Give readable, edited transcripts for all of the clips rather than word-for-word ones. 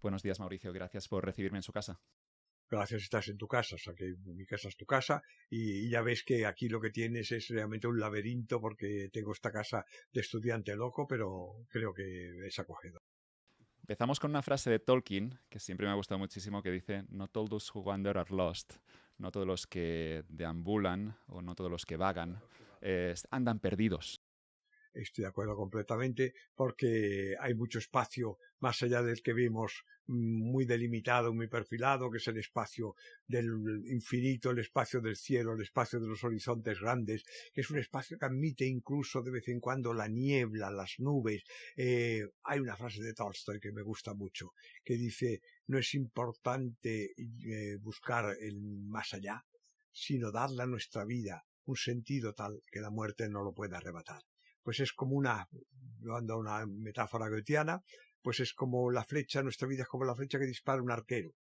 Buenos días, Mauricio. Gracias por recibirme en su casa. Gracias, estás en tu casa, o sea que mi casa es tu casa y ya ves que aquí lo que tienes es realmente un laberinto porque tengo esta casa de estudiante loco, pero creo que es acogedor. Empezamos con una frase de Tolkien, que siempre me ha gustado muchísimo, que dice: "Not all those who wander are lost". No todos los que deambulan o no todos los que vagan andan perdidos. Estoy de acuerdo completamente porque hay mucho espacio más allá del que vemos, muy delimitado, muy perfilado, que es el espacio del infinito, el espacio del cielo, el espacio de los horizontes grandes, que es un espacio que admite incluso de vez en cuando la niebla, las nubes. Hay una frase de Tolstoy que me gusta mucho, que dice: no es importante buscar el más allá, sino darle a nuestra vida un sentido tal que la muerte no lo pueda arrebatar. Pues es como llevando una metáfora goetheana, pues es como la flecha, nuestra vida es como la flecha que dispara un arquero.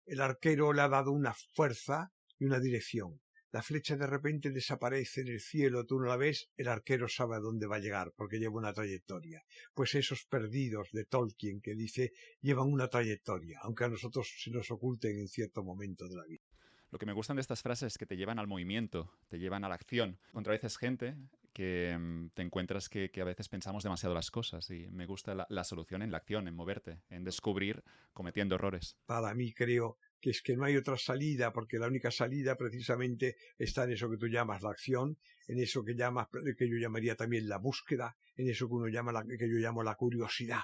El arquero le ha dado una fuerza y una dirección. La flecha de repente desaparece en el cielo, tú no la ves, el arquero sabe a dónde va a llegar, porque lleva una trayectoria. Pues esos perdidos de Tolkien que dice, llevan una trayectoria, aunque a nosotros se nos oculten en cierto momento de la vida. Lo que me gustan de estas frases es que te llevan al movimiento, te llevan a la acción. Contra veces gente que te encuentras que a veces pensamos demasiado las cosas y me gusta la solución en la acción, en moverte, en descubrir cometiendo errores. Para mí creo que es que no hay otra salida, porque la única salida precisamente está en eso que tú llamas la acción, en eso que yo llamaría también la búsqueda, en eso que yo llamo la curiosidad.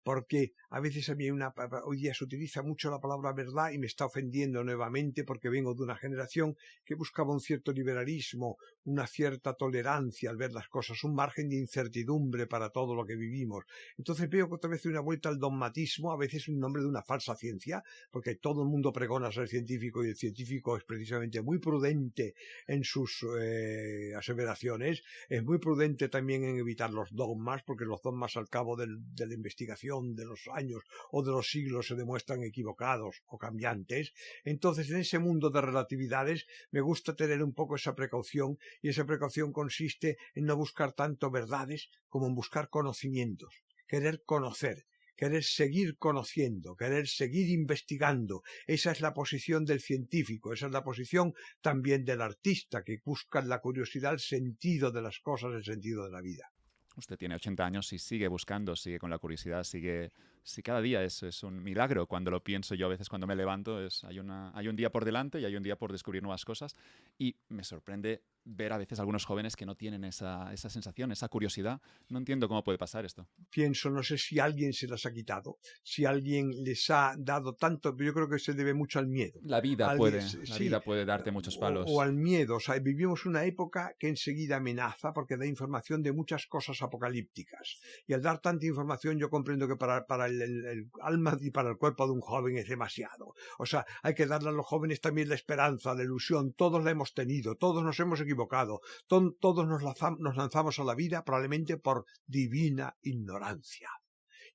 Porque a veces hoy día se utiliza mucho la palabra verdad y me está ofendiendo nuevamente porque vengo de una generación que buscaba un cierto liberalismo, una cierta tolerancia al ver las cosas, un margen de incertidumbre para todo lo que vivimos. Entonces veo que otra vez una vuelta al dogmatismo, a veces en nombre de una falsa ciencia, porque todo el mundo pregona ser científico y el científico es precisamente muy prudente en sus aseveraciones, es muy prudente también en evitar los dogmas, porque los dogmas al cabo de la investigación de los años o de los siglos se demuestran equivocados o cambiantes. Entonces, en ese mundo de relatividades me gusta tener un poco esa precaución, y esa precaución consiste en no buscar tanto verdades como en buscar conocimientos, querer conocer, querer seguir conociendo, querer seguir investigando. Esa es la posición del científico, esa es la posición también del artista, que busca en la curiosidad el sentido de las cosas, el sentido de la vida. Usted tiene 80 años y sigue buscando, sigue con la curiosidad, sigue... Si cada día es un milagro. Cuando lo pienso yo a veces cuando me levanto, hay un día por delante y hay un día por descubrir nuevas cosas. Y me sorprende ver a veces algunos jóvenes que no tienen esa sensación, esa curiosidad. No entiendo cómo puede pasar esto. Pienso, no sé si alguien se las ha quitado, si alguien les ha dado tanto, pero yo creo que se debe mucho al miedo. La vida puede darte muchos palos. O al miedo. O sea, vivimos una época que enseguida amenaza porque da información de muchas cosas apocalípticas. Y al dar tanta información yo comprendo que para el alma y para el cuerpo de un joven es demasiado. O sea, hay que darle a los jóvenes también la esperanza, la ilusión. Todos la hemos tenido, todos nos hemos equivocado, todos nos lanzamos a la vida probablemente por divina ignorancia.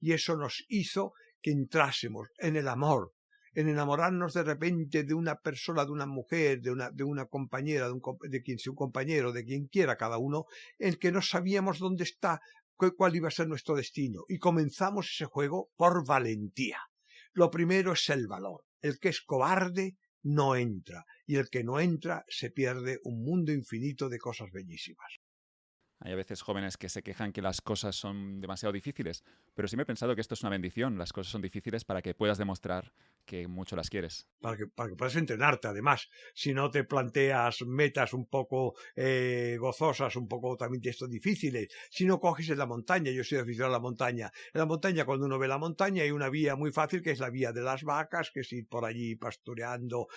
Y eso nos hizo que entrásemos en el amor, en enamorarnos de repente de una persona, de una mujer, de una compañera, de quien sea un compañero, de quien quiera cada uno, en que no sabíamos dónde está, cuál iba a ser nuestro destino. Y comenzamos ese juego por valentía. Lo primero es el valor. El que es cobarde no entra, y el que no entra se pierde un mundo infinito de cosas bellísimas. Hay a veces jóvenes que se quejan que las cosas son demasiado difíciles, pero sí me he pensado que esto es una bendición. Las cosas son difíciles para que puedas demostrar que mucho las quieres. Para que puedas entrenarte, además. Si no te planteas metas un poco gozosas, un poco también de estos difíciles, si no coges en la montaña. Yo soy aficionado a la montaña. En la montaña, cuando uno ve la montaña, hay una vía muy fácil, que es la vía de las vacas, que es ir por allí pastoreando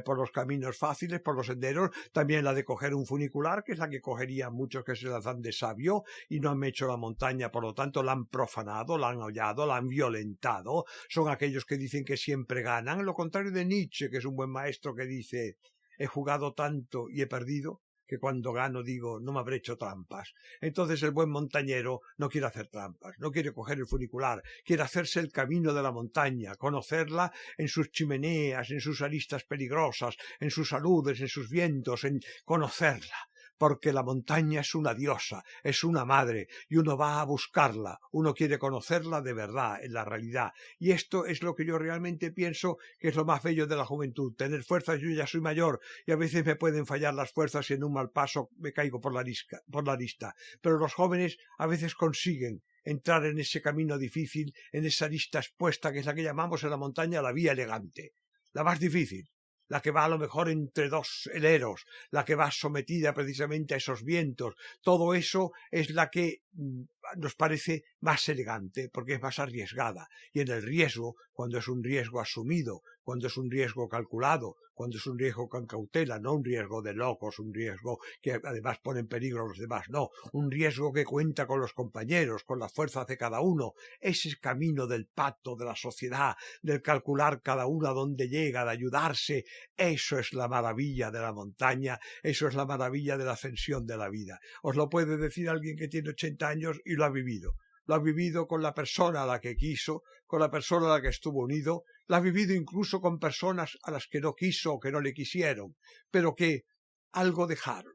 por los caminos fáciles, por los senderos. También la de coger un funicular, que es la que cogerían muchos que se las dan de sabio y no han hecho la montaña, por lo tanto la han profanado, la han hollado, la han violentado. Son aquellos que dicen que siempre ganan, lo contrario de Nietzsche, que es un buen maestro, que dice: he jugado tanto y he perdido que cuando gano digo, no me habré hecho trampas. Entonces el buen montañero no quiere hacer trampas, no quiere coger el funicular, quiere hacerse el camino de la montaña, conocerla en sus chimeneas, en sus aristas peligrosas, en sus aludes, en sus vientos, en conocerla. porque la montaña es una diosa, es una madre, y uno va a buscarla, uno quiere conocerla de verdad, en la realidad. Y esto es lo que yo realmente pienso que es lo más bello de la juventud, tener fuerzas. Yo ya soy mayor y a veces me pueden fallar las fuerzas y en un mal paso me caigo por la lista. Pero los jóvenes a veces consiguen entrar en ese camino difícil, en esa lista expuesta que es la que llamamos en la montaña la vía elegante, la más difícil, la que va a lo mejor entre dos heleros, la que va sometida precisamente a esos vientos. Todo eso es la que nos parece más elegante, porque es más arriesgada. Y en el riesgo, cuando es un riesgo asumido, cuando es un riesgo calculado, cuando es un riesgo con cautela, no un riesgo de locos, un riesgo que además pone en peligro a los demás, no, un riesgo que cuenta con los compañeros, con las fuerzas de cada uno, ese camino del pacto, de la sociedad, del calcular cada uno a dónde llega, de ayudarse, eso es la maravilla de la montaña, eso es la maravilla de la ascensión de la vida. Os lo puede decir alguien que tiene 80 años y lo ha vivido. Lo ha vivido con la persona a la que quiso, con la persona a la que estuvo unido, lo ha vivido incluso con personas a las que no quiso o que no le quisieron, pero que algo dejaron.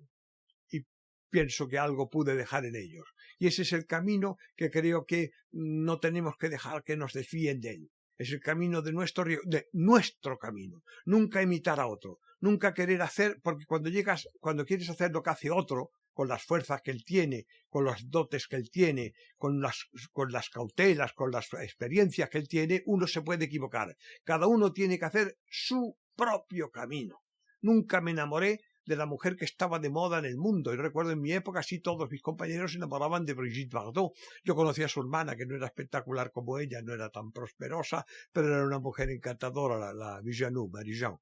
Y pienso que algo pude dejar en ellos. Y ese es el camino que creo que no tenemos que dejar que nos desvíen de él. Es el camino de nuestro camino. Nunca imitar a otro. Nunca querer hacer, porque cuando quieres hacer lo que hace otro, con las fuerzas que él tiene, con los dotes que él tiene, con las cautelas, con las experiencias que él tiene, uno se puede equivocar. Cada uno tiene que hacer su propio camino. Nunca me enamoré de la mujer que estaba de moda en el mundo. Y recuerdo en mi época, sí, todos mis compañeros se enamoraban de Brigitte Bardot. Yo conocía a su hermana, que no era espectacular como ella, no era tan prosperosa, pero era una mujer encantadora, la Marie-Jean.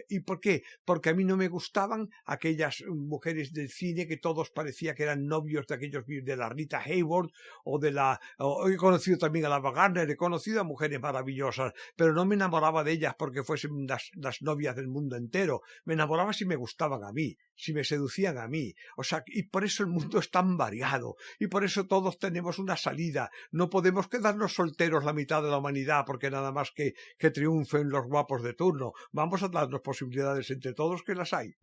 ¿Y por qué? Porque a mí no me gustaban aquellas mujeres del cine que todos parecía que eran novios de aquellos, de la Rita Hayworth he conocido también a la Wagner, he conocido a mujeres maravillosas, pero no me enamoraba de ellas porque fuesen las novias del mundo entero. Me enamoraba si me gustaban a mí, si me seducían a mí. O sea, y por eso el mundo es tan variado, y por eso todos tenemos una salida. No podemos quedarnos solteros la mitad de la humanidad porque nada más que triunfen los guapos de turno. Vamos a darnos posibilidades entre todos, que las hay.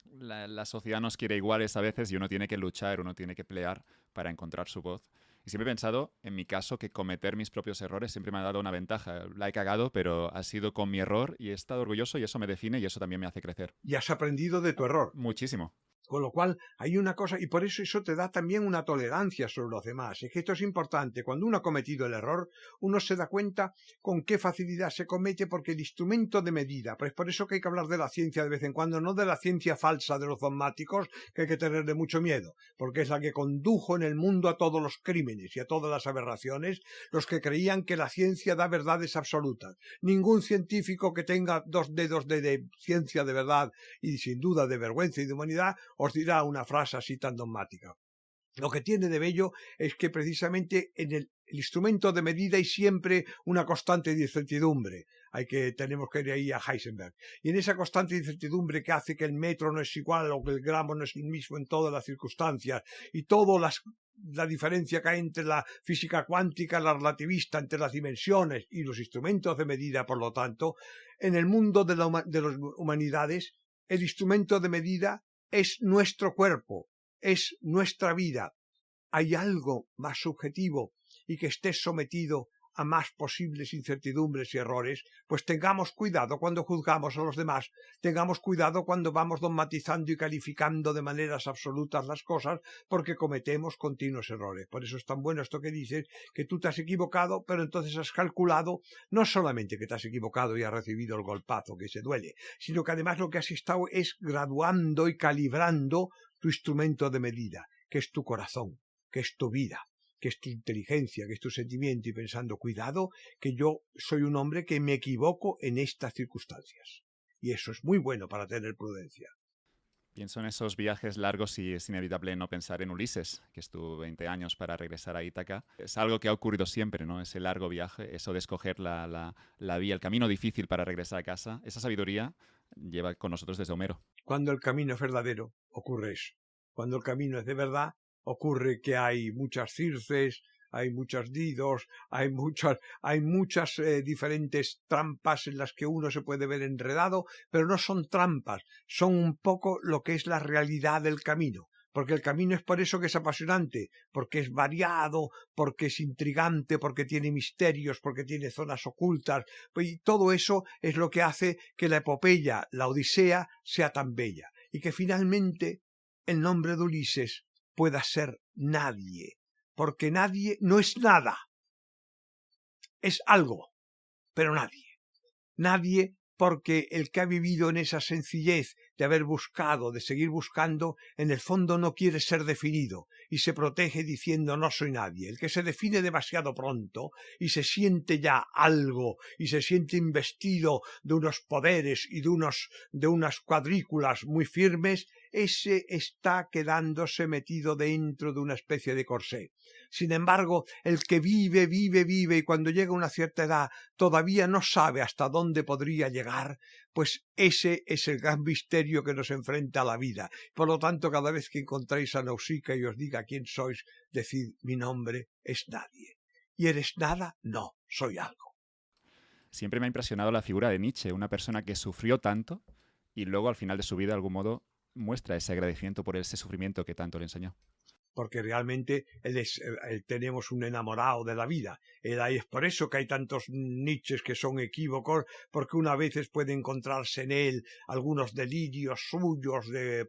La sociedad nos quiere iguales a veces y uno tiene que luchar, uno tiene que pelear para encontrar su voz. Y siempre he pensado, en mi caso, que cometer mis propios errores siempre me ha dado una ventaja. La he cagado, pero ha sido con mi error y he estado orgulloso y eso me define y eso también me hace crecer. Y has aprendido de tu error. Muchísimo. Con lo cual hay una cosa, y por eso te da también una tolerancia sobre los demás. Es que esto es importante. Cuando uno ha cometido el error, uno se da cuenta con qué facilidad se comete, porque el instrumento de medida, pues por eso que hay que hablar de la ciencia de vez en cuando, no de la ciencia falsa de los dogmáticos, que hay que tenerle mucho miedo, porque es la que condujo en el mundo a todos los crímenes y a todas las aberraciones, los que creían que la ciencia da verdades absolutas. Ningún científico que tenga 2 dedos de ciencia de verdad y sin duda de vergüenza y de humanidad os dirá una frase así tan dogmática. Lo que tiene de bello es que precisamente en el instrumento de medida hay siempre una constante de incertidumbre. Tenemos que ir ahí a Heisenberg. Y en esa constante de incertidumbre que hace que el metro no es igual o que el gramo no es el mismo en todas las circunstancias, y toda la diferencia que hay entre la física cuántica, la relativista, entre las dimensiones y los instrumentos de medida, por lo tanto, en el mundo de las humanidades, el instrumento de medida es nuestro cuerpo, es nuestra vida. Hay algo más subjetivo y que esté sometido a más posibles incertidumbres y errores, pues tengamos cuidado cuando juzgamos a los demás, tengamos cuidado cuando vamos dogmatizando y calificando de maneras absolutas las cosas, porque cometemos continuos errores. Por eso es tan bueno esto que dices, que tú te has equivocado, pero entonces has calculado no solamente que te has equivocado y has recibido el golpazo que se duele, sino que además lo que has estado es graduando y calibrando tu instrumento de medida, que es tu corazón, que es tu vida, que es tu inteligencia, que es tu sentimiento, y pensando, cuidado, que yo soy un hombre que me equivoco en estas circunstancias. Y eso es muy bueno para tener prudencia. Pienso en esos viajes largos y es inevitable no pensar en Ulises, que estuvo 20 años para regresar a Ítaca. Es algo que ha ocurrido siempre, ¿no? Ese largo viaje, eso de escoger la vía, el camino difícil para regresar a casa. Esa sabiduría lleva con nosotros desde Homero. Cuando el camino es verdadero, ocurre eso. Cuando el camino es de verdad, ocurre que hay muchas Circes, hay muchos didos, hay muchas diferentes trampas en las que uno se puede ver enredado, pero no son trampas, son un poco lo que es la realidad del camino. Porque el camino es por eso que es apasionante, porque es variado, porque es intrigante, porque tiene misterios, porque tiene zonas ocultas, y todo eso es lo que hace que la epopeya, la Odisea, sea tan bella, y que finalmente el nombre de Ulises pueda ser nadie, porque nadie no es nada, es algo, pero nadie. Nadie, porque el que ha vivido en esa sencillez de haber buscado, de seguir buscando, en el fondo no quiere ser definido y se protege diciendo no soy nadie. El que se define demasiado pronto y se siente ya algo y se siente investido de unos poderes y de unas cuadrículas muy firmes, ese está quedándose metido dentro de una especie de corsé. Sin embargo, el que vive y cuando llega a una cierta edad todavía no sabe hasta dónde podría llegar, pues ese es el gran misterio que nos enfrenta a la vida. Por lo tanto, cada vez que encontréis a Nausicaa y os diga quién sois, decid mi nombre es nadie. ¿Y eres nada? No, soy algo. Siempre me ha impresionado la figura de Nietzsche, una persona que sufrió tanto y luego al final de su vida de algún modo muestra ese agradecimiento por ese sufrimiento que tanto le enseñó. Porque realmente tenemos un enamorado de la vida. Es por eso que hay tantos Nietzsches que son equívocos, porque una veces puede encontrarse en él algunos delirios suyos de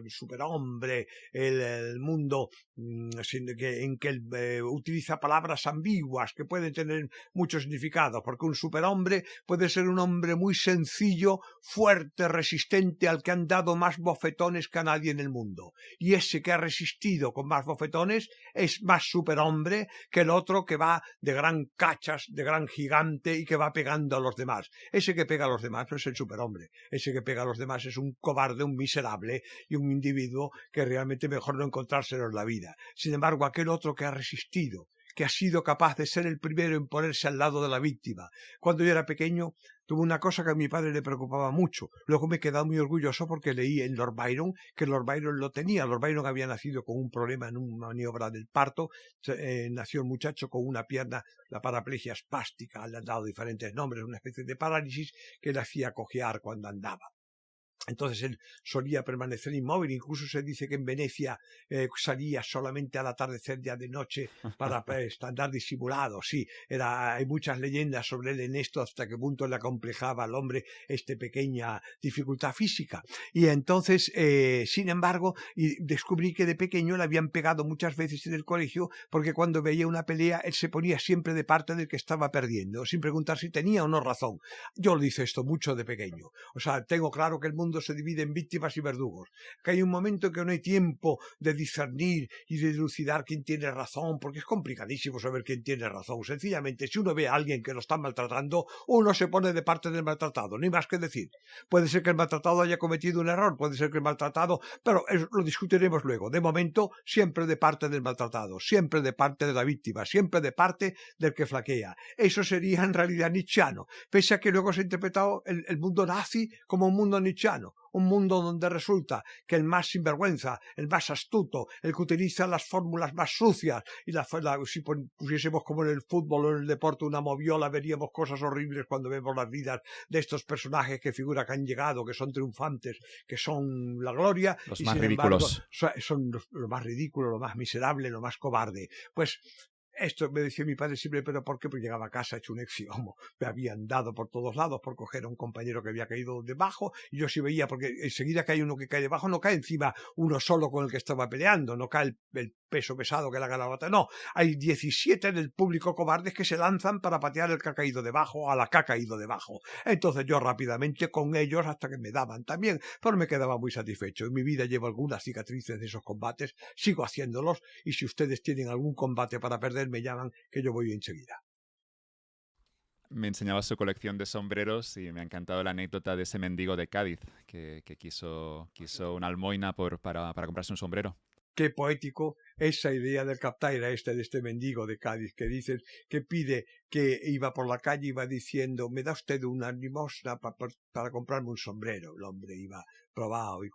superhombre, el mundo en que él utiliza palabras ambiguas que pueden tener mucho significado, porque un superhombre puede ser un hombre muy sencillo, fuerte, resistente, al que han dado más bofetones que a nadie en el mundo. Y ese que ha resistido con más bofetones es más superhombre que el otro que va de gran cachas, de gran gigante y que va pegando a los demás. Ese que pega a los demás no es el superhombre. Ese que pega a los demás es un cobarde, un miserable y un individuo que realmente mejor no encontrárselo en la vida. Sin embargo, aquel otro que ha resistido, que ha sido capaz de ser el primero en ponerse al lado de la víctima. Cuando yo era pequeño, tuve una cosa que a mi padre le preocupaba mucho. Luego me he quedado muy orgulloso porque leí en Lord Byron que Lord Byron lo tenía. Lord Byron había nacido con un problema en una maniobra del parto. Nació el muchacho con una pierna, la paraplegia espástica, le han dado diferentes nombres, una especie de parálisis que le hacía cojear cuando andaba. Entonces él solía permanecer inmóvil, incluso se dice que en Venecia salía solamente al atardecer, ya de noche, para andar disimulado. Sí, hay muchas leyendas sobre él en esto, hasta qué punto le acomplejaba al hombre esta pequeña dificultad física. Y entonces, sin embargo, descubrí que de pequeño le habían pegado muchas veces en el colegio, porque cuando veía una pelea, él se ponía siempre de parte del que estaba perdiendo, sin preguntar si tenía o no razón. Yo lo hice esto mucho de pequeño. O sea, tengo claro que el mundo se divide en víctimas y verdugos, que hay un momento en que no hay tiempo de discernir y de dilucidar quién tiene razón, porque es complicadísimo saber quién tiene razón. Sencillamente, si uno ve a alguien que lo está maltratando, uno se pone de parte del maltratado, ni más que decir. Puede ser que el maltratado haya cometido un error, puede ser que el maltratado, pero lo discutiremos luego. De momento, siempre de parte del maltratado, siempre de parte de la víctima, siempre de parte del que flaquea. Eso sería en realidad nietzscheano, pese a que luego se ha interpretado el mundo nazi como un mundo nietzscheano. Un mundo donde resulta que el más sinvergüenza, el más astuto, el que utiliza las fórmulas más sucias, y si pusiésemos como en el fútbol o en el deporte una moviola, veríamos cosas horribles cuando vemos las vidas de estos personajes que figura que han llegado, que son triunfantes, que son la gloria, los y más sin ridículos. embargo son lo más ridículo, lo más miserable, lo más cobarde. Pues esto me decía mi padre siempre, pero ¿por qué? Pues llegaba a casa hecho un exiomo. Me habían dado por todos lados por coger a un compañero que había caído debajo, y yo sí veía, porque enseguida que hay uno que cae debajo, no cae encima uno solo con el que estaba peleando, no cae el peso pesado que le haga la batalla, no. Hay 17 del público cobardes que se lanzan para patear el que ha caído debajo, a la que ha caído debajo. Entonces yo rápidamente con ellos, hasta que me daban también, pero me quedaba muy satisfecho. En mi vida llevo algunas cicatrices de esos combates, sigo haciéndolos, y si ustedes tienen algún combate para perder, me llaman, que yo voy enseguida. Me enseñaba su colección de sombreros y me ha encantado la anécdota de ese mendigo de Cádiz que quiso una almoina para comprarse un sombrero. qué poético esa idea del captaira de este mendigo de Cádiz que dicen que pide, que iba por la calle y iba diciendo, me da usted una limosna para comprarme un sombrero. El hombre iba probado y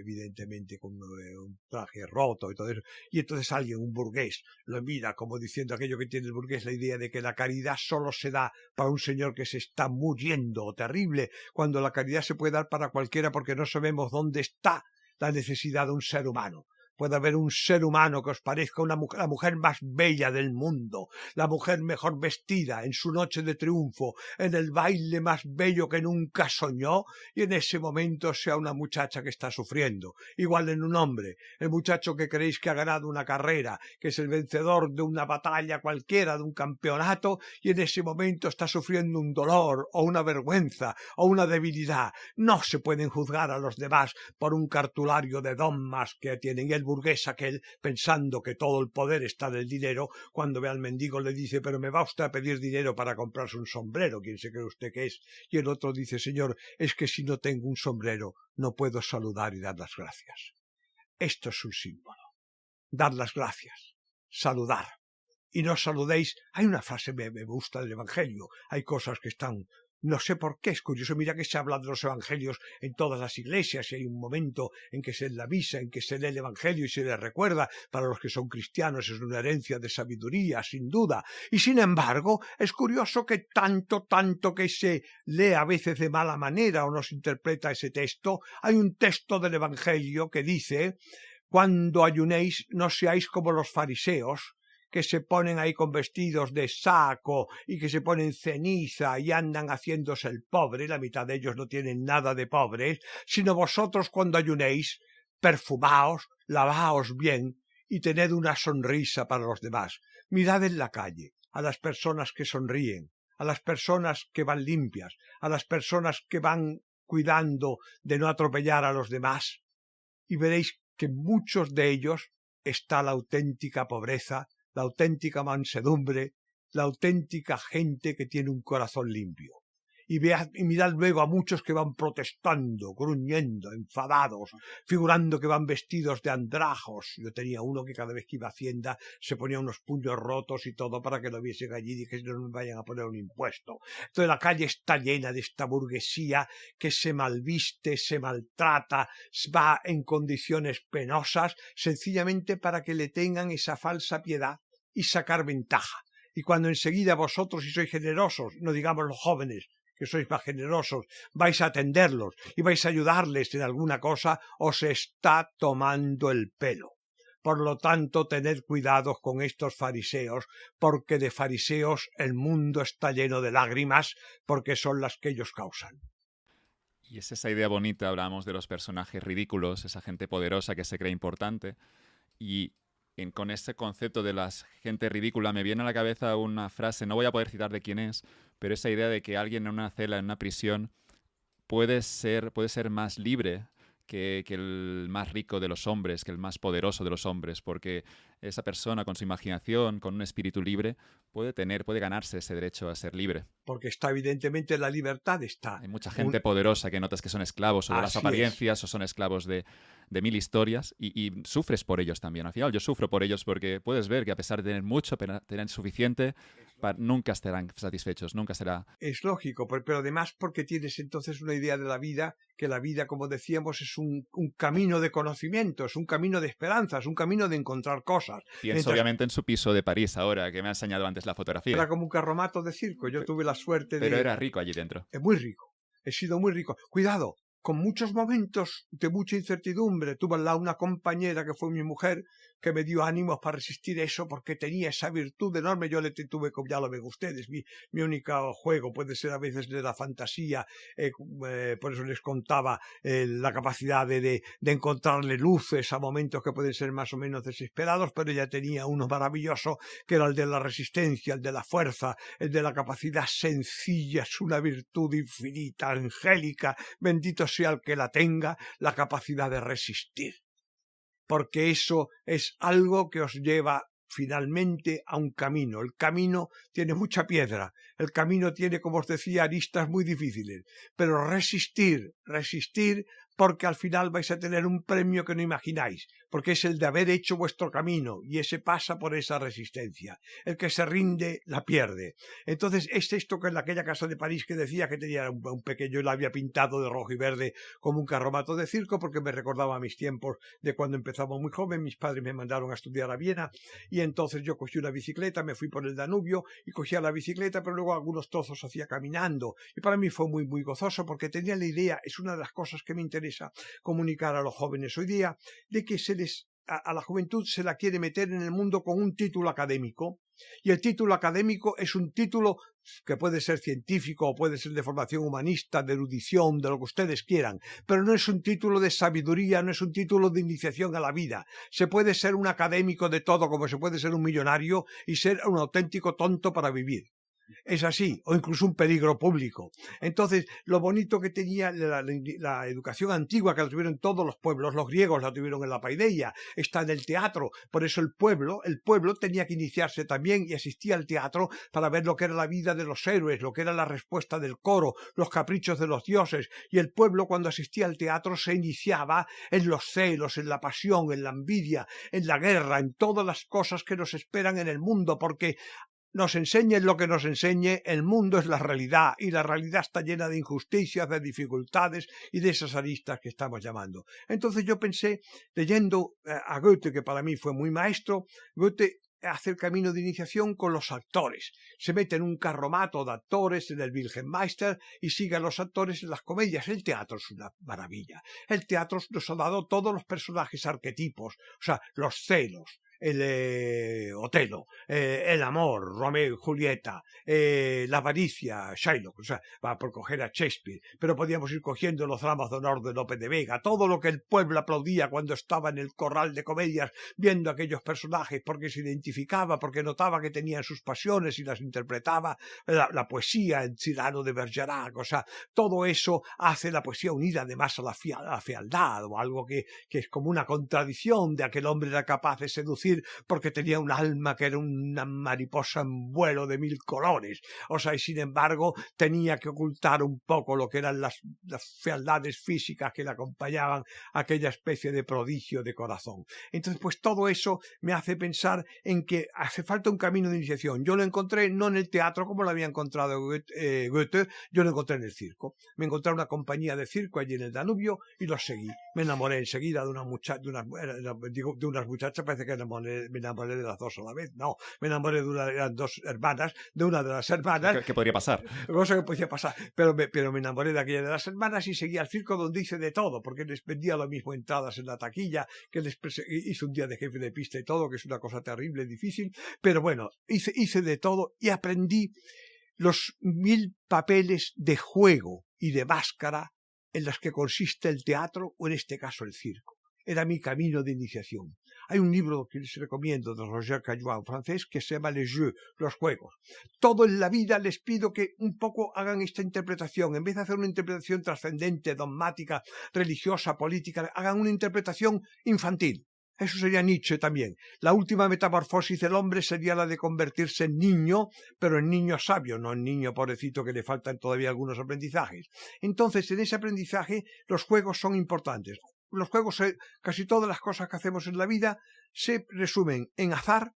evidentemente con un traje roto y todo eso. Y entonces alguien, un burgués, lo mira como diciendo aquello que tiene el burgués, la idea de que la caridad solo se da para un señor que se está muriendo, terrible, cuando la caridad se puede dar para cualquiera porque no sabemos dónde está la necesidad de un ser humano. Puede haber un ser humano que os parezca la mujer más bella del mundo, la mujer mejor vestida, en su noche de triunfo, en el baile más bello que nunca soñó, y en ese momento sea una muchacha que está sufriendo. Igual en un hombre, el muchacho que creéis que ha ganado una carrera, que es el vencedor de una batalla cualquiera, de un campeonato, y en ese momento está sufriendo un dolor, o una vergüenza, o una debilidad. No se pueden juzgar a los demás por un cartulario de dogmas que tienen. Y el burgués aquel, pensando que todo el poder está del dinero, cuando ve al mendigo le dice, pero me va usted a pedir dinero para comprarse un sombrero, ¿quién se cree usted que es? Y el otro dice, señor, es que si no tengo un sombrero no puedo saludar y dar las gracias. Esto es un símbolo. Dar las gracias, saludar. Y no saludéis. Hay una frase, me gusta del Evangelio, hay cosas que están... No sé por qué, es curioso, mira que se habla de los evangelios en todas las iglesias y hay un momento en que se lee la misa, en que se lee el evangelio y se le recuerda. Para los que son cristianos es una herencia de sabiduría, sin duda. Y sin embargo, es curioso que tanto que se lee a veces de mala manera o no se interpreta ese texto. Hay un texto del evangelio que dice, cuando ayunéis no seáis como los fariseos, que se ponen ahí con vestidos de saco y que se ponen ceniza y andan haciéndose el pobre, la mitad de ellos no tienen nada de pobres, sino vosotros cuando ayunéis, perfumaos, lavaos bien y tened una sonrisa para los demás. Mirad en la calle a las personas que sonríen, a las personas que van limpias, a las personas que van cuidando de no atropellar a los demás, y veréis que en muchos de ellos está la auténtica pobreza, la auténtica mansedumbre, la auténtica gente que tiene un corazón limpio. Y mirad luego a muchos que van protestando, gruñendo, enfadados, figurando que van vestidos de andrajos. Yo tenía uno que cada vez que iba a Hacienda se ponía unos puños rotos y todo para que lo viesen allí y dije, no me vayan a poner un impuesto. Entonces la calle está llena de esta burguesía que se malviste, se maltrata, va en condiciones penosas, sencillamente para que le tengan esa falsa piedad y sacar ventaja. Y cuando enseguida vosotros, si sois generosos, no digamos los jóvenes, que sois más generosos, vais a atenderlos y vais a ayudarles en alguna cosa, os está tomando el pelo. Por lo tanto, tened cuidado con estos fariseos, porque de fariseos el mundo está lleno de lágrimas, porque son las que ellos causan. Y es esa idea bonita, hablamos de los personajes ridículos, esa gente poderosa que se cree importante, y con ese concepto de la gente ridícula me viene a la cabeza una frase, no voy a poder citar de quién es, pero esa idea de que alguien en una celda, en una prisión, puede ser más libre que el más rico de los hombres, que el más poderoso de los hombres, porque esa persona con su imaginación, con un espíritu libre, puede ganarse ese derecho a ser libre. Porque está evidentemente la libertad, está. Hay mucha gente poderosa que notas que son esclavos o de las apariencias o son esclavos de mil historias y sufres por ellos también. Al final yo sufro por ellos porque puedes ver que a pesar de tener mucho, tener suficiente, nunca estarán satisfechos, nunca será... Es lógico, pero además porque tienes entonces una idea de la vida, que la vida, como decíamos, es un camino de conocimiento, es un camino de esperanza, es un camino de encontrar cosas. Pienso obviamente en su piso de París ahora, que me ha enseñado antes la fotografía. Era como un carromato de circo, yo tuve la suerte de... Pero era rico allí dentro. Es muy rico, he sido muy rico. Cuidado, con muchos momentos de mucha incertidumbre. Tuve al lado una compañera que fue mi mujer, que me dio ánimos para resistir eso, porque tenía esa virtud enorme. Yo le tuve, como ya lo ven ustedes, mi único juego puede ser a veces de la fantasía, por eso les contaba la capacidad de encontrarle luces a momentos que pueden ser más o menos desesperados, pero ella tenía uno maravilloso, que era el de la resistencia, el de la fuerza, el de la capacidad sencilla. Es una virtud infinita, angélica, bendito sea el que la tenga, la capacidad de resistir. Porque eso es algo que os lleva finalmente a un camino. El camino tiene mucha piedra, el camino tiene, como os decía, aristas muy difíciles, pero resistir porque al final vais a tener un premio que no imagináis, porque es el de haber hecho vuestro camino, y ese pasa por esa resistencia. El que se rinde la pierde. Entonces es esto que en aquella casa de París que decía que tenía un pequeño, la había pintado de rojo y verde como un carromato de circo, porque me recordaba a mis tiempos de cuando empezaba muy joven. Mis padres me mandaron a estudiar a Viena, y entonces yo cogí una bicicleta, me fui por el Danubio y cogía la bicicleta, pero luego algunos trozos hacía caminando, y para mí fue muy, muy gozoso, porque tenía la idea, es una de las cosas que me interesa comunicar a los jóvenes hoy día, de que a la juventud se la quiere meter en el mundo con un título académico, y el título académico es un título que puede ser científico o puede ser de formación humanista, de erudición, de lo que ustedes quieran, pero no es un título de sabiduría, no es un título de iniciación a la vida. Se puede ser un académico de todo, como se puede ser un millonario y ser un auténtico tonto para vivir. Es así, o incluso un peligro público. Entonces, lo bonito que tenía la educación antigua, que la tuvieron todos los pueblos, los griegos la tuvieron en la paideia, está en el teatro, por eso el pueblo tenía que iniciarse también y asistía al teatro para ver lo que era la vida de los héroes, lo que era la respuesta del coro, los caprichos de los dioses, y el pueblo cuando asistía al teatro se iniciaba en los celos, en la pasión, en la envidia, en la guerra, en todas las cosas que nos esperan en el mundo, porque nos enseñen lo que nos enseñe, el mundo es la realidad, y la realidad está llena de injusticias, de dificultades y de esas aristas que estamos llamando. Entonces yo pensé, leyendo a Goethe, que para mí fue muy maestro, Goethe hace el camino de iniciación con los actores. Se mete en un carromato de actores en el Wilhelmmeister y sigue a los actores en las comedias. El teatro es una maravilla. El teatro nos ha dado todos los personajes arquetipos, o sea, los celos, el Otelo, el amor, Romeo y Julieta, la avaricia, Shylock, o sea, va por coger a Shakespeare, pero podíamos ir cogiendo los dramas de honor de Lope de Vega, todo lo que el pueblo aplaudía cuando estaba en el corral de comedias viendo aquellos personajes, porque se identificaba, porque notaba que tenían sus pasiones y las interpretaba, la poesía, el Cyrano de Bergerac, o sea, todo eso hace la poesía unida además a la fealdad, o algo que es como una contradicción de aquel hombre era capaz de seducir porque tenía un alma que era una mariposa en vuelo de 1000 colores, o sea, y sin embargo tenía que ocultar un poco lo que eran las fealdades físicas que le acompañaban a aquella especie de prodigio de corazón. Entonces, pues todo eso me hace pensar en que hace falta un camino de iniciación. Yo lo encontré no en el teatro como lo había encontrado Goethe, yo lo encontré en el circo. Me encontré una compañía de circo allí en el Danubio y lo seguí. Me enamoré enseguida de unas muchachas, parece que me enamoré de las dos a la vez. No, me enamoré de las dos hermanas, de una de las hermanas. ¿Qué podría pasar? Cosa que podía pasar, pero me enamoré de aquella de las hermanas y seguí al circo, donde hice de todo, porque les vendía lo mismo entradas en la taquilla, que les hice un día de jefe de pista y todo, que es una cosa terrible, difícil, pero bueno, hice de todo y aprendí los 1000 papeles de juego y de máscara en los que consiste el teatro, o en este caso el circo. Era mi camino de iniciación. Hay un libro que les recomiendo de Roger Caillois, francés, que se llama Les Jeux, los juegos. Todo en la vida les pido que un poco hagan esta interpretación. En vez de hacer una interpretación trascendente, dogmática, religiosa, política, hagan una interpretación infantil. Eso sería Nietzsche también. La última metamorfosis del hombre sería la de convertirse en niño, pero en niño sabio, no en niño pobrecito que le faltan todavía algunos aprendizajes. Entonces, en ese aprendizaje, los juegos son importantes. Los juegos, casi todas las cosas que hacemos en la vida, se resumen en azar,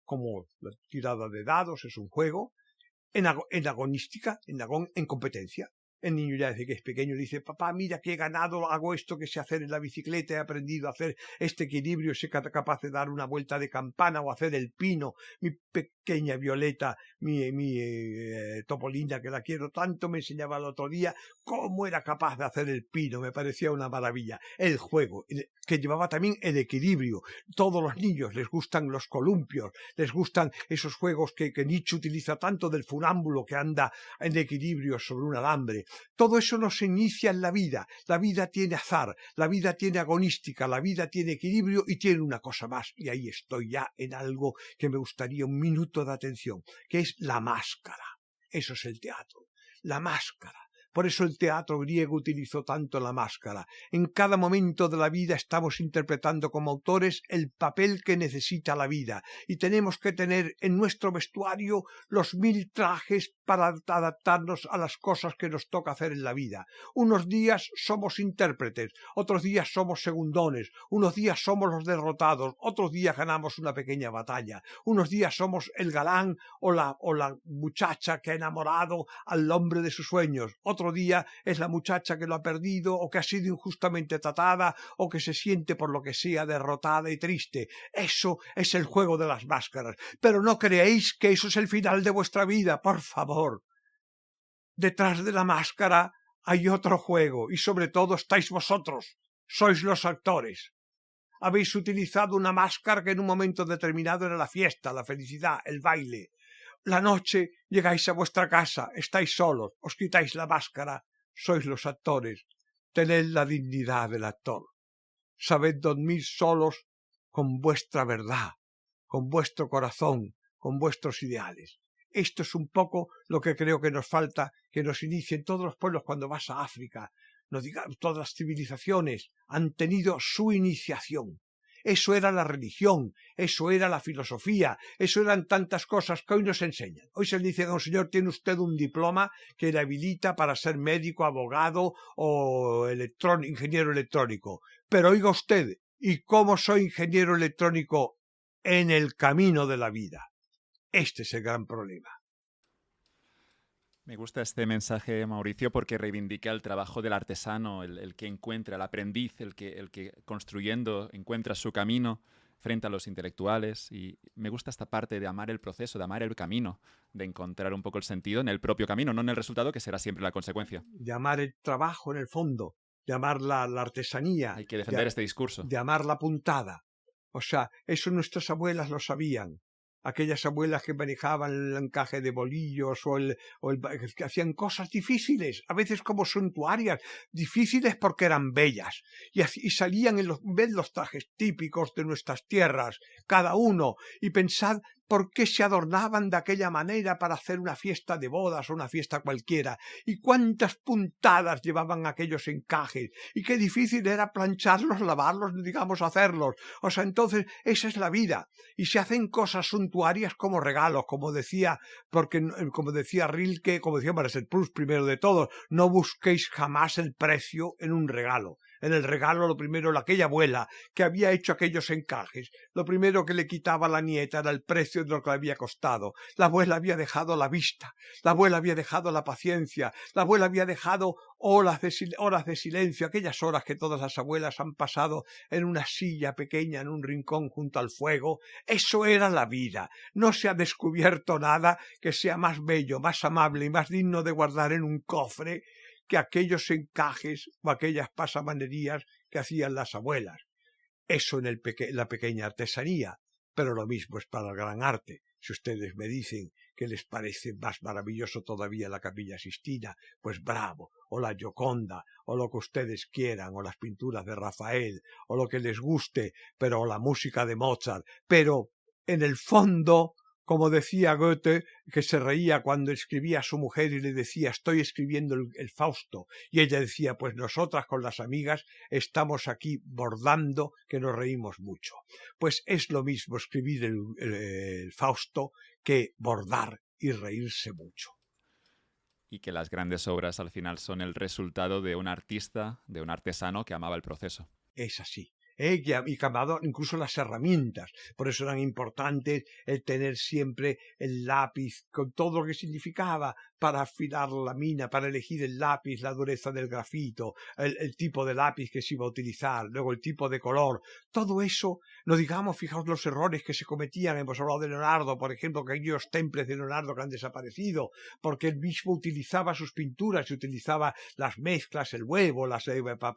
como la tirada de dados es un juego, en agonística, en competencia. El niño ya desde que es pequeño dice, papá, mira que he ganado, hago esto que sé hacer en la bicicleta, he aprendido a hacer este equilibrio, soy capaz de dar una vuelta de campana o hacer el pino, mi pequeña Violeta, mi Topolina, que la quiero tanto, me enseñaba el otro día cómo era capaz de hacer el pino, me parecía una maravilla. El juego, que llevaba también el equilibrio. Todos los niños les gustan los columpios, les gustan esos juegos que Nietzsche utiliza tanto, del funámbulo que anda en equilibrio sobre un alambre. Todo eso nos inicia en la vida. La vida tiene azar, la vida tiene agonística, la vida tiene equilibrio y tiene una cosa más. Y ahí estoy ya en algo que me gustaría un minuto de atención, que es la máscara. Eso es el teatro, la máscara. Por eso el teatro griego utilizó tanto la máscara. En cada momento de la vida estamos interpretando como autores el papel que necesita la vida y tenemos que tener en nuestro vestuario los 1000 trajes para adaptarnos a las cosas que nos toca hacer en la vida. Unos días somos intérpretes, otros días somos segundones, unos días somos los derrotados, otros días ganamos una pequeña batalla, unos días somos el galán o la muchacha que ha enamorado al hombre de sus sueños, otro día es la muchacha que lo ha perdido o que ha sido injustamente tratada o que se siente por lo que sea derrotada y triste. Eso es el juego de las máscaras, pero no creéis que eso es el final de vuestra vida, por favor. Detrás de la máscara hay otro juego y sobre todo estáis vosotros, sois los actores. Habéis utilizado una máscara que en un momento determinado era la fiesta, la felicidad, el baile. La noche llegáis a vuestra casa, estáis solos, os quitáis la máscara, sois los actores, tened la dignidad del actor. Sabed dormir solos con vuestra verdad, con vuestro corazón, con vuestros ideales. Esto es un poco lo que creo que nos falta, que nos inicien todos los pueblos cuando vas a África. No digamos, todas las civilizaciones han tenido su iniciación. Eso era la religión, eso era la filosofía, eso eran tantas cosas que hoy nos enseñan. Hoy se le dice a un señor, tiene usted un diploma que le habilita para ser médico, abogado o ingeniero electrónico. Pero oiga usted, ¿y cómo soy ingeniero electrónico en el camino de la vida? Este es el gran problema. Me gusta este mensaje, Mauricio, porque reivindica el trabajo del artesano, el que encuentra, el aprendiz, el que construyendo encuentra su camino frente a los intelectuales. Y me gusta esta parte de amar el proceso, de amar el camino, de encontrar un poco el sentido en el propio camino, no en el resultado, que será siempre la consecuencia. De amar el trabajo en el fondo, de amar la artesanía. Hay que defender este discurso. De amar la puntada. O sea, eso nuestras abuelas lo sabían. Aquellas abuelas que manejaban el encaje de bolillos que hacían cosas difíciles, a veces como suntuarias, difíciles porque eran bellas, y salían en los trajes típicos de nuestras tierras, cada uno, y pensad por qué se adornaban de aquella manera para hacer una fiesta de bodas o una fiesta cualquiera, y cuántas puntadas llevaban aquellos encajes, y qué difícil era plancharlos, lavarlos, digamos hacerlos. O sea, entonces esa es la vida, y se hacen cosas suntuarias como regalos, como decía Rilke, como decía Marcel Proust, primero de todo, no busquéis jamás el precio en un regalo. En el regalo, lo primero, aquella abuela que había hecho aquellos encajes, lo primero que le quitaba a la nieta era el precio de lo que le había costado. La abuela había dejado la vista, la abuela había dejado la paciencia, la abuela había dejado horas de silencio, aquellas horas que todas las abuelas han pasado en una silla pequeña, en un rincón junto al fuego. Eso era la vida. No se ha descubierto nada que sea más bello, más amable y más digno de guardar en un cofre que aquellos encajes o aquellas pasamanerías que hacían las abuelas. Eso en la pequeña artesanía, pero lo mismo es para el gran arte. Si ustedes me dicen que les parece más maravilloso todavía la Capilla Sixtina, pues bravo, o la Gioconda, o lo que ustedes quieran, o las pinturas de Rafael, o lo que les guste, pero la música de Mozart, pero en el fondo, como decía Goethe, que se reía cuando escribía a su mujer y le decía, estoy escribiendo el Fausto, y ella decía, pues nosotras con las amigas estamos aquí bordando que nos reímos mucho. Pues es lo mismo escribir el Fausto que bordar y reírse mucho. Y que las grandes obras al final son el resultado de un artista, de un artesano que amaba el proceso. Es así. Y que ha amado incluso las herramientas. Por eso eran importantes el tener siempre el lápiz con todo lo que significaba para afilar la mina, para elegir el lápiz, la dureza del grafito, el tipo de lápiz que se iba a utilizar, luego el tipo de color. Todo eso, no digamos, fijaos los errores que se cometían. Hemos hablado de Leonardo, por ejemplo, que hay unos templos de Leonardo que han desaparecido, porque él mismo utilizaba sus pinturas y utilizaba las mezclas, el huevo,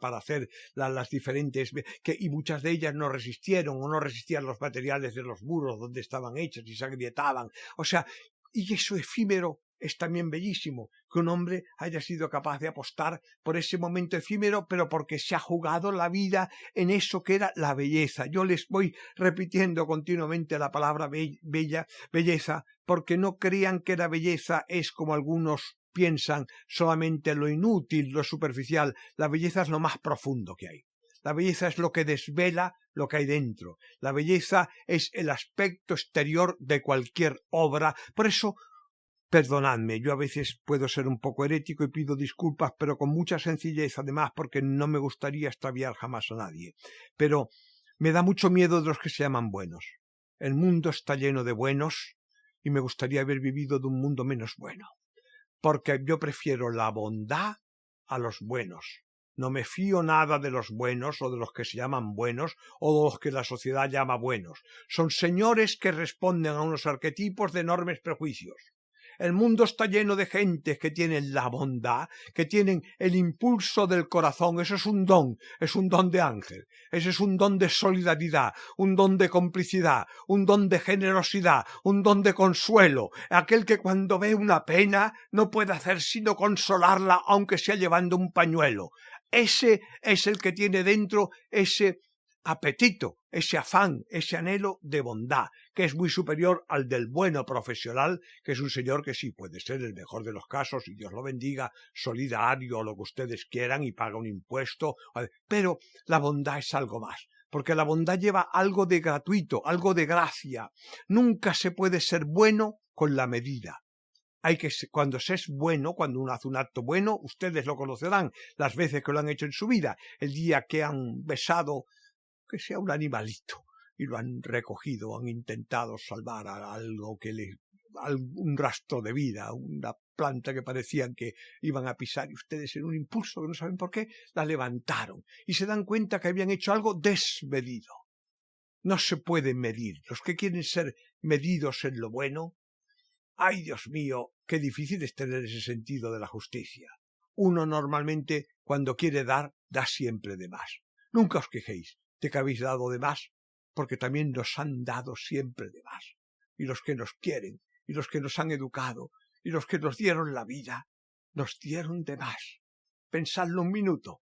para hacer las diferentes... y muchas de ellas no resistieron o no resistían los materiales de los muros donde estaban hechas y se agrietaban. O sea, y eso efímero es también bellísimo, que un hombre haya sido capaz de apostar por ese momento efímero, pero porque se ha jugado la vida en eso que era la belleza. Yo les voy repitiendo continuamente la palabra belleza, porque no crean que la belleza es como algunos piensan solamente en lo inútil, lo superficial. La belleza es lo más profundo que hay. La belleza es lo que desvela lo que hay dentro. La belleza es el aspecto exterior de cualquier obra. Por eso, perdonadme, yo a veces puedo ser un poco herético y pido disculpas, pero con mucha sencillez, además, porque no me gustaría extraviar jamás a nadie. Pero me da mucho miedo de los que se llaman buenos. El mundo está lleno de buenos y me gustaría haber vivido de un mundo menos bueno. Porque yo prefiero la bondad a los buenos. No me fío nada de los buenos o de los que se llaman buenos o de los que la sociedad llama buenos. Son señores que responden a unos arquetipos de enormes prejuicios. El mundo está lleno de gentes que tienen la bondad, que tienen el impulso del corazón. Eso es un don de ángel. Ese es un don de solidaridad, un don de complicidad, un don de generosidad, un don de consuelo. Aquel que cuando ve una pena no puede hacer sino consolarla, aunque sea llevando un pañuelo. Ese es el que tiene dentro ese apetito, ese afán, ese anhelo de bondad, que es muy superior al del bueno profesional, que es un señor que sí puede ser el mejor de los casos, y Dios lo bendiga, solidario o lo que ustedes quieran y paga un impuesto, pero la bondad es algo más, porque la bondad lleva algo de gratuito, algo de gracia. Nunca se puede ser bueno con la medida. Cuando se es bueno, cuando uno hace un acto bueno, ustedes lo conocerán las veces que lo han hecho en su vida, el día que han besado, que sea un animalito, y lo han recogido, han intentado salvar a algo un rastro de vida, una planta que parecían que iban a pisar, y ustedes en un impulso que no saben por qué, la levantaron, y se dan cuenta que habían hecho algo desmedido. No se puede medir. Los que quieren ser medidos en lo bueno, ¡ay, Dios mío! Qué difícil es tener ese sentido de la justicia. Uno normalmente, cuando quiere dar, da siempre de más. Nunca os quejéis de que habéis dado de más, porque también nos han dado siempre de más. Y los que nos quieren, y los que nos han educado, y los que nos dieron la vida, nos dieron de más. Pensadlo un minuto.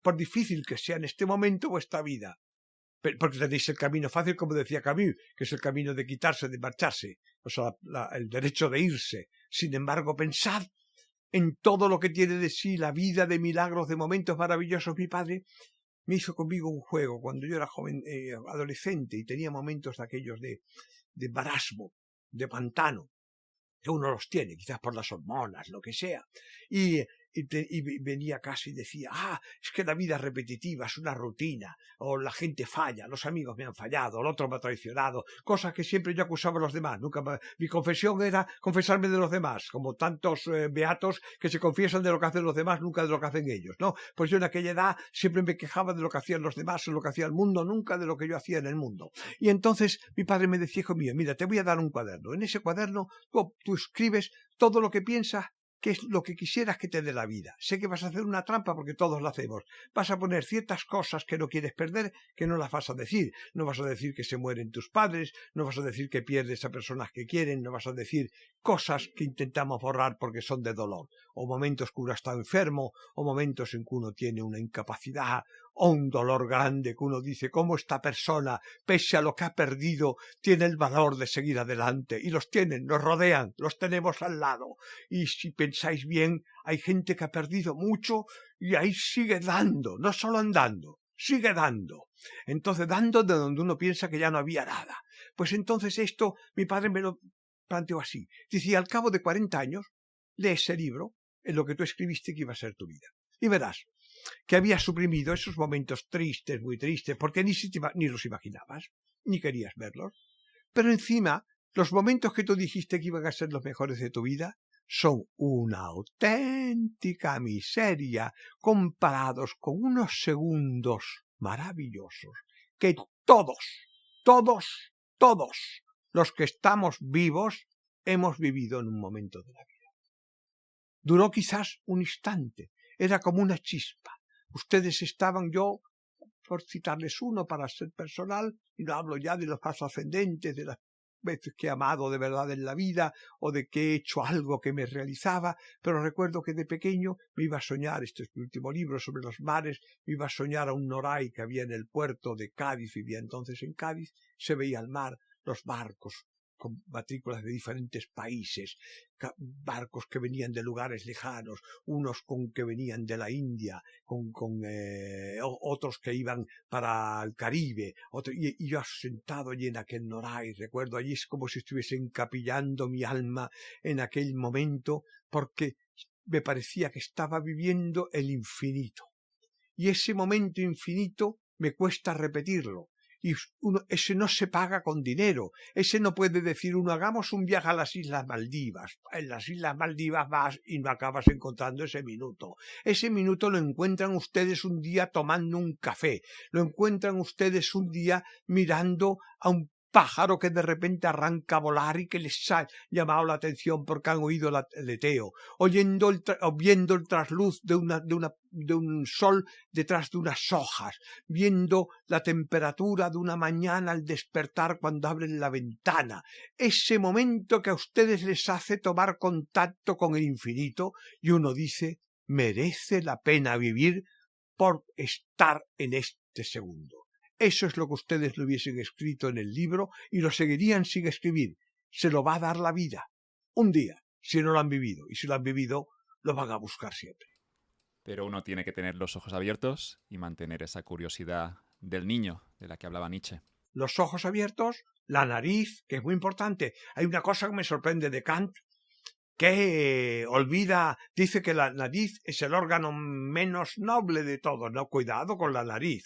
Por difícil que sea en este momento vuestra vida, porque tenéis el camino fácil, como decía Camus, que es el camino de quitarse, de marcharse, o sea, el derecho de irse. Sin embargo, pensad en todo lo que tiene de sí la vida, de milagros, de momentos maravillosos. Mi padre me hizo conmigo un juego cuando yo era joven, adolescente, y tenía momentos de aquellos de marasmo, de pantano, que uno los tiene, quizás por las hormonas, lo que sea, y venía a casa y decía, es que la vida es repetitiva, es una rutina, o la gente falla, los amigos me han fallado, el otro me ha traicionado, cosas que siempre yo acusaba a los demás. Mi confesión era confesarme de los demás, como tantos beatos que se confiesan de lo que hacen los demás, nunca de lo que hacen ellos, ¿no? Pues yo en aquella edad siempre me quejaba de lo que hacían los demás o lo que hacía el mundo, nunca de lo que yo hacía en el mundo. Y entonces mi padre me decía, hijo mío, mira, te voy a dar un cuaderno. En ese cuaderno tú escribes todo lo que piensas, que es lo que quisieras que te dé la vida. Sé que vas a hacer una trampa porque todos la hacemos. Vas a poner ciertas cosas que no quieres perder, que no las vas a decir. No vas a decir que se mueren tus padres, no vas a decir que pierdes a personas que quieren, no vas a decir cosas que intentamos borrar porque son de dolor. O momentos que uno está enfermo, o momentos en que uno tiene una incapacidad, o un dolor grande que uno dice, ¿cómo esta persona, pese a lo que ha perdido, tiene el valor de seguir adelante? Y los tienen, nos rodean, los tenemos al lado. Y si pensáis bien, hay gente que ha perdido mucho y ahí sigue dando, no solo andando, sigue dando. Entonces, dando de donde uno piensa que ya no había nada. Pues entonces esto, mi padre me lo planteó así. Dice, al cabo de 40 años, lee ese libro en lo que tú escribiste que iba a ser tu vida. Y verás que había suprimido esos momentos tristes, muy tristes, porque ni los imaginabas, ni querías verlos. Pero encima, los momentos que tú dijiste que iban a ser los mejores de tu vida son una auténtica miseria comparados con unos segundos maravillosos que todos los que estamos vivos hemos vivido en un momento de la vida. Duró quizás un instante. Era como una chispa. Ustedes estaban, yo, por citarles uno para ser personal, y no hablo ya de los más ascendentes, de las veces que he amado de verdad en la vida, o de que he hecho algo que me realizaba, pero recuerdo que de pequeño me iba a soñar, este es mi último libro sobre los mares, me iba a soñar a un Noray que había en el puerto de Cádiz, vivía entonces en Cádiz, se veía el mar, los barcos con matrículas de diferentes países, barcos que venían de lugares lejanos, unos que venían de la India, otros que iban para el Caribe, y yo sentado allí en aquel Noray, recuerdo, allí es como si estuviese encapillando mi alma en aquel momento, porque me parecía que estaba viviendo el infinito. Y ese momento infinito me cuesta repetirlo. Y ese no se paga con dinero. Ese no puede decir uno, hagamos un viaje a las Islas Maldivas. En las Islas Maldivas vas y no acabas encontrando ese minuto. Ese minuto lo encuentran ustedes un día tomando un café. Lo encuentran ustedes un día mirando a un pájaro que de repente arranca a volar y que les ha llamado la atención porque han oído el aleteo, viendo el trasluz de un sol detrás de unas hojas, viendo la temperatura de una mañana al despertar cuando abren la ventana, ese momento que a ustedes les hace tomar contacto con el infinito y uno dice, merece la pena vivir por estar en este segundo. Eso es lo que ustedes lo hubiesen escrito en el libro y lo seguirían sin escribir. Se lo va a dar la vida. Un día, si no lo han vivido. Y si lo han vivido, lo van a buscar siempre. Pero uno tiene que tener los ojos abiertos y mantener esa curiosidad del niño de la que hablaba Nietzsche. Los ojos abiertos, la nariz, que es muy importante. Hay una cosa que me sorprende de Kant, que dice que la nariz es el órgano menos noble de todos, ¿no? Cuidado con la nariz,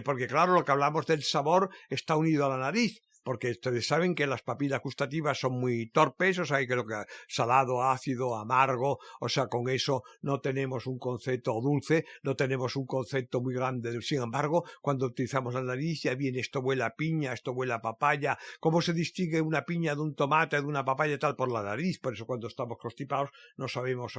porque claro, lo que hablamos del sabor está unido a la nariz, porque ustedes saben que las papilas gustativas son muy torpes, o sea, que lo que salado, ácido, amargo, o sea, con eso no tenemos un concepto dulce, no tenemos un concepto muy grande. Sin embargo, cuando utilizamos la nariz, ya viene esto huele a piña, esto huele a papaya. ¿Cómo se distingue una piña de un tomate, de una papaya y tal? Por la nariz. Por eso cuando estamos constipados no sabemos,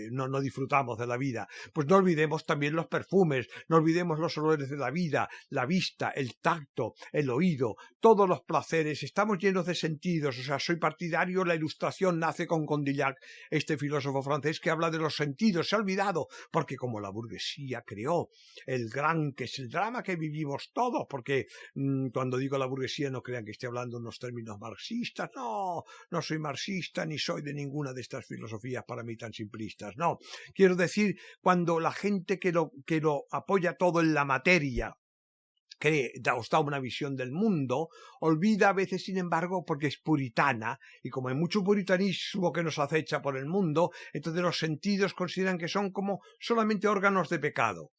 no disfrutamos de la vida. Pues no olvidemos también los perfumes, no olvidemos los olores de la vida, la vista, el tacto, el oído, todos los placeres. Estamos llenos de sentidos, o sea, soy partidario, la Ilustración nace con Condillac, este filósofo francés que habla de los sentidos, se ha olvidado, porque como la burguesía creó que es el drama que vivimos todos, porque cuando digo la burguesía no crean que esté hablando en unos términos marxistas, no soy marxista ni soy de ninguna de estas filosofías para mí tan simplistas, no, quiero decir, cuando la gente que lo apoya todo en la materia, que os da una visión del mundo, olvida a veces, sin embargo, porque es puritana, y como hay mucho puritanismo que nos acecha por el mundo, entonces los sentidos consideran que son como solamente órganos de pecado.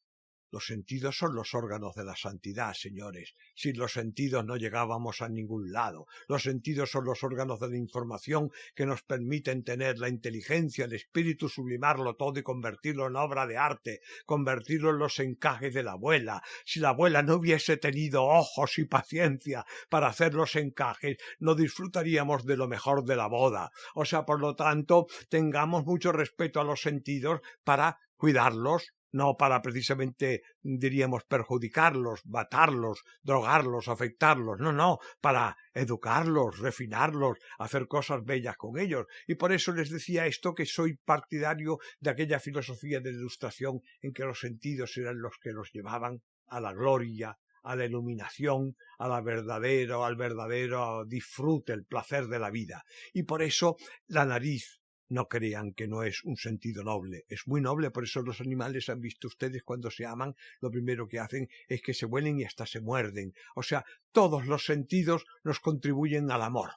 Los sentidos son los órganos de la santidad, señores. Sin los sentidos no llegábamos a ningún lado. Los sentidos son los órganos de la información que nos permiten tener la inteligencia, el espíritu, sublimarlo todo y convertirlo en obra de arte, convertirlo en los encajes de la abuela. Si la abuela no hubiese tenido ojos y paciencia para hacer los encajes, no disfrutaríamos de lo mejor de la boda. O sea, por lo tanto, tengamos mucho respeto a los sentidos para cuidarlos, no para precisamente, diríamos, perjudicarlos, matarlos, drogarlos, afectarlos, no, para educarlos, refinarlos, hacer cosas bellas con ellos. Y por eso les decía esto, que soy partidario de aquella filosofía de la Ilustración en que los sentidos eran los que los llevaban a la gloria, a la iluminación, al verdadero disfrute, el placer de la vida. Y por eso la nariz, no crean que no es un sentido noble, es muy noble. Por eso los animales, han visto ustedes, cuando se aman, lo primero que hacen es que se huelen y hasta se muerden. O sea, todos los sentidos nos contribuyen al amor.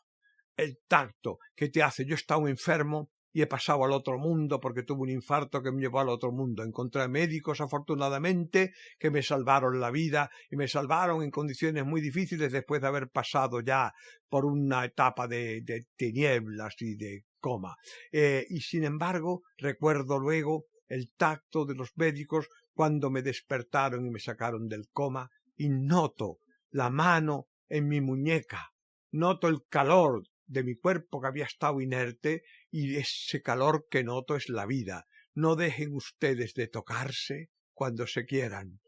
El tacto, que te hace, yo he estado enfermo y he pasado al otro mundo porque tuve un infarto que me llevó al otro mundo. Encontré médicos, afortunadamente, que me salvaron la vida, y me salvaron en condiciones muy difíciles después de haber pasado ya por una etapa de tinieblas y de coma. Y sin embargo, recuerdo luego el tacto de los médicos cuando me despertaron y me sacaron del coma, y noto la mano en mi muñeca, noto el calor de mi cuerpo que había estado inerte, y ese calor que noto es la vida. No dejen ustedes de tocarse cuando se quieran,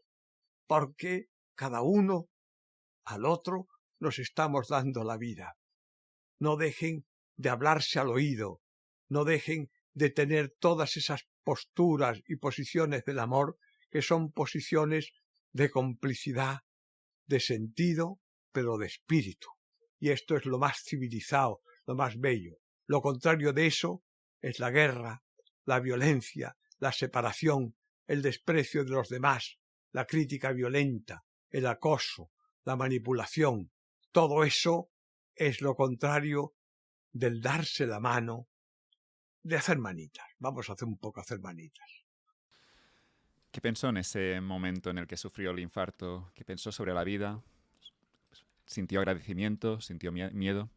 porque cada uno al otro nos estamos dando la vida. No dejen de hablarse al oído, no dejen de tener todas esas posturas y posiciones del amor, que son posiciones de complicidad, de sentido, pero de espíritu. y esto es lo más civilizado, lo más bello. Lo contrario de eso es la guerra, la violencia, la separación, el desprecio de los demás, la crítica violenta, el acoso, la manipulación. Todo eso es lo contrario del darse la mano, de hacer manitas. Vamos a hacer un poco hacer manitas. ¿Qué pensó en ese momento en el que sufrió el infarto? ¿Qué pensó sobre la vida? ¿Sintió agradecimiento? ¿Sintió miedo?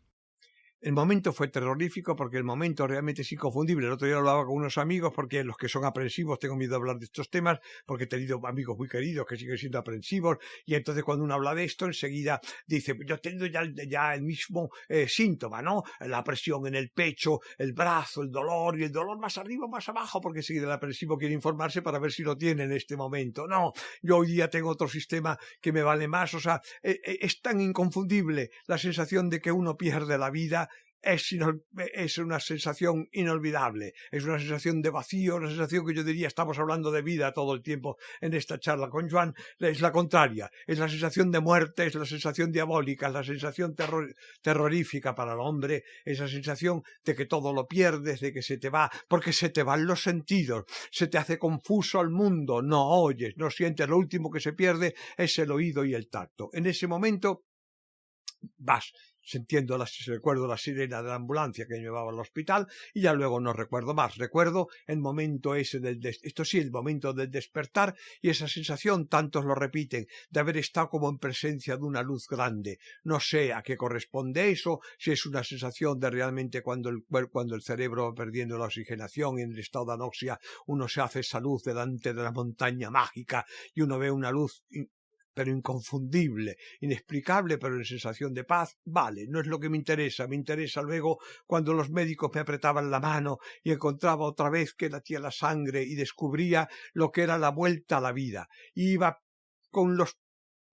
El momento fue terrorífico porque el momento realmente es inconfundible. El otro día hablaba con unos amigos porque los que son aprensivos tengo miedo de hablar de estos temas porque he tenido amigos muy queridos que siguen siendo aprensivos y entonces cuando uno habla de esto enseguida dice yo tengo ya el mismo síntoma, ¿no? La presión en el pecho, el brazo, el dolor y el dolor más arriba, más abajo porque enseguida el aprensivo quiere informarse para ver si lo tiene en este momento. No, yo hoy día tengo otro sistema que me vale más. O sea, es tan inconfundible la sensación de que uno pierde la vida. Es una sensación inolvidable, es una sensación de vacío, una sensación que yo diría, estamos hablando de vida todo el tiempo en esta charla con Joan, es la contraria, es la sensación de muerte, es la sensación diabólica, es la sensación terrorífica para el hombre, esa sensación de que todo lo pierdes, de que se te va, porque se te van los sentidos, se te hace confuso el mundo, no oyes, no sientes, lo último que se pierde es el oído y el tacto. En ese momento vas recuerdo la sirena de la ambulancia que me llevaba al hospital y ya luego no recuerdo más. Recuerdo el momento ese el momento del despertar y esa sensación, tantos lo repiten, de haber estado como en presencia de una luz grande. No sé a qué corresponde eso, si es una sensación de realmente cuando el cerebro va perdiendo la oxigenación y en el estado de anoxia uno se hace esa luz delante de la montaña mágica y uno ve una luz pero inconfundible, inexplicable, pero en sensación de paz. Vale, no es lo que me interesa luego cuando los médicos me apretaban la mano y encontraba otra vez que latía la sangre y descubría lo que era la vuelta a la vida. Iba con los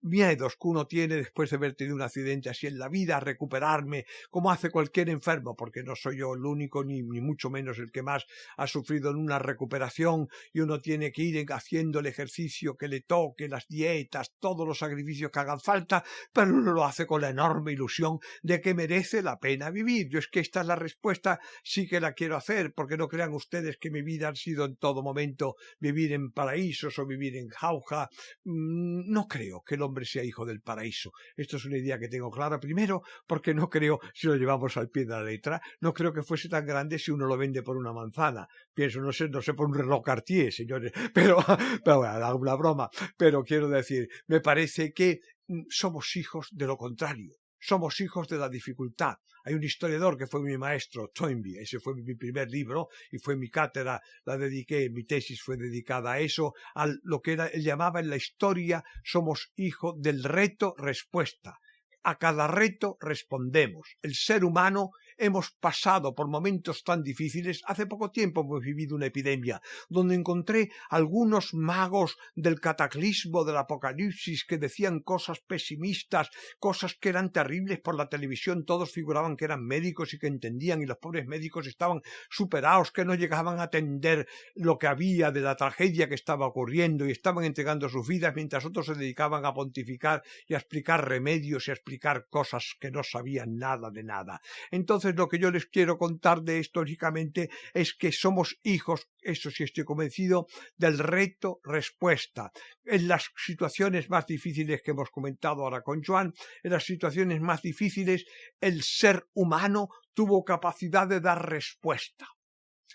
miedos que uno tiene después de haber tenido un accidente así en la vida, a recuperarme, como hace cualquier enfermo, porque no soy yo el único, ni mucho menos el que más ha sufrido en una recuperación, y uno tiene que ir haciendo el ejercicio que le toque, las dietas, todos los sacrificios que hagan falta, pero uno lo hace con la enorme ilusión de que merece la pena vivir. Yo es que esta es la respuesta, sí que la quiero hacer, porque no crean ustedes que mi vida ha sido en todo momento vivir en paraísos o vivir en jauja. No creo que el hombre sea hijo del paraíso. Esto es una idea que tengo clara. Primero, porque no creo, si lo llevamos al pie de la letra, no creo que fuese tan grande si uno lo vende por una manzana. Pienso, no sé por un reloj Cartier, señores, pero bueno, hago una broma, pero quiero decir, me parece que somos hijos de lo contrario. Somos hijos de la dificultad. Hay un historiador que fue mi maestro, Toynbee, ese fue mi primer libro y fue mi cátedra, mi tesis fue dedicada a eso, a lo que él llamaba en la historia, somos hijos del reto-respuesta. A cada reto respondemos. El ser humano hemos pasado por momentos tan difíciles. Hace poco tiempo hemos vivido una epidemia donde encontré algunos magos del cataclismo, del apocalipsis, que decían cosas pesimistas, cosas que eran terribles por la televisión. Todos figuraban que eran médicos y que entendían, y los pobres médicos estaban superados, que no llegaban a atender lo que había de la tragedia que estaba ocurriendo y estaban entregando sus vidas mientras otros se dedicaban a pontificar y a explicar remedios y a explicar cosas que no sabían nada de nada. Entonces lo que yo les quiero contar de esto lógicamente es que somos hijos, eso sí estoy convencido, del reto-respuesta. En las situaciones más difíciles que hemos comentado ahora con Joan, en las situaciones más difíciles, el ser humano tuvo capacidad de dar respuesta.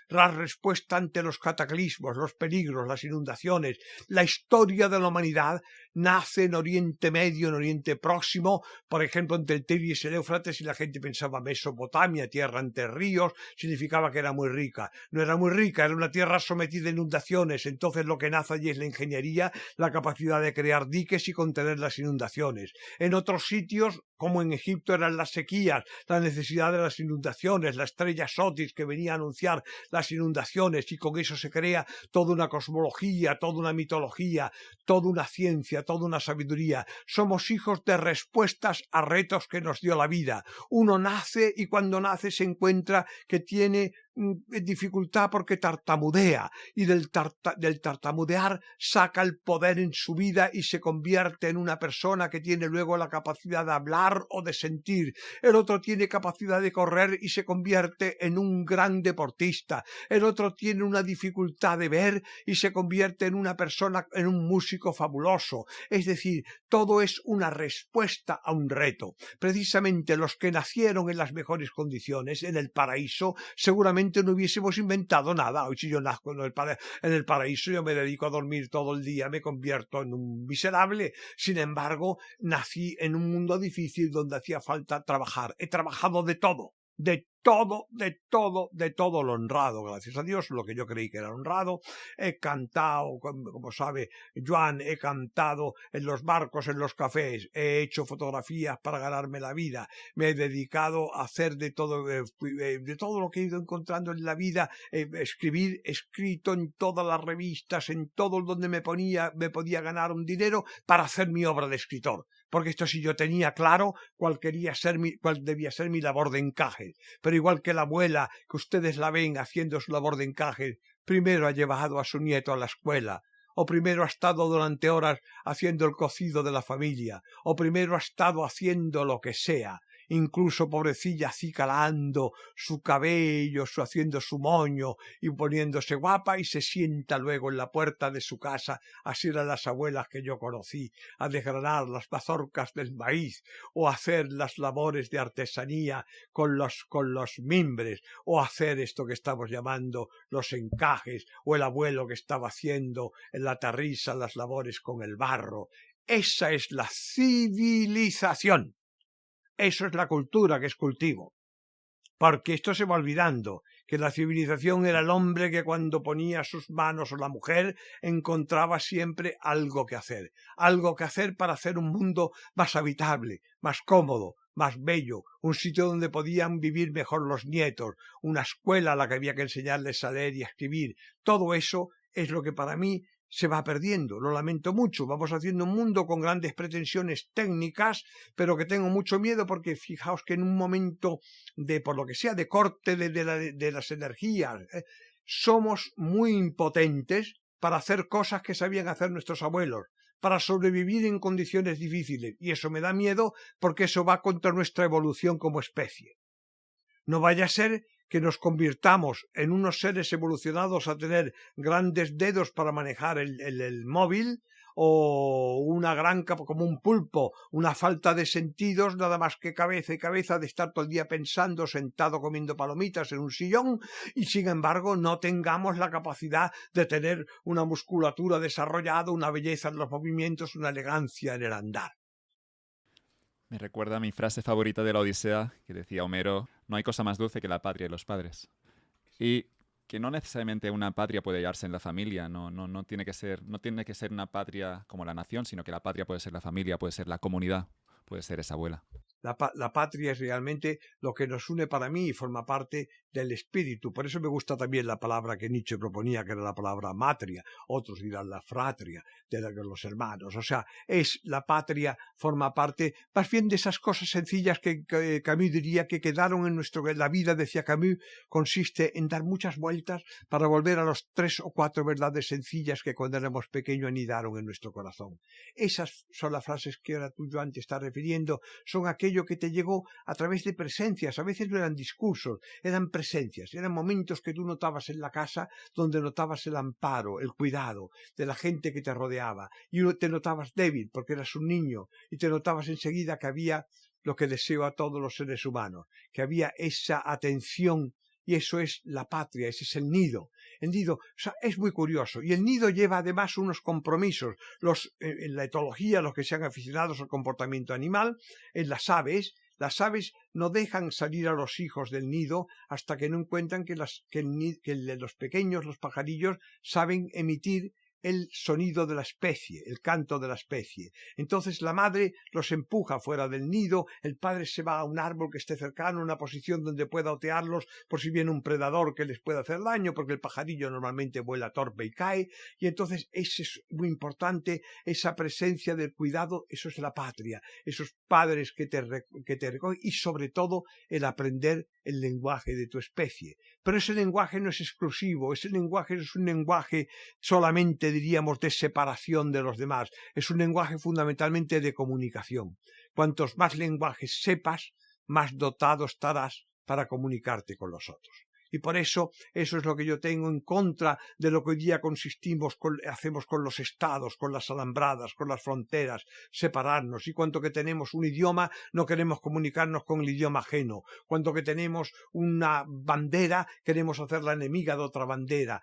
La respuesta ante los cataclismos, los peligros, las inundaciones. La historia de la humanidad nace en Oriente Medio, en Oriente Próximo, por ejemplo, entre el Tigris y el Éufrates, y la gente pensaba Mesopotamia, tierra entre ríos, significaba que era muy rica. No era muy rica, era una tierra sometida a inundaciones. Entonces lo que nace allí es la ingeniería, la capacidad de crear diques y contener las inundaciones. En otros sitios, como en Egipto, eran las sequías, la necesidad de las inundaciones, la estrella Sotis que venía a anunciar las inundaciones, y con eso se crea toda una cosmología, toda una mitología, toda una ciencia, toda una sabiduría. Somos hijos de respuestas a retos que nos dio la vida. Uno nace y cuando nace se encuentra que tiene dificultad porque tartamudea, y del tartamudear saca el poder en su vida y se convierte en una persona que tiene luego la capacidad de hablar o de sentir. El otro tiene capacidad de correr y se convierte en un gran deportista. El otro tiene una dificultad de ver y se convierte en una persona, en un músico fabuloso. Es decir, todo es una respuesta a un reto. Precisamente los que nacieron en las mejores condiciones, en el paraíso, seguramente no hubiésemos inventado nada. Hoy si yo nazco en el paraíso, yo me dedico a dormir todo el día, me convierto en un miserable. Sin embargo, nací en un mundo difícil donde hacía falta trabajar. He trabajado de todo. De todo lo honrado, gracias a Dios, lo que yo creí que era honrado. He cantado, como sabe Joan, he cantado en los barcos, en los cafés, he hecho fotografías para ganarme la vida, me he dedicado a hacer de todo lo que he ido encontrando en la vida, escrito en todas las revistas, en todo donde me podía ganar un dinero para hacer mi obra de escritor. Porque esto sí yo tenía claro cuál debía ser mi labor de encaje. Pero igual que la abuela, que ustedes la ven haciendo su labor de encaje, primero ha llevado a su nieto a la escuela, o primero ha estado durante horas haciendo el cocido de la familia, o primero ha estado haciendo lo que sea. Incluso pobrecilla acicalando su cabello, haciendo su moño y poniéndose guapa, y se sienta luego en la puerta de su casa, así eran las abuelas que yo conocí, a desgranar las mazorcas del maíz, o a hacer las labores de artesanía con los mimbres, o a hacer esto que estamos llamando los encajes, o el abuelo que estaba haciendo en la terriza las labores con el barro. Esa es la civilización. Eso es la cultura que es cultivo. Porque esto se va olvidando, que la civilización era el hombre que cuando ponía sus manos, o la mujer, encontraba siempre algo que hacer para hacer un mundo más habitable, más cómodo, más bello, un sitio donde podían vivir mejor los nietos, una escuela a la que había que enseñarles a leer y a escribir. Todo eso es lo que para mí se va perdiendo, lo lamento mucho. Vamos haciendo un mundo con grandes pretensiones técnicas, pero que tengo mucho miedo porque fijaos que en un momento por lo que sea, de corte de las energías, somos muy impotentes para hacer cosas que sabían hacer nuestros abuelos, para sobrevivir en condiciones difíciles, y eso me da miedo porque eso va contra nuestra evolución como especie. No vaya a ser que nos convirtamos en unos seres evolucionados a tener grandes dedos para manejar el móvil, o una gran como un pulpo, una falta de sentidos, nada más que cabeza y cabeza, de estar todo el día pensando, sentado comiendo palomitas en un sillón, y sin embargo no tengamos la capacidad de tener una musculatura desarrollada, una belleza en los movimientos, una elegancia en el andar. Me recuerda a mi frase favorita de la Odisea, que decía Homero: no hay cosa más dulce que la patria y los padres. Y que no necesariamente una patria puede hallarse en la familia, no tiene que ser una patria como la nación, sino que la patria puede ser la familia, puede ser la comunidad, puede ser esa abuela. La patria es realmente lo que nos une para mí y forma parte del espíritu. Por eso me gusta también la palabra que Nietzsche proponía, que era la palabra matria. Otros dirán la fratria, de los hermanos. O sea, la patria forma parte más bien de esas cosas sencillas que Camus diría que quedaron en la vida, decía Camus, consiste en dar muchas vueltas para volver a los 3 o 4 verdades sencillas que cuando éramos pequeños anidaron en nuestro corazón. Esas son las frases que ahora tú, Joan, te estás refiriendo, son aquello que te llegó a través de presencias. A veces no eran discursos, eran presencias, eran momentos que tú notabas en la casa, donde notabas el amparo, el cuidado de la gente que te rodeaba, y te notabas débil porque eras un niño, y te notabas enseguida que había lo que deseo a todos los seres humanos, que había esa atención. Y eso es la patria, ese es el nido. El nido, o sea, es muy curioso. Y el nido lleva además unos compromisos. En la etología, los que sean aficionados al comportamiento animal, en las aves no dejan salir a los hijos del nido hasta que no encuentran que los pequeños, los pajarillos, saben emitir el sonido de la especie, el canto de la especie. Entonces la madre los empuja fuera del nido, el padre se va a un árbol que esté cercano, a una posición donde pueda otearlos por si viene un predador que les pueda hacer daño, porque el pajarillo normalmente vuela torpe y cae, y entonces eso es muy importante, esa presencia del cuidado, eso es la patria, esos padres que te recogen, y sobre todo el aprender el lenguaje de tu especie. Pero ese lenguaje no es exclusivo, ese lenguaje es un lenguaje solamente, diríamos, de separación de los demás, es un lenguaje fundamentalmente de comunicación. Cuantos más lenguajes sepas, más dotado estarás para comunicarte con los otros. Y por eso es lo que yo tengo en contra de lo que hoy día hacemos con los estados, con las alambradas, con las fronteras, separarnos. Y cuanto que tenemos un idioma, no queremos comunicarnos con el idioma ajeno. Cuanto que tenemos una bandera, queremos hacerla enemiga de otra bandera.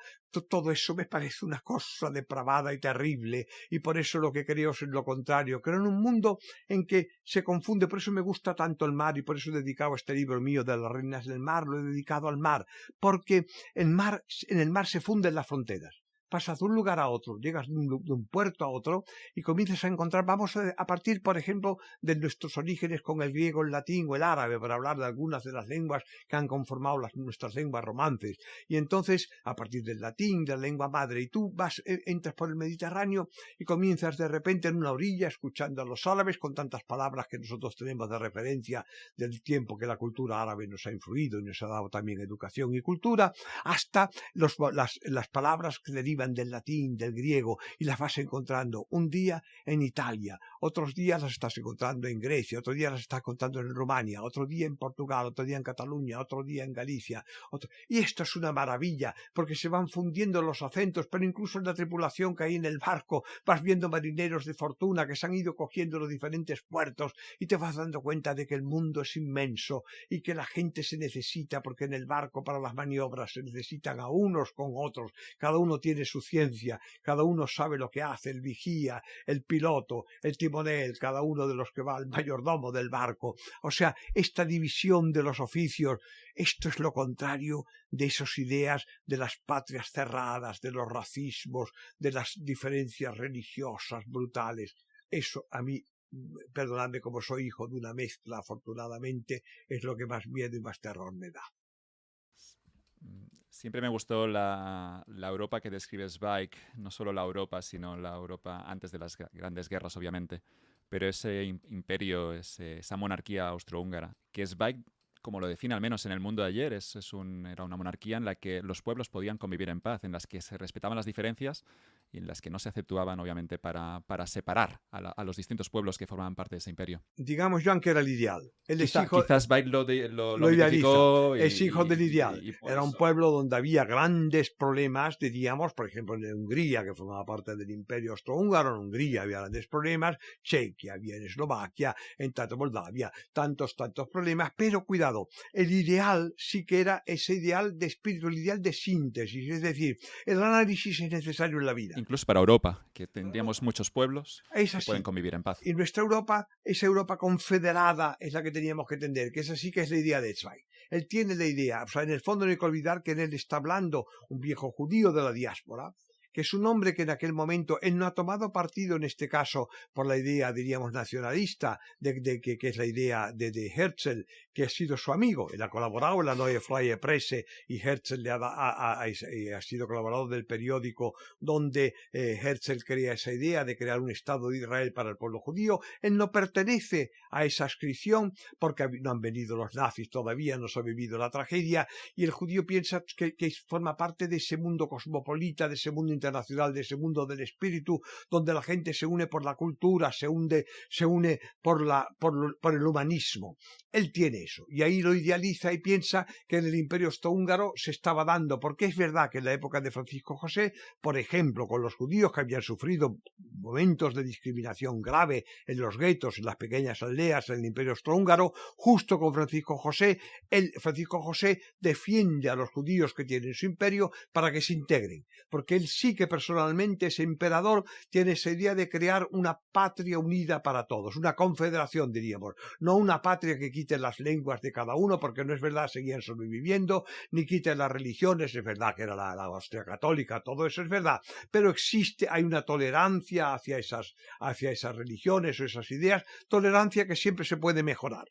Todo eso me parece una cosa depravada y terrible, y por eso lo que creo es lo contrario. Creo en un mundo en que se confunde, por eso me gusta tanto el mar, y por eso he dedicado este libro mío de las reinas del mar, lo he dedicado al mar, porque en el mar se funden las fronteras. Pasas de un lugar a otro, llegas de un puerto a otro y comienzas a encontrar, vamos a partir, por ejemplo, de nuestros orígenes con el griego, el latín o el árabe, para hablar de algunas de las lenguas que han conformado nuestras lenguas romances. Y entonces, a partir del latín, de la lengua madre, y tú entras por el Mediterráneo y comienzas de repente en una orilla escuchando a los árabes con tantas palabras que nosotros tenemos de referencia del tiempo que la cultura árabe nos ha influido y nos ha dado también educación y cultura, hasta las palabras que derivan del latín, del griego, y las vas encontrando un día en Italia, otros días las estás encontrando en Grecia, otro día las estás encontrando en Rumania, otro día en Portugal, otro día en Cataluña, otro día en Galicia. Y esto es una maravilla, porque se van fundiendo los acentos, pero incluso en la tripulación que hay en el barco vas viendo marineros de fortuna que se han ido cogiendo los diferentes puertos y te vas dando cuenta de que el mundo es inmenso y que la gente se necesita, porque en el barco para las maniobras se necesitan a unos con otros, cada uno tiene su ciencia, cada uno sabe lo que hace, el vigía, el piloto, el timonel, cada uno de los que va al mayordomo del barco. O sea, esta división de los oficios, esto es lo contrario de esas ideas de las patrias cerradas, de los racismos, de las diferencias religiosas brutales. Eso a mí, perdonadme, como soy hijo de una mezcla, afortunadamente, es lo que más miedo y más terror me da. Siempre me gustó la Europa que describe Zweig, no solo la Europa, sino la Europa antes de las grandes guerras, obviamente, pero ese imperio, esa monarquía austrohúngara, que Zweig, como lo define al menos en el mundo de ayer, era una monarquía en la que los pueblos podían convivir en paz, en las que se respetaban las diferencias y en las que no se acentuaban, obviamente, para separar a los distintos pueblos que formaban parte de ese imperio. Digamos, Joan, que era el ideal. Quizás Zweig lo idealiza. Es hijo del ideal. Era un pueblo donde había grandes problemas, diríamos, por ejemplo, en Hungría, que formaba parte del imperio austrohúngaro, en Hungría había grandes problemas, Chequia, había en Eslovaquia, en tanto Moldavia, tantos problemas, pero cuidado, el ideal sí que era ese ideal de espíritu, el ideal de síntesis, es decir, el análisis es necesario en la vida. Incluso para Europa, que tendríamos muchos pueblos que pueden convivir en paz. Y nuestra Europa, esa Europa confederada, es la que teníamos que entender, que esa sí que es la idea de Zweig. Él tiene la idea, o sea, en el fondo no hay que olvidar que en él está hablando un viejo judío de la diáspora, que es un hombre que en aquel momento, él no ha tomado partido en este caso por la idea, diríamos, nacionalista, que es la idea de Herzl, que ha sido su amigo. Él ha colaborado en la Neue Freie Presse y Herzl ha sido colaborador del periódico donde Herzl crea esa idea de crear un Estado de Israel para el pueblo judío. Él no pertenece a esa adscripción porque no han venido los nazis todavía, no se ha vivido la tragedia, y el judío piensa que forma parte de ese mundo cosmopolita, de ese mundo internacional, de ese mundo del espíritu, donde la gente se une por la cultura, se une por el humanismo. Él tiene eso, y ahí lo idealiza y piensa que en el imperio austrohúngaro se estaba dando, porque es verdad que en la época de Francisco José, por ejemplo, con los judíos que habían sufrido momentos de discriminación grave en los guetos, en las pequeñas aldeas en el imperio austrohúngaro, justo con Francisco José defiende a los judíos que tienen su imperio para que se integren, porque él sí mí que personalmente ese emperador tiene esa idea de crear una patria unida para todos, una confederación diríamos, no una patria que quite las lenguas de cada uno, porque no es verdad, seguían sobreviviendo, ni quite las religiones, es verdad que era la Austria católica, todo eso es verdad, pero existe, hay una tolerancia hacia esas religiones o esas ideas, tolerancia que siempre se puede mejorar,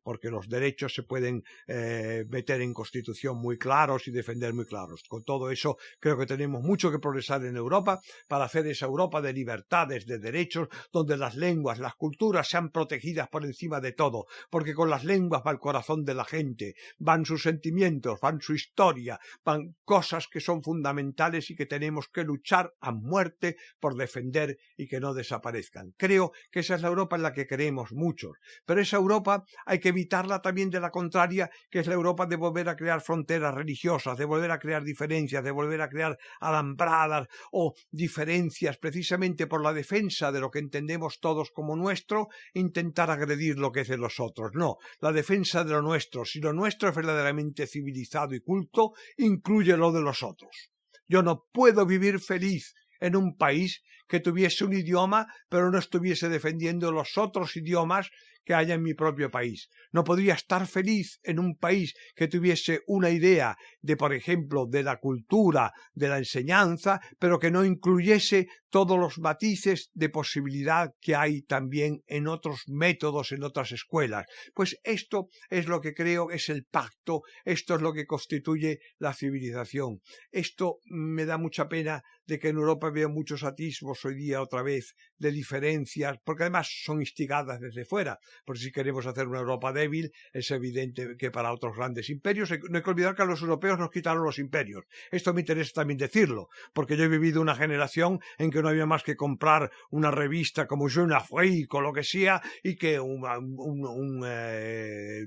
porque los derechos se pueden meter en Constitución muy claros y defender muy claros. Con todo eso creo que tenemos mucho que progresar en Europa para hacer esa Europa de libertades, de derechos, donde las lenguas, las culturas sean protegidas por encima de todo, porque con las lenguas va el corazón de la gente, van sus sentimientos, van su historia, van cosas que son fundamentales y que tenemos que luchar a muerte por defender y que no desaparezcan. Creo que esa es la Europa en la que creemos muchos, pero esa Europa hay que evitarla también de la contraria, que es la Europa de volver a crear fronteras religiosas, de volver a crear diferencias, de volver a crear alambradas o diferencias precisamente por la defensa de lo que entendemos todos como nuestro, intentar agredir lo que es de los otros. No, la defensa de lo nuestro, si lo nuestro es verdaderamente civilizado y culto, incluye lo de los otros. Yo no puedo vivir feliz en un país que tuviese un idioma, pero no estuviese defendiendo los otros idiomas que haya en mi propio país. No podría estar feliz en un país que tuviese una idea de, por ejemplo, de la cultura, de la enseñanza, pero que no incluyese todos los matices de posibilidad que hay también en otros métodos, en otras escuelas. Pues esto es lo que creo es el pacto, esto es lo que constituye la civilización. Esto me da mucha pena de que en Europa veo muchos atisbos hoy día otra vez de diferencias, porque además son instigadas desde fuera. Porque si queremos hacer una Europa débil, es evidente que para otros grandes imperios, no hay que olvidar que a los europeos nos quitaron los imperios. Esto me interesa también decirlo, porque yo he vivido una generación en que no había más que comprar una revista como Jeune Afrique o lo que sea, y que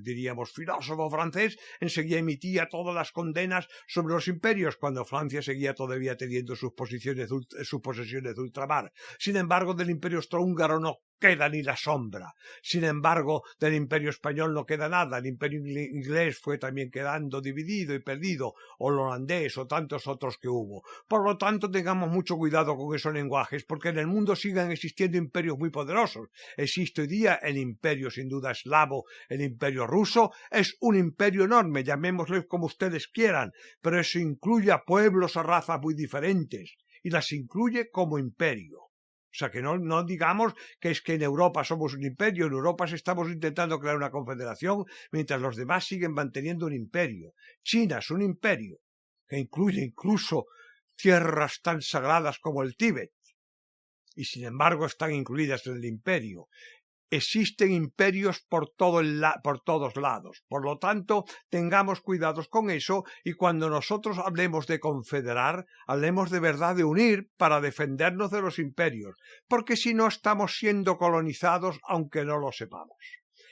diríamos, filósofo francés enseguida emitía todas las condenas sobre los imperios, cuando Francia seguía todavía teniendo sus posesiones de ultramar. Sin embargo, del imperio austrohúngaro no queda ni la sombra. Sin embargo, del imperio español no queda nada. El imperio inglés fue también quedando dividido y perdido, o el holandés, o tantos otros que hubo. Por lo tanto, tengamos mucho cuidado con esos lenguajes, porque en el mundo sigan existiendo imperios muy poderosos. Existe hoy día el imperio, sin duda, eslavo, el imperio ruso, es un imperio enorme, llamémoslo como ustedes quieran, pero eso incluye a pueblos, a razas muy diferentes, y las incluye como imperio. O sea, que no digamos que es que en Europa somos un imperio. En Europa estamos intentando crear una confederación mientras los demás siguen manteniendo un imperio. China es un imperio que incluye incluso tierras tan sagradas como el Tíbet y sin embargo están incluidas en el imperio. Existen imperios por todos lados. Por lo tanto, tengamos cuidados con eso y cuando nosotros hablemos de confederar, hablemos de verdad de unir para defendernos de los imperios, porque si no estamos siendo colonizados aunque no lo sepamos.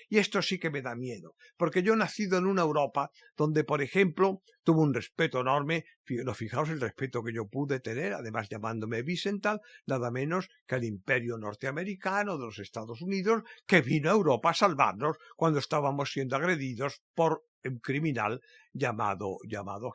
Y esto sí que me da miedo, porque yo he nacido en una Europa donde, por ejemplo, tuve un respeto enorme, fijaos el respeto que yo pude tener, además llamándome Wiesenthal, nada menos que el imperio norteamericano de los Estados Unidos, que vino a Europa a salvarnos cuando estábamos siendo agredidos por un criminal llamado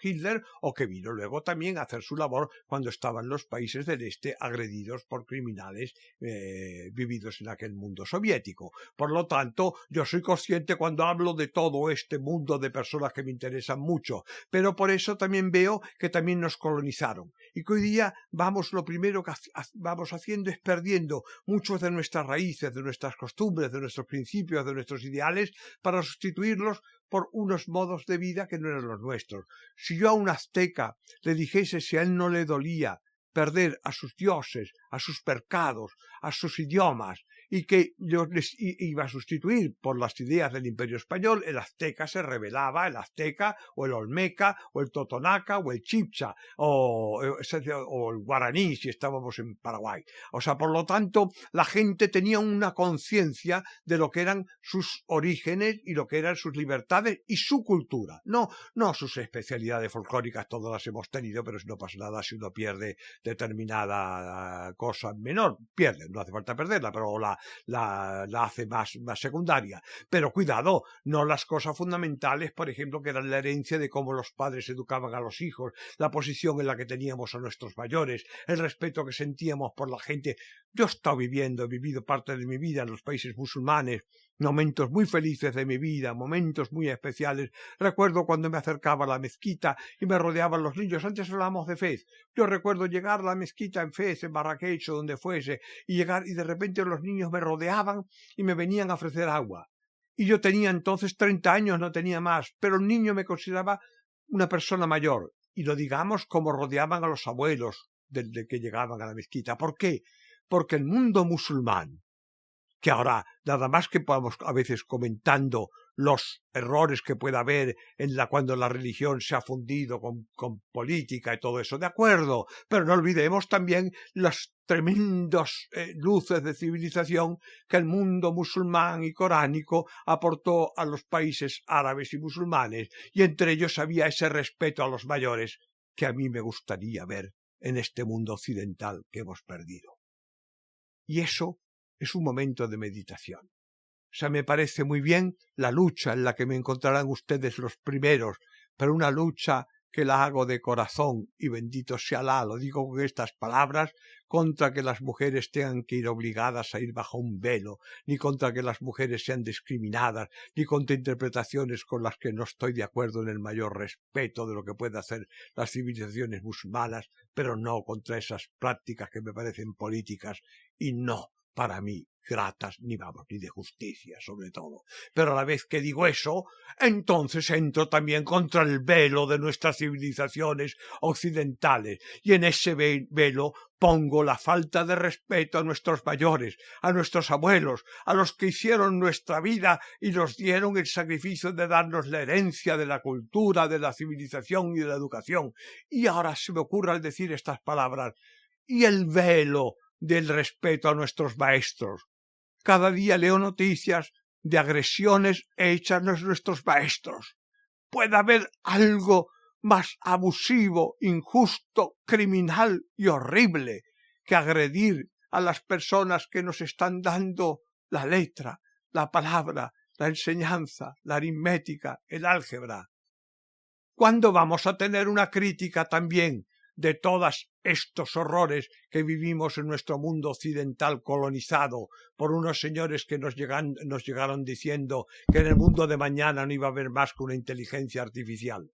Hitler, o que vino luego también a hacer su labor cuando estaban los países del este agredidos por criminales vividos en aquel mundo soviético. Por lo tanto, yo soy consciente cuando hablo de todo este mundo de personas que me interesan mucho, pero por eso también veo que también nos colonizaron y que hoy día lo primero que vamos haciendo es perdiendo muchos de nuestras raíces, de nuestras costumbres, de nuestros principios, de nuestros ideales, para sustituirlos por unos modos de vida que no eran los nuestros. Si yo a un azteca le dijese si a él no le dolía perder a sus dioses, a sus mercados, a sus idiomas, y que les iba a sustituir por las ideas del Imperio Español, el azteca se rebelaba, el azteca, o el olmeca, o el totonaca, o el chibcha, o el guaraní, si estábamos en Paraguay. O sea, por lo tanto, la gente tenía una conciencia de lo que eran sus orígenes y lo que eran sus libertades y su cultura. No sus especialidades folclóricas, todas las hemos tenido, pero si no pasa nada, si uno pierde determinada cosa menor, pierde, no hace falta perderla, pero la hace más secundaria. Pero cuidado, no las cosas fundamentales, por ejemplo, que eran la herencia de cómo los padres educaban a los hijos, la posición en la que teníamos a nuestros mayores, el respeto que sentíamos por la gente. Yo he vivido parte de mi vida en los países musulmanes, momentos muy felices de mi vida, momentos muy especiales. Recuerdo cuando me acercaba a la mezquita y me rodeaban los niños. Antes hablábamos de Fez. Yo recuerdo llegar a la mezquita en Fez, en Marrakech o donde fuese, y llegar y de repente los niños me rodeaban y me venían a ofrecer agua. Y yo tenía entonces 30 años, no tenía más, pero el niño me consideraba una persona mayor. Y lo digamos como rodeaban a los abuelos de que llegaban a la mezquita. ¿Por qué? Porque el mundo musulmán, que ahora nada más que podamos a veces comentando los errores que pueda haber cuando la religión se ha fundido con política y todo eso, de acuerdo, pero no olvidemos también las tremendas luces de civilización que el mundo musulmán y coránico aportó a los países árabes y musulmanes, y entre ellos había ese respeto a los mayores que a mí me gustaría ver en este mundo occidental que hemos perdido. Y eso es un momento de meditación. O sea, me parece muy bien la lucha en la que me encontrarán ustedes los primeros, pero una lucha que la hago de corazón, y bendito sea Alá, lo digo con estas palabras, contra que las mujeres tengan que ir obligadas a ir bajo un velo, ni contra que las mujeres sean discriminadas, ni contra interpretaciones con las que no estoy de acuerdo en el mayor respeto de lo que pueden hacer las civilizaciones musulmanas, pero no contra esas prácticas que me parecen políticas y no, para mí, gratas, ni de justicia, sobre todo. Pero a la vez que digo eso, entonces entro también contra el velo de nuestras civilizaciones occidentales, y en ese velo pongo la falta de respeto a nuestros mayores, a nuestros abuelos, a los que hicieron nuestra vida y nos dieron el sacrificio de darnos la herencia de la cultura, de la civilización y de la educación. Y ahora se me ocurre al decir estas palabras, y el velo del respeto a nuestros maestros. Cada día leo noticias de agresiones hechas a nuestros maestros. ¿Puede haber algo más abusivo, injusto, criminal y horrible que agredir a las personas que nos están dando la letra, la palabra, la enseñanza, la aritmética, el álgebra? ¿Cuándo vamos a tener una crítica también de todos estos horrores que vivimos en nuestro mundo occidental colonizado por unos señores que nos llegaron diciendo que en el mundo de mañana no iba a haber más que una inteligencia artificial?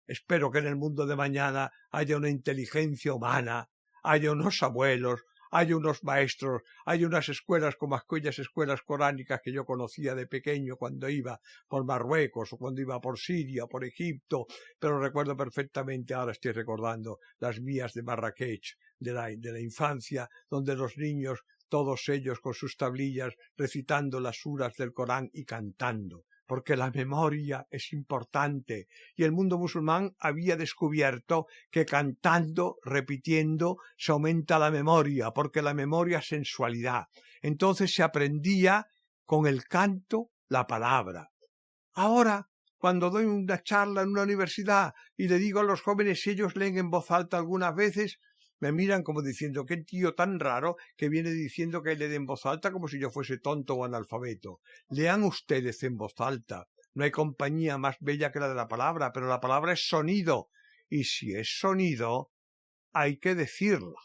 Espero que en el mundo de mañana haya una inteligencia humana, haya unos abuelos, hay unos maestros, hay unas escuelas como aquellas escuelas coránicas que yo conocía de pequeño cuando iba por Marruecos o cuando iba por Siria, por Egipto, pero recuerdo perfectamente, ahora estoy recordando, las mías de Marrakech, de la infancia, donde los niños, todos ellos con sus tablillas, recitando las suras del Corán y cantando, porque la memoria es importante, y el mundo musulmán había descubierto que cantando, repitiendo, se aumenta la memoria, porque la memoria es sensualidad. Entonces se aprendía con el canto la palabra. Ahora, cuando doy una charla en una universidad y le digo a los jóvenes si ellos leen en voz alta algunas veces, me miran como diciendo, qué tío tan raro que viene diciendo que lee en voz alta, como si yo fuese tonto o analfabeto. Lean ustedes en voz alta. No hay compañía más bella que la de la palabra, pero la palabra es sonido. Y si es sonido, hay que decirla.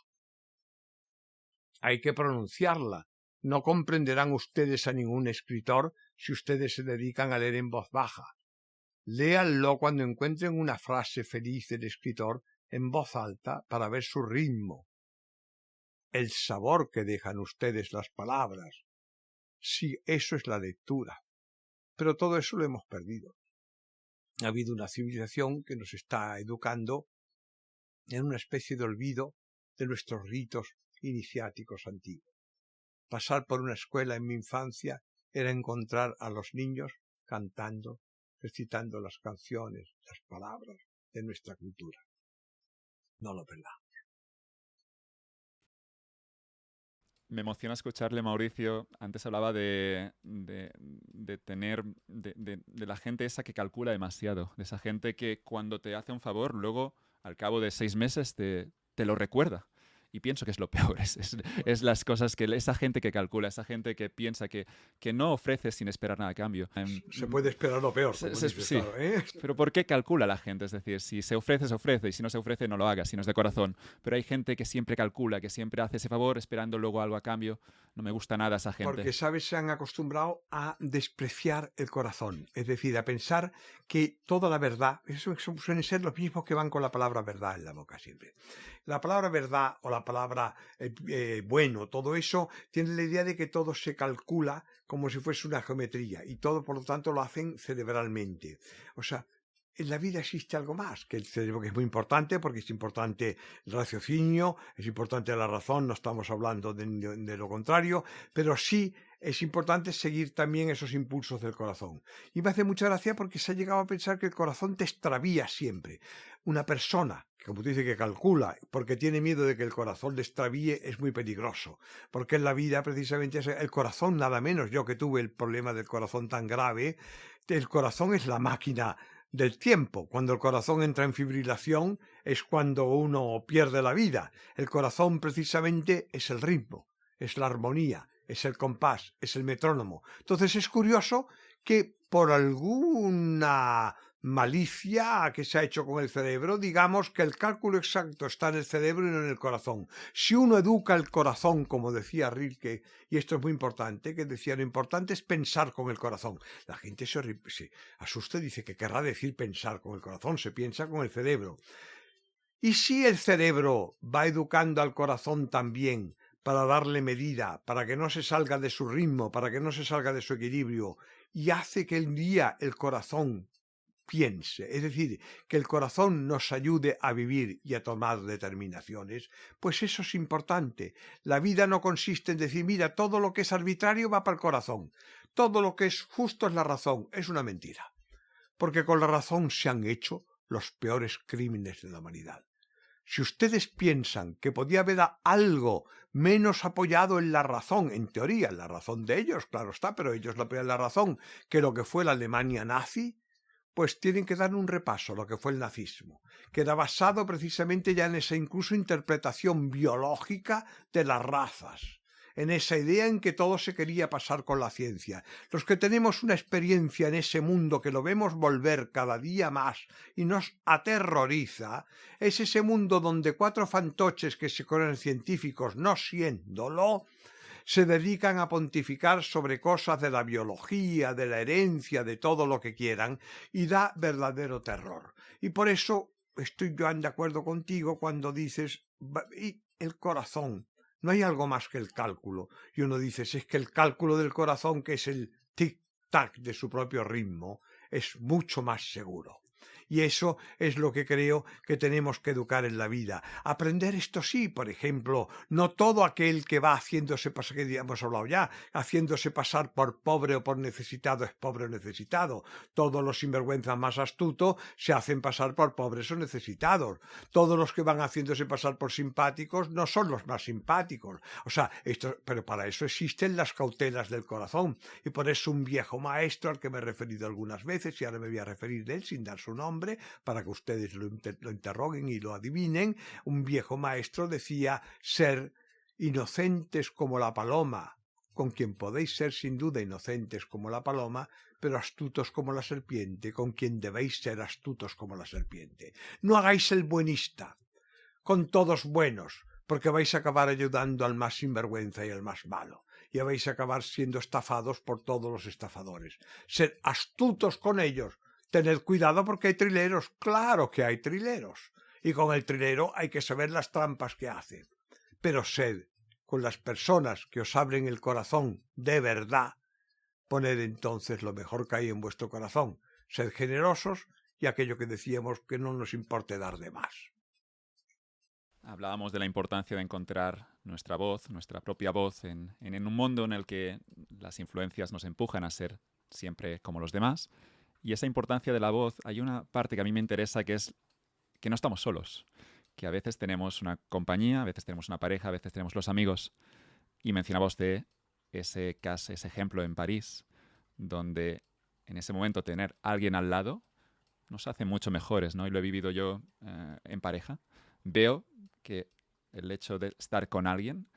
Hay que pronunciarla. No comprenderán ustedes a ningún escritor si ustedes se dedican a leer en voz baja. Léanlo cuando encuentren una frase feliz del escritor en voz alta para ver su ritmo, el sabor que dejan ustedes las palabras. Sí, eso es la lectura. Pero todo eso lo hemos perdido. Ha habido una civilización que nos está educando en una especie de olvido de nuestros ritos iniciáticos antiguos. Pasar por una escuela en mi infancia era encontrar a los niños cantando, recitando las canciones, las palabras de nuestra cultura. No lo perdamos. Me emociona escucharle, Mauricio. Antes hablaba de la gente esa que calcula demasiado, de esa gente que cuando te hace un favor, luego, al cabo de 6 meses, te lo recuerda. Y pienso que es lo peor, es las cosas que esa gente que calcula, esa gente que piensa que no ofrece sin esperar nada a cambio. Se puede esperar lo peor, como dices, Sí, claro, ¿eh? pero ¿por qué calcula la gente? Es decir, si se ofrece, se ofrece, y si no se ofrece, no lo haga, si no es de corazón. Pero hay gente que siempre calcula, que siempre hace ese favor esperando luego algo a cambio. No me gusta nada esa gente. Porque, ¿sabes? Se han acostumbrado a despreciar el corazón, es decir, a pensar que toda la verdad, eso suelen ser los mismos que van con la palabra verdad en la boca siempre. La palabra verdad o la palabra bueno, todo eso tiene la idea de que todo se calcula como si fuese una geometría y todo, por lo tanto, lo hacen cerebralmente. O sea, en la vida existe algo más que el cerebro, que es muy importante, porque es importante el raciocinio, es importante la razón, no estamos hablando de lo contrario, pero sí es importante seguir también esos impulsos del corazón. Y me hace mucha gracia porque se ha llegado a pensar que el corazón te extravía siempre. Una persona que, como tú dices, que calcula, porque tiene miedo de que el corazón le extravíe, es muy peligroso. Porque en la vida, precisamente, el corazón, nada menos, yo que tuve el problema del corazón tan grave, el corazón es la máquina del tiempo. Cuando el corazón entra en fibrilación es cuando uno pierde la vida. El corazón precisamente es el ritmo, es la armonía, es el compás, es el metrónomo. Entonces es curioso que por alguna malicia que se ha hecho con el cerebro, digamos que el cálculo exacto está en el cerebro y no en el corazón. Si uno educa el corazón, como decía Rilke, y esto es muy importante, que decía, lo importante es pensar con el corazón. La gente se asusta y dice que querrá decir pensar con el corazón, se piensa con el cerebro. Y si el cerebro va educando al corazón también para darle medida, para que no se salga de su ritmo, para que no se salga de su equilibrio, y hace que el día el corazón piense, es decir, que el corazón nos ayude a vivir y a tomar determinaciones, pues eso es importante. La vida no consiste en decir, mira, todo lo que es arbitrario va para el corazón, todo lo que es justo es la razón, es una mentira, porque con la razón se han hecho los peores crímenes de la humanidad. Si ustedes piensan que podía haber algo menos apoyado en la razón, en teoría, en la razón de ellos, claro está, pero ellos lo apoyan en la razón, que lo que fue la Alemania nazi, pues tienen que dar un repaso a lo que fue el nazismo, que era basado precisamente ya en esa incluso interpretación biológica de las razas, en esa idea en que todo se quería pasar con la ciencia. Los que tenemos una experiencia en ese mundo que lo vemos volver cada día más y nos aterroriza, es ese mundo donde 4 fantoches que se creen científicos, no siéndolo, se dedican a pontificar sobre cosas de la biología, de la herencia, de todo lo que quieran, y da verdadero terror. Y por eso estoy yo de acuerdo contigo cuando dices, y el corazón, no hay algo más que el cálculo. Y uno dice, es que el cálculo del corazón, que es el tic-tac de su propio ritmo, es mucho más seguro. Y eso es lo que creo que tenemos que educar en la vida. Aprender esto sí, por ejemplo, no todo aquel que va haciéndose pasar, que ya hemos hablado ya, haciéndose pasar por pobre o por necesitado es pobre o necesitado. Todos los sinvergüenzas más astutos se hacen pasar por pobres o necesitados. Todos los que van haciéndose pasar por simpáticos no son los más simpáticos. O sea, pero para eso existen las cautelas del corazón. Y por eso un viejo maestro al que me he referido algunas veces, y ahora me voy a referir de él sin dar su nombre, para que ustedes lo interroguen y lo adivinen, un viejo maestro decía, ser inocentes como la paloma, con quien podéis ser sin duda inocentes como la paloma, pero astutos como la serpiente, con quien debéis ser astutos como la serpiente. No hagáis el buenista con todos buenos, porque vais a acabar ayudando al más sinvergüenza y al más malo, y vais a acabar siendo estafados por todos los estafadores. Sed astutos con ellos. Tened cuidado porque hay trileros, claro que hay trileros, y con el trilero hay que saber las trampas que hace. Pero sed con las personas que os abren el corazón de verdad, poned entonces lo mejor que hay en vuestro corazón, sed generosos y aquello que decíamos, que no nos importe dar de más. Hablábamos de la importancia de encontrar nuestra voz, nuestra propia voz, en un mundo en el que las influencias nos empujan a ser siempre como los demás. Y esa importancia de la voz, hay una parte que a mí me interesa, que es que no estamos solos, que a veces tenemos una compañía, a veces tenemos una pareja, a veces tenemos los amigos. Y mencionaba usted ese caso, ese ejemplo en París, donde en ese momento tener a alguien al lado nos hace mucho mejores, ¿no? Y lo he vivido yo en pareja. Veo que el hecho de estar con alguien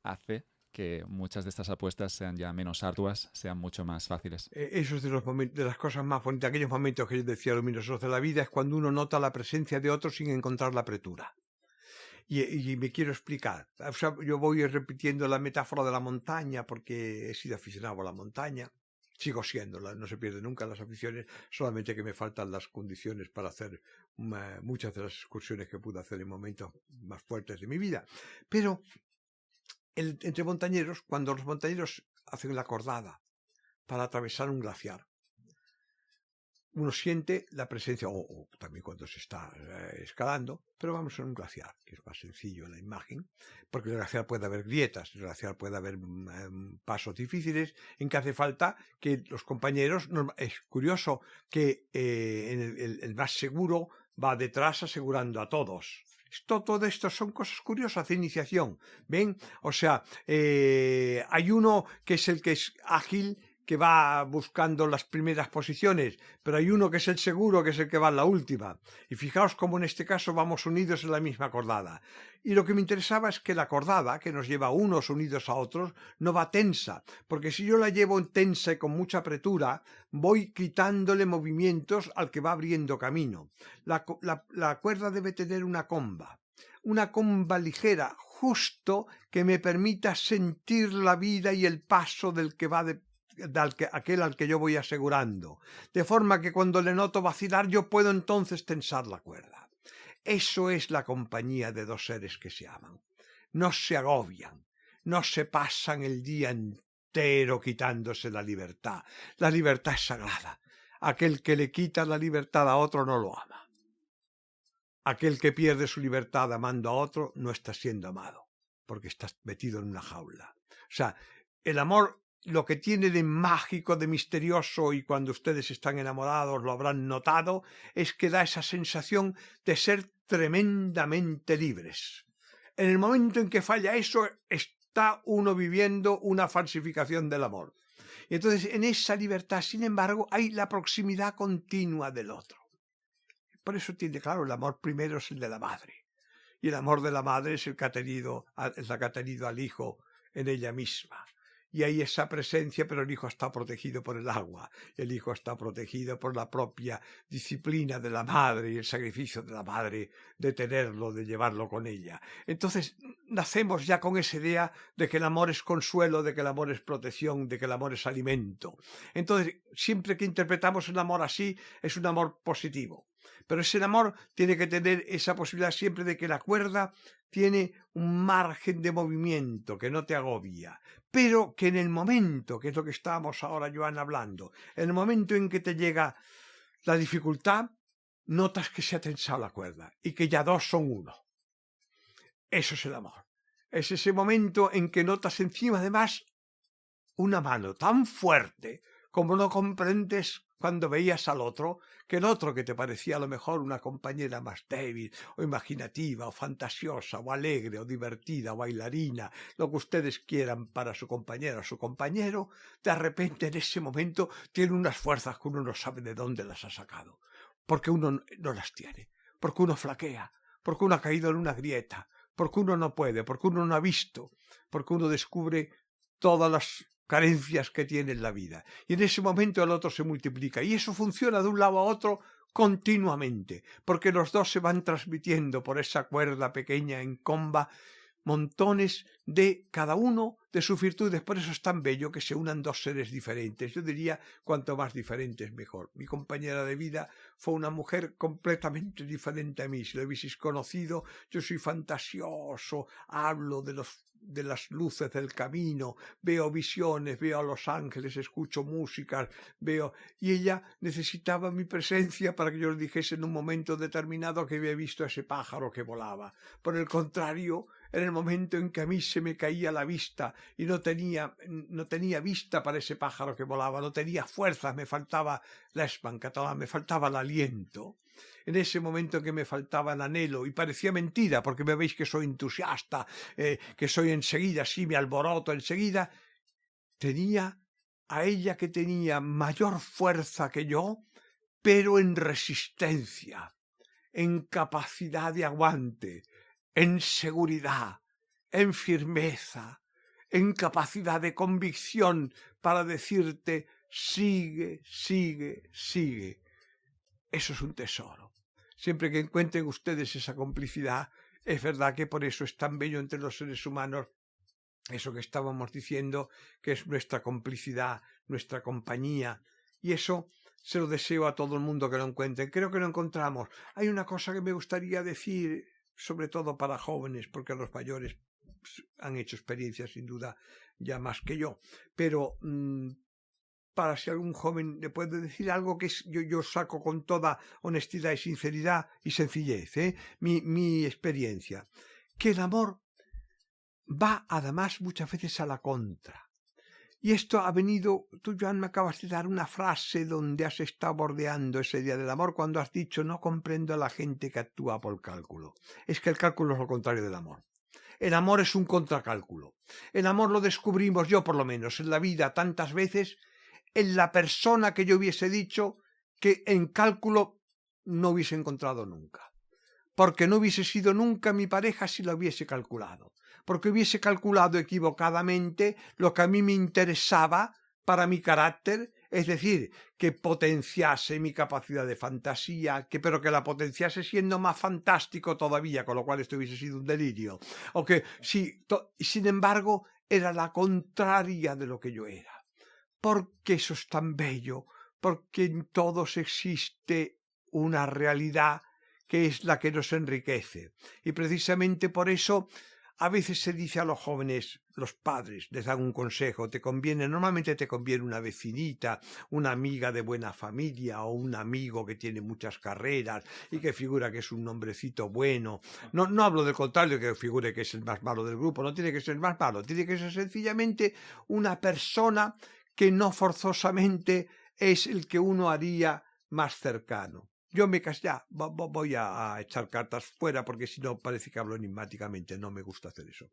hace que muchas de estas apuestas sean ya menos arduas, sean mucho más fáciles. Eso es de las cosas más bonitas, aquellos momentos que yo decía luminosos de la vida, es cuando uno nota la presencia de otro sin encontrar la apretura. Y me quiero explicar. O sea, yo voy repitiendo la metáfora de la montaña porque he sido aficionado a la montaña. Sigo siéndola, no se pierde nunca las aficiones, solamente que me faltan las condiciones para hacer muchas de las excursiones que pude hacer en momentos más fuertes de mi vida. Pero entre montañeros, cuando los montañeros hacen la cordada para atravesar un glaciar, uno siente la presencia, o también cuando se está escalando, pero vamos a un glaciar, que es más sencillo la imagen, porque en el glaciar puede haber grietas, en el glaciar puede haber pasos difíciles, en que hace falta que los compañeros, es curioso que el más seguro va detrás asegurando a todos. Todo esto son cosas curiosas de iniciación, ¿ven? O sea, hay uno que es el que es ágil, que va buscando las primeras posiciones, pero hay uno que es el seguro, que es el que va en la última. Y fijaos cómo en este caso vamos unidos en la misma cordada. Y lo que me interesaba es que la cordada, que nos lleva unos unidos a otros, no va tensa, porque si yo la llevo tensa y con mucha apretura, voy quitándole movimientos al que va abriendo camino. La cuerda debe tener una comba ligera, justo, que me permita sentir la vida y el paso del que va aquel al que yo voy asegurando, de forma que cuando le noto vacilar yo puedo entonces tensar la cuerda. Eso es la compañía de dos seres que se aman. No se agobian, no se pasan el día entero quitándose la libertad. La libertad es sagrada. Aquel que le quita la libertad a otro no lo ama. Aquel que pierde su libertad amando a otro no está siendo amado, porque está metido en una jaula. O sea, el amor, lo que tiene de mágico, de misterioso, y cuando ustedes están enamorados lo habrán notado, es que da esa sensación de ser tremendamente libres. En el momento en que falla eso, está uno viviendo una falsificación del amor. Y entonces, en esa libertad, sin embargo, hay la proximidad continua del otro. Por eso tiene claro, el amor primero es el de la madre. Y el amor de la madre es la que ha tenido al hijo en ella misma. Y hay esa presencia, pero el hijo está protegido por el agua. El hijo está protegido por la propia disciplina de la madre y el sacrificio de la madre de tenerlo, de llevarlo con ella. Entonces, nacemos ya con esa idea de que el amor es consuelo, de que el amor es protección, de que el amor es alimento. Entonces, siempre que interpretamos el amor así, es un amor positivo. Pero ese amor tiene que tener esa posibilidad siempre de que la cuerda tiene un margen de movimiento que no te agobia, pero que en el momento, que es lo que estábamos ahora, Joan, hablando, en el momento en que te llega la dificultad, notas que se ha tensado la cuerda y que ya dos son uno. Eso es el amor. Es ese momento en que notas encima, además, una mano tan fuerte como no comprendes cuando veías al otro, que el otro que te parecía a lo mejor una compañera más débil, o imaginativa, o fantasiosa, o alegre, o divertida, o bailarina, lo que ustedes quieran para su compañera o su compañero, de repente en ese momento tiene unas fuerzas que uno no sabe de dónde las ha sacado, porque uno no las tiene, porque uno flaquea, porque uno ha caído en una grieta, porque uno no puede, porque uno no ha visto, porque uno descubre todas las carencias que tiene en la vida. Y en ese momento el otro se multiplica. Y eso funciona de un lado a otro continuamente, porque los dos se van transmitiendo por esa cuerda pequeña en comba montones de cada uno de sus virtudes. Por eso es tan bello que se unan dos seres diferentes. Yo diría, cuanto más diferentes mejor. Mi compañera de vida fue una mujer completamente diferente a mí. Si lo hubieseis conocido, yo soy fantasioso, hablo de las luces del camino, veo visiones, veo a los ángeles, escucho músicas, y ella necesitaba mi presencia para que yo le dijese en un momento determinado que había visto a ese pájaro que volaba. Por el contrario, en el momento en que a mí se me caía la vista y no tenía vista para ese pájaro que volaba, no tenía fuerzas, me faltaba l'esma en catalán, me faltaba el aliento. En ese momento que me faltaba el anhelo, y parecía mentira, porque me veis que soy entusiasta, que soy enseguida, sí, me alboroto enseguida, tenía a ella que tenía mayor fuerza que yo, pero en resistencia, en capacidad de aguante, en seguridad, en firmeza, en capacidad de convicción para decirte sigue, sigue, sigue. Eso es un tesoro. Siempre que encuentren ustedes esa complicidad, es verdad que por eso es tan bello entre los seres humanos eso que estábamos diciendo, que es nuestra complicidad, nuestra compañía. Y eso se lo deseo a todo el mundo que lo encuentren. Creo que lo encontramos. Hay una cosa que me gustaría decir, sobre todo para jóvenes, porque los mayores han hecho experiencias sin duda ya más que yo. Pero para si algún joven le puede decir algo que yo saco con toda honestidad y sinceridad y sencillez, mi experiencia, que el amor va además muchas veces a la contra. Y esto ha venido, tú Joan me acabas de dar una frase donde has estado bordeando ese día del amor cuando has dicho no comprendo a la gente que actúa por cálculo. Es que el cálculo es lo contrario del amor. El amor es un contracálculo. El amor lo descubrimos, yo por lo menos, en la vida tantas veces, en la persona que yo hubiese dicho que en cálculo no hubiese encontrado nunca. Porque no hubiese sido nunca mi pareja si la hubiese calculado. Porque hubiese calculado equivocadamente lo que a mí me interesaba para mi carácter, es decir, que potenciase mi capacidad de fantasía, pero que la potenciase siendo más fantástico todavía, con lo cual esto hubiese sido un delirio. O que, sin embargo, era la contraria de lo que yo era. Porque eso es tan bello, porque en todos existe una realidad que es la que nos enriquece. Y precisamente por eso a veces se dice a los jóvenes, los padres les dan un consejo, normalmente te conviene una vecinita, una amiga de buena familia o un amigo que tiene muchas carreras y que figura que es un hombrecito bueno. No hablo del contrario, que figure que es el más malo del grupo, no tiene que ser más malo, tiene que ser sencillamente una persona que no forzosamente es el que uno haría más cercano. Yo me casé, ya, voy a echar cartas fuera porque si no parece que hablo enigmáticamente, no me gusta hacer eso.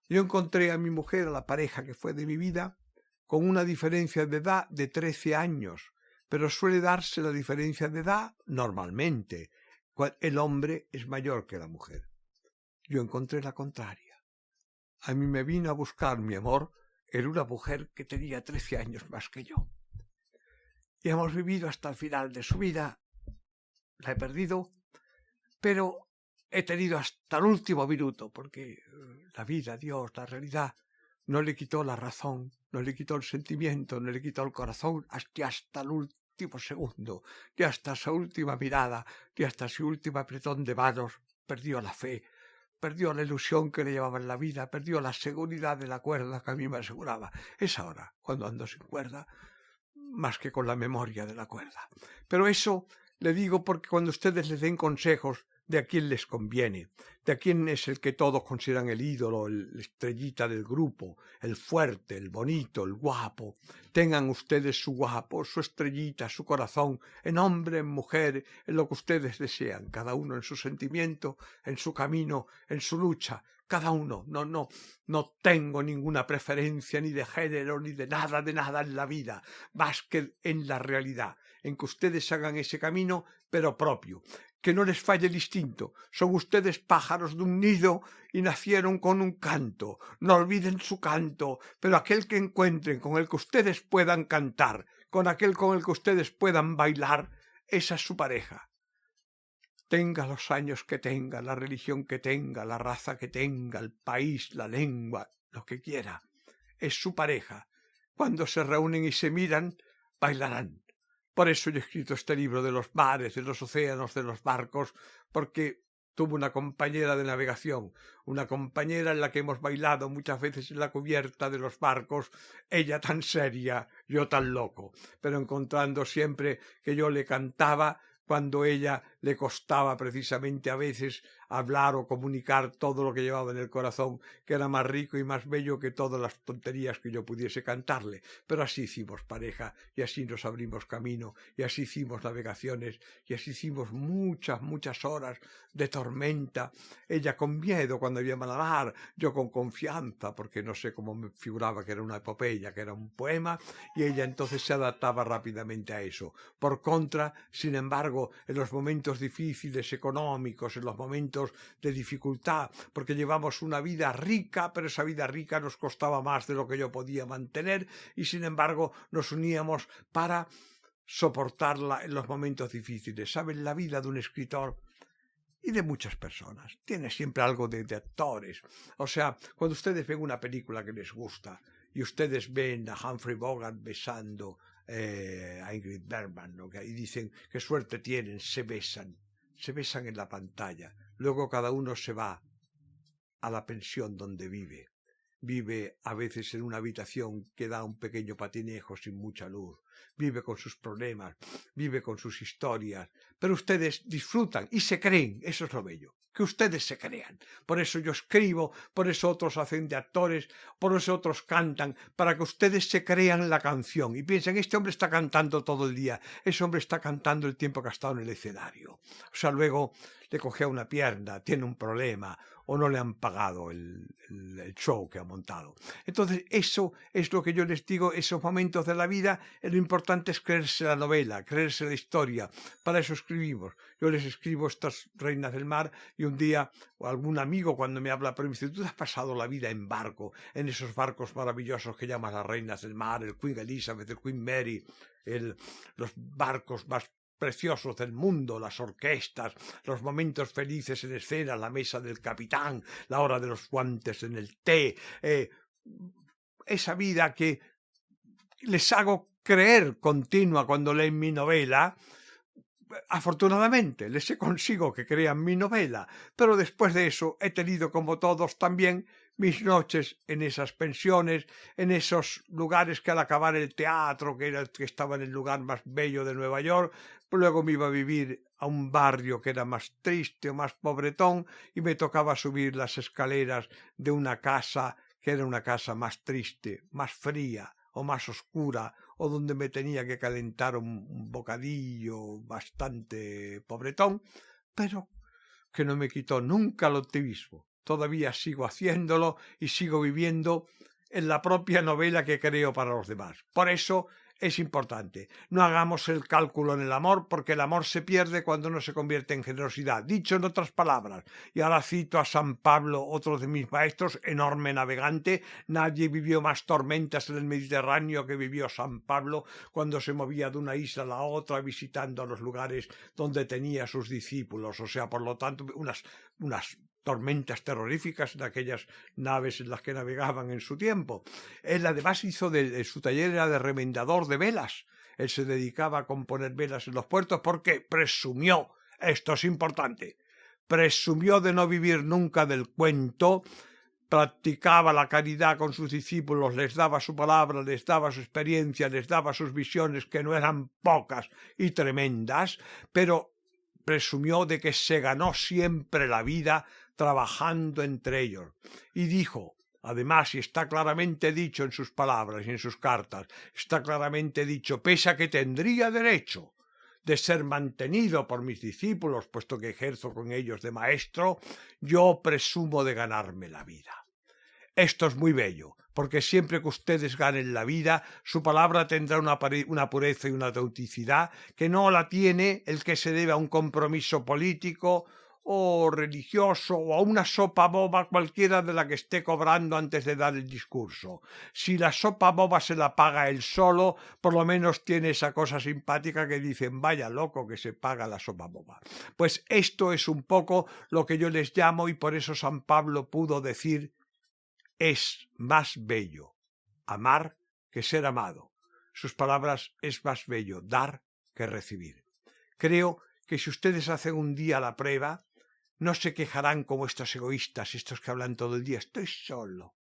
Yo encontré a mi mujer, a la pareja que fue de mi vida, con una diferencia de edad de 13 años, pero suele darse la diferencia de edad normalmente. El hombre es mayor que la mujer. Yo encontré la contraria. A mí me vino a buscar mi amor en una mujer que tenía 13 años más que yo. Y hemos vivido hasta el final de su vida. La he perdido, pero he tenido hasta el último minuto, porque la vida, Dios, la realidad, no le quitó la razón, no le quitó el sentimiento, no le quitó el corazón, hasta el último segundo, y hasta su última mirada, y hasta su último apretón de manos, perdió la fe, perdió la ilusión que le llevaba en la vida, perdió la seguridad de la cuerda que a mí me aseguraba. Es ahora, cuando ando sin cuerda, más que con la memoria de la cuerda. Pero eso le digo porque cuando ustedes les den consejos de a quién les conviene, de a quién es el que todos consideran el ídolo, la estrellita del grupo, el fuerte, el bonito, el guapo, tengan ustedes su guapo, su estrellita, su corazón, en hombre, en mujer, en lo que ustedes desean, cada uno en su sentimiento, en su camino, en su lucha, cada uno. No tengo ninguna preferencia ni de género ni de nada en la vida, más que en la realidad, en que ustedes hagan ese camino, pero propio, que no les falle el instinto. Son ustedes pájaros de un nido y nacieron con un canto. No olviden su canto, pero aquel que encuentren, con el que ustedes puedan cantar, con aquel con el que ustedes puedan bailar, esa es su pareja. Tenga los años que tenga, la religión que tenga, la raza que tenga, el país, la lengua, lo que quiera. Es su pareja. Cuando se reúnen y se miran, bailarán. Por eso yo he escrito este libro de los mares, de los océanos, de los barcos, porque tuve una compañera de navegación, una compañera en la que hemos bailado muchas veces en la cubierta de los barcos, ella tan seria, yo tan loco, pero encontrando siempre que yo le cantaba cuando ella le costaba precisamente a veces hablar o comunicar todo lo que llevaba en el corazón, que era más rico y más bello que todas las tonterías que yo pudiese cantarle. Pero así hicimos pareja, y así nos abrimos camino, y así hicimos navegaciones, y así hicimos muchas horas de tormenta, ella con miedo cuando había mala mar, yo con confianza, porque no sé cómo me figuraba que era una epopeya, que era un poema, y ella entonces se adaptaba rápidamente a eso. Por contra, sin embargo, embargo, en los momentos difíciles económicos, en los momentos de dificultad, porque llevamos una vida rica, pero esa vida rica nos costaba más de lo que yo podía mantener y sin embargo nos uníamos para soportarla en los momentos difíciles. ¿Saben? La vida de un escritor y de muchas personas tiene siempre algo de actores. O sea, cuando ustedes ven una película que les gusta y ustedes ven a Humphrey Bogart besando a Ingrid Bergman, ¿no? Y dicen qué suerte tienen, se besan en la pantalla. Luego cada uno se va a la pensión donde vive. Vive a veces en una habitación que da un pequeño patinejo sin mucha luz. Vive con sus problemas, vive con sus historias. Pero ustedes disfrutan y se creen, eso es lo bello, que ustedes se crean. Por eso yo escribo, por eso otros hacen de actores, por eso otros cantan, para que ustedes se crean la canción y piensen, este hombre está cantando todo el día, ese hombre está cantando el tiempo que ha estado en el escenario. O sea, luego le cogea una pierna, tiene un problema, o no le han pagado el show que ha montado. Entonces, eso es lo que yo les digo, esos momentos de la vida, lo importante es creerse la novela, creerse la historia. Para eso escribimos. Yo les escribo estas Reinas del Mar y un día algún amigo cuando me habla, pero me dice, tú has pasado la vida en barco, en esos barcos maravillosos que llamas las Reinas del Mar, el Queen Elizabeth, el Queen Mary, los barcos más preciosos del mundo, las orquestas, los momentos felices en escena, la mesa del capitán, la hora de los guantes en el té, esa vida que les hago creer continua cuando leen mi novela. Afortunadamente les consigo que crean mi novela, pero después de eso he tenido como todos también mis noches en esas pensiones, en esos lugares que al acabar el teatro, que estaba en el lugar más bello de Nueva York, luego me iba a vivir a un barrio que era más triste o más pobretón y me tocaba subir las escaleras de una casa que era una casa más triste, más fría o más oscura, o donde me tenía que calentar un bocadillo bastante pobretón, pero que no me quitó nunca el optimismo. Todavía sigo haciéndolo y sigo viviendo en la propia novela que creo para los demás. Por eso es importante. No hagamos el cálculo en el amor, porque el amor se pierde cuando no se convierte en generosidad. Dicho en otras palabras, y ahora cito a San Pablo, otro de mis maestros, enorme navegante, nadie vivió más tormentas en el Mediterráneo que vivió San Pablo cuando se movía de una isla a la otra visitando a los lugares donde tenía sus discípulos. O sea, por lo tanto, unas tormentas terroríficas en aquellas naves en las que navegaban en su tiempo. Él además hizo su taller era de remendador de velas. Él se dedicaba a componer velas en los puertos porque presumió, esto es importante, presumió de no vivir nunca del cuento, practicaba la caridad con sus discípulos, les daba su palabra, les daba su experiencia, les daba sus visiones, que no eran pocas y tremendas, pero presumió de que se ganó siempre la vida trabajando entre ellos. Y dijo, además, y está claramente dicho en sus palabras y en sus cartas, está claramente dicho, pese a que tendría derecho de ser mantenido por mis discípulos, puesto que ejerzo con ellos de maestro, yo presumo de ganarme la vida. Esto es muy bello, porque siempre que ustedes ganen la vida, su palabra tendrá una pureza y una autenticidad que no la tiene el que se debe a un compromiso político o religioso o a una sopa boba cualquiera de la que esté cobrando antes de dar el discurso. Si la sopa boba se la paga él solo, por lo menos tiene esa cosa simpática que dicen, vaya loco que se paga la sopa boba. Pues esto es un poco lo que yo les llamo, y por eso San Pablo pudo decir, es más bello amar que ser amado. Sus palabras, es más bello dar que recibir. Creo que si ustedes hacen un día la prueba, no se quejarán como estos egoístas, estos que hablan todo el día, estoy solo,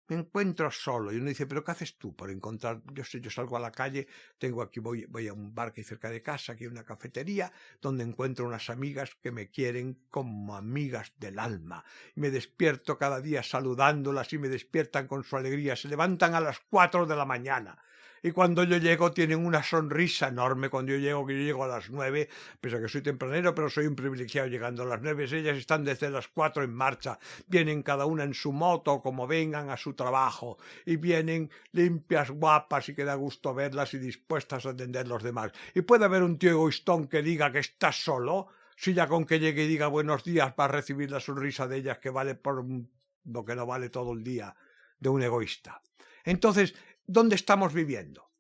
me encuentro solo. Y uno dice, ¿pero qué haces tú por encontrar? Yo salgo a la calle, voy a un bar que hay cerca de casa, aquí hay una cafetería, donde encuentro unas amigas que me quieren como amigas del alma. Y me despierto cada día saludándolas y me despiertan con su alegría. Se levantan a las 4 de la mañana. Y cuando yo llego tienen una sonrisa enorme. Cuando yo llego a las 9, pese a que soy tempranero, pero soy un privilegiado llegando a las 9. Ellas están desde las 4 en marcha. Vienen cada una en su moto, como vengan a su trabajo. Y vienen limpias, guapas y que da gusto verlas y dispuestas a atender a los demás. Y puede haber un tío egoístón que diga que está solo, si ya con que llegue y diga buenos días para recibir la sonrisa de ellas que vale por lo que no vale todo el día de un egoísta. Entonces, ¿dónde estamos viviendo?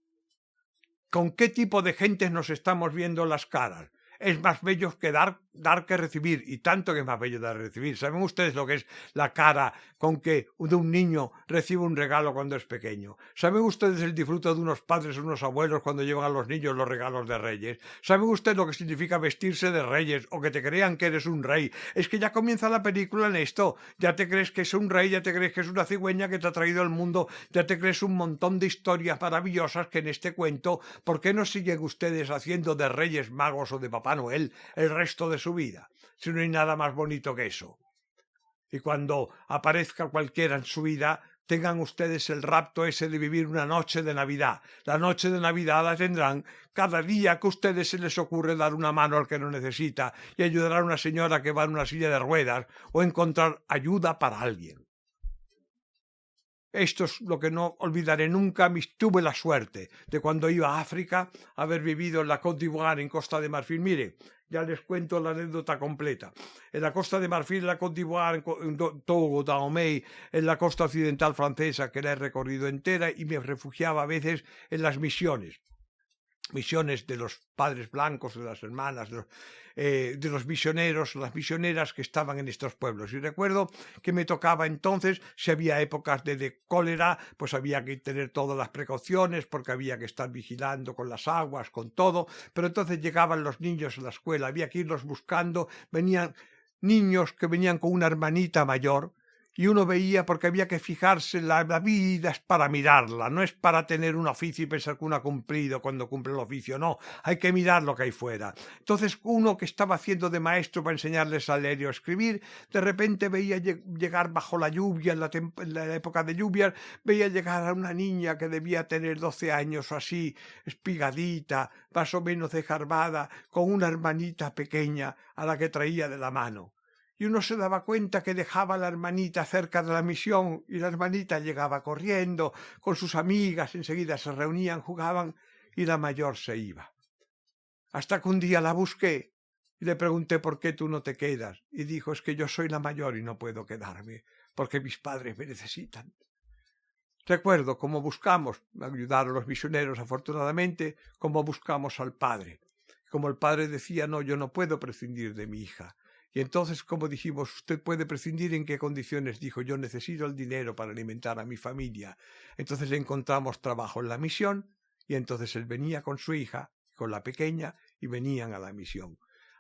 ¿Con qué tipo de gentes nos estamos viendo las caras? Es más bello que dar que recibir, y tanto que es más bello dar que recibir. ¿Saben ustedes lo que es la cara con que de un niño recibe un regalo cuando es pequeño? ¿Saben ustedes el disfrute de unos padres o unos abuelos cuando llevan a los niños los regalos de reyes? ¿Saben ustedes lo que significa vestirse de reyes o que te crean que eres un rey? Es que ya comienza la película en esto. Ya te crees que es un rey, ya te crees que es una cigüeña que te ha traído al mundo, ya te crees un montón de historias maravillosas que en este cuento, ¿por qué no siguen ustedes haciendo de Reyes Magos o de Papá Noel el resto de su vida? Si no hay nada más bonito que eso. Y cuando aparezca cualquiera en su vida, tengan ustedes el rapto ese de vivir una noche de Navidad. La noche de Navidad la tendrán cada día que a ustedes se les ocurre dar una mano al que no necesita y ayudar a una señora que va en una silla de ruedas o encontrar ayuda para alguien. Esto es lo que no olvidaré nunca. Tuve la suerte de cuando iba a África haber vivido en la Côte d'Ivoire, en Costa de Marfil. Mire, ya les cuento la anécdota completa. En la Costa de Marfil, en la Côte d'Ivoire, en Togo, Dahomey, en la costa occidental francesa, que la he recorrido entera, y me refugiaba a veces en las misiones de los padres blancos, de las hermanas, de los misioneros, las misioneras que estaban en estos pueblos. Y recuerdo que me tocaba entonces, si había épocas de cólera, pues había que tener todas las precauciones porque había que estar vigilando con las aguas, con todo, pero entonces llegaban los niños a la escuela, había que irlos buscando, venían niños que venían con una hermanita mayor, y uno veía, porque había que fijarse, la vida es para mirarla, no es para tener un oficio y pensar que uno ha cumplido cuando cumple el oficio, no, hay que mirar lo que hay fuera. Entonces uno que estaba haciendo de maestro para enseñarles a leer y a escribir, de repente veía llegar bajo la lluvia, en la época de lluvias, veía llegar a una niña que debía tener 12 años o así, espigadita, más o menos dejarbada, con una hermanita pequeña a la que traía de la mano. Y uno se daba cuenta que dejaba a la hermanita cerca de la misión y la hermanita llegaba corriendo con sus amigas, enseguida se reunían, jugaban y la mayor se iba. Hasta que un día la busqué y le pregunté por qué tú no te quedas. Y dijo, es que yo soy la mayor y no puedo quedarme porque mis padres me necesitan. Recuerdo cómo buscamos ayudar a los misioneros, afortunadamente, cómo buscamos al padre. Como el padre decía, no, yo no puedo prescindir de mi hija. Y entonces, como dijimos, ¿usted puede prescindir en qué condiciones? Dijo, yo necesito el dinero para alimentar a mi familia. Entonces le encontramos trabajo en la misión y entonces él venía con su hija, con la pequeña, y venían a la misión.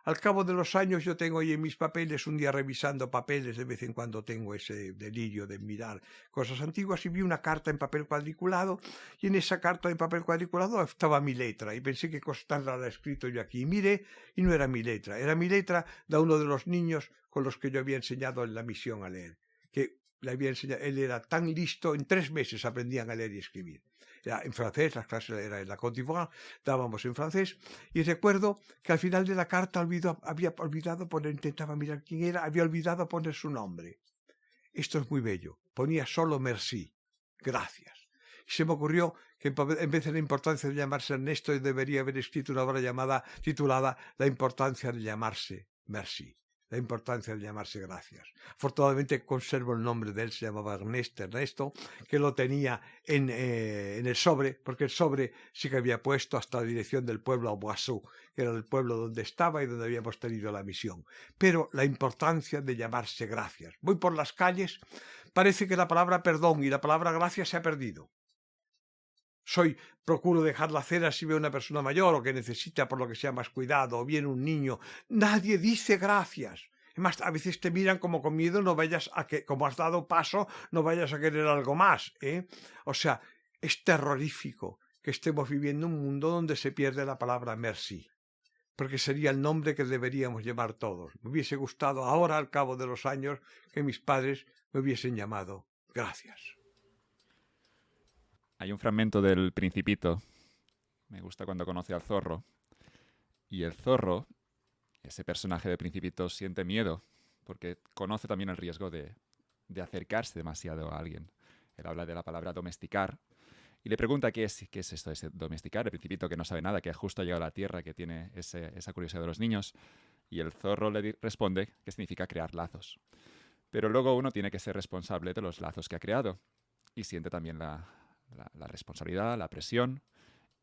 Al cabo de los años yo tengo ahí en mis papeles, un día revisando papeles, de vez en cuando tengo ese delirio de mirar cosas antiguas y vi una carta en papel cuadriculado y en esa carta en papel cuadriculado estaba mi letra y pensé qué cosa tan rara he escrito yo aquí. Y miré y no era mi letra, era mi letra de uno de los niños con los que yo había enseñado en la misión a leer, que le había enseñado, él era tan listo, en 3 meses aprendían a leer y escribir. Era en francés, las clases eran en la Côte d'Ivoire, dábamos en francés, y recuerdo que al final de la carta había olvidado poner, intentaba mirar quién era, había olvidado poner su nombre. Esto es muy bello, ponía solo merci, gracias. Y se me ocurrió que en vez de la importancia de llamarse Ernesto, debería haber escrito una obra titulada La importancia de llamarse merci. La importancia de llamarse gracias. Afortunadamente conservo el nombre de él, se llamaba Ernesto, que lo tenía en el sobre, porque el sobre sí que había puesto hasta la dirección del pueblo a Boissou, que era el pueblo donde estaba y donde habíamos tenido la misión. Pero la importancia de llamarse gracias. Voy por las calles, parece que la palabra perdón y la palabra gracias se ha perdido. Procuro dejar la acera si veo una persona mayor o que necesita por lo que sea más cuidado, o viene un niño. Nadie dice gracias. Además, a veces te miran como con miedo, no vayas a que, como has dado paso, no vayas a querer algo más, ¿eh? O sea, es terrorífico que estemos viviendo un mundo donde se pierde la palabra merci, porque sería el nombre que deberíamos llamar todos. Me hubiese gustado ahora, al cabo de los años, que mis padres me hubiesen llamado gracias. Hay un fragmento del Principito, me gusta cuando conoce al zorro, y el zorro, ese personaje del Principito, siente miedo, porque conoce también el riesgo de acercarse demasiado a alguien. Él habla de la palabra domesticar, y le pregunta qué es esto de domesticar. El Principito, que no sabe nada, que justo ha llegado a la Tierra, que tiene esa curiosidad de los niños, y el zorro le responde que significa crear lazos. Pero luego uno tiene que ser responsable de los lazos que ha creado, y siente también la responsabilidad, la presión,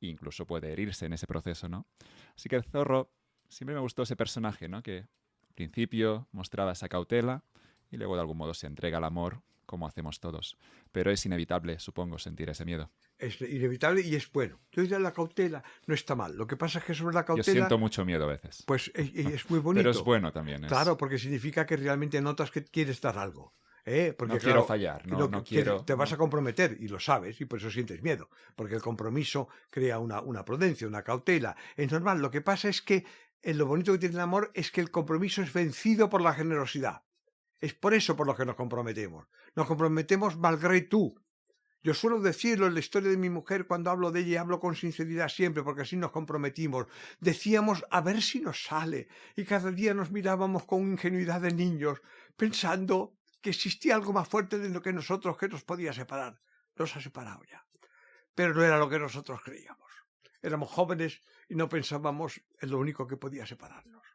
e incluso puede herirse en ese proceso, ¿no? Así que el zorro, siempre me gustó ese personaje, ¿no? Que al principio mostraba esa cautela y luego de algún modo se entrega al amor, como hacemos todos. Pero es inevitable, supongo, sentir ese miedo. Es inevitable y es bueno. Yo diría la cautela no está mal. Lo que pasa es que sobre la cautela... Yo siento mucho miedo a veces. Pues es muy bonito. Pero es bueno también. Claro, porque significa que realmente notas que quieres dar algo. Porque, no quiero fallar, no quiero... Te vas a comprometer y lo sabes y por eso sientes miedo. Porque el compromiso crea una prudencia, una cautela. Es normal. Lo que pasa es que lo bonito que tiene el amor es que el compromiso es vencido por la generosidad. Es por eso por lo que nos comprometemos. Nos comprometemos malgré tú. Yo suelo decirlo en la historia de mi mujer cuando hablo de ella y hablo con sinceridad siempre porque así nos comprometimos. Decíamos a ver si nos sale y cada día nos mirábamos con ingenuidad de niños pensando que existía algo más fuerte de lo que nosotros que nos podía separar. Nos ha separado ya. Pero no era lo que nosotros creíamos. Éramos jóvenes y no pensábamos en lo único que podía separarnos.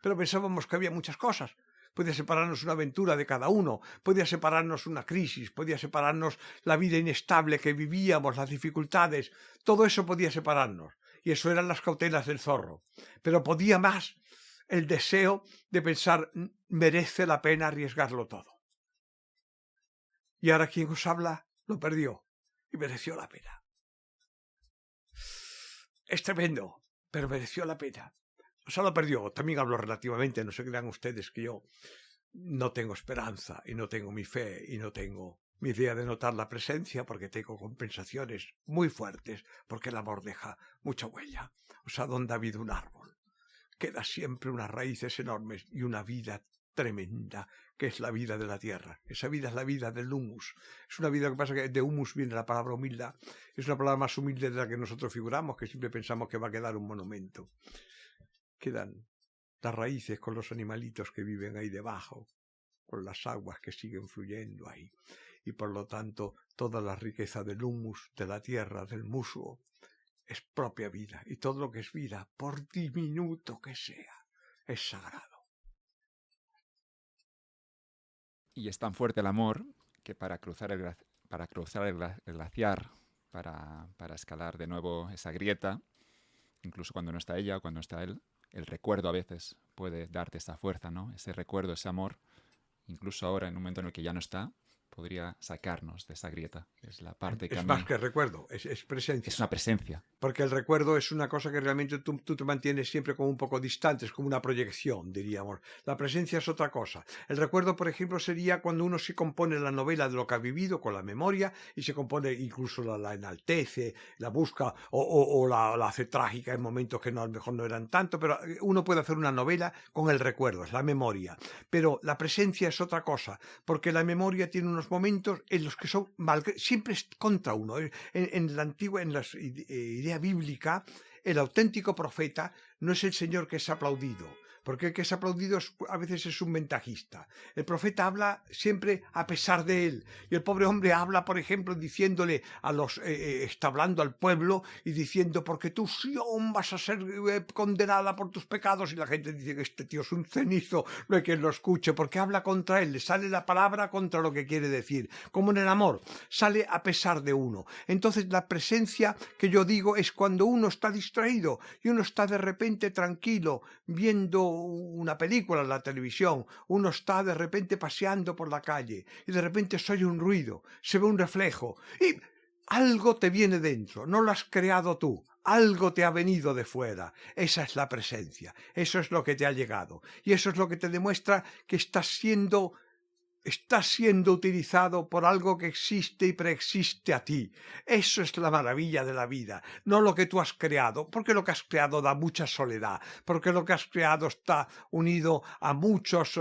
Pero pensábamos que había muchas cosas. Podía separarnos una aventura de cada uno, podía separarnos una crisis, podía separarnos la vida inestable que vivíamos, las dificultades, todo eso podía separarnos. Y eso eran las cautelas del zorro. Pero podía más el deseo de pensar, merece la pena arriesgarlo todo. Y ahora quien os habla lo perdió y mereció la pena. Es tremendo, pero mereció la pena. O sea, lo perdió. También hablo relativamente, no se crean ustedes que yo no tengo esperanza y no tengo mi fe y no tengo mi idea de notar la presencia porque tengo compensaciones muy fuertes porque el amor deja mucha huella. O sea, donde ha habido un árbol, queda siempre unas raíces enormes y una vida tremenda que es la vida de la tierra. Esa vida es la vida del humus. Es una vida que pasa que de humus viene la palabra humildad. Es una palabra más humilde de la que nosotros figuramos, que siempre pensamos que va a quedar un monumento. Quedan las raíces con los animalitos que viven ahí debajo, con las aguas que siguen fluyendo ahí. Y por lo tanto, toda la riqueza del humus, de la tierra, del musgo, es propia vida. Y todo lo que es vida, por diminuto que sea, es sagrado. Y es tan fuerte el amor que para cruzar el glaciar, para escalar de nuevo esa grieta, incluso cuando no está ella o cuando está él, el recuerdo a veces puede darte esa fuerza, ¿no? Ese recuerdo, ese amor, incluso ahora, en un momento en el que ya no está, podría sacarnos de esa grieta. Es la parte que es a mí... más que recuerdo, es presencia. Es una presencia. Porque el recuerdo es una cosa que realmente tú te mantienes siempre como un poco distante, es como una proyección, diríamos. La presencia es otra cosa. El recuerdo, por ejemplo, sería cuando uno se compone la novela de lo que ha vivido con la memoria y se compone, incluso la enaltece, la busca o la hace trágica en momentos que no, a lo mejor no eran tanto, pero uno puede hacer una novela con el recuerdo, es la memoria. Pero la presencia es otra cosa, porque la memoria tiene unos momentos en los que son siempre es contra uno. En la antigua, en las idea bíblica, el auténtico profeta no es el Señor que es aplaudido, porque el que es aplaudido a veces es un ventajista. El profeta habla siempre a pesar de él, y el pobre hombre habla, por ejemplo, diciéndole está hablando al pueblo y diciendo, porque tú, Sión, vas a ser condenada por tus pecados, y la gente dice que este tío es un cenizo, no hay quien lo escuche, porque habla contra él, le sale la palabra contra lo que quiere decir. Como en el amor, sale a pesar de uno. Entonces la presencia que yo digo es cuando uno está distraído y uno está de repente tranquilo viendo una película en la televisión, uno está de repente paseando por la calle y de repente se oye un ruido, se ve un reflejo y algo te viene dentro, no lo has creado tú, algo te ha venido de fuera. Esa es la presencia, eso es lo que te ha llegado y eso es lo que te demuestra que estás siendo estás siendo utilizado por algo que existe y preexiste a ti. Eso es la maravilla de la vida, no lo que tú has creado, porque lo que has creado da mucha soledad, porque lo que has creado está unido a muchas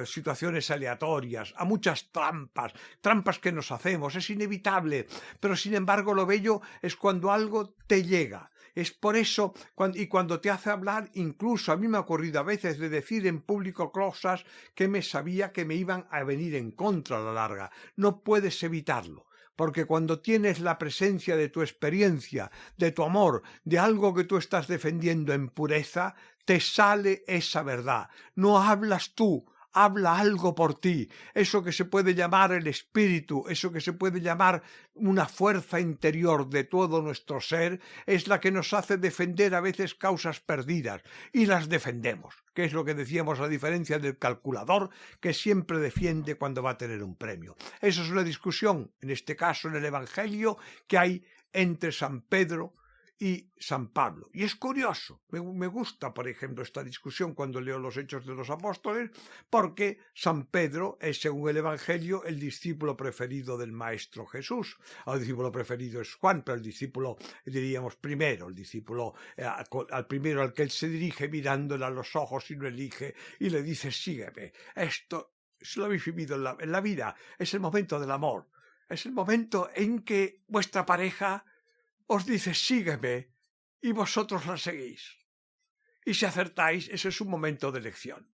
situaciones aleatorias, a muchas trampas que nos hacemos, es inevitable, pero sin embargo lo bello es cuando algo te llega. Es por eso, cuando te hace hablar, incluso a mí me ha ocurrido a veces de decir en público cosas que me sabía que me iban a venir en contra a la larga. No puedes evitarlo, porque cuando tienes la presencia de tu experiencia, de tu amor, de algo que tú estás defendiendo en pureza, te sale esa verdad. No hablas tú, habla algo por ti, eso que se puede llamar el espíritu, eso que se puede llamar una fuerza interior de todo nuestro ser, es la que nos hace defender a veces causas perdidas, y las defendemos, que es lo que decíamos a diferencia del calculador, que siempre defiende cuando va a tener un premio. Eso es una discusión, en este caso en el Evangelio, que hay entre San Pedro y San Pablo. Y es curioso, me gusta, por ejemplo, esta discusión cuando leo los Hechos de los Apóstoles, porque San Pedro es, según el Evangelio, el discípulo preferido del Maestro Jesús. El discípulo preferido es Juan, pero el discípulo, diríamos, primero, el discípulo al primero al que él se dirige mirándole a los ojos y lo elige y le dice, sígueme. Esto lo habéis vivido en la vida, es el momento del amor, es el momento en que vuestra pareja os dice sígueme y vosotros la seguís. Y si acertáis, ese es un momento de elección.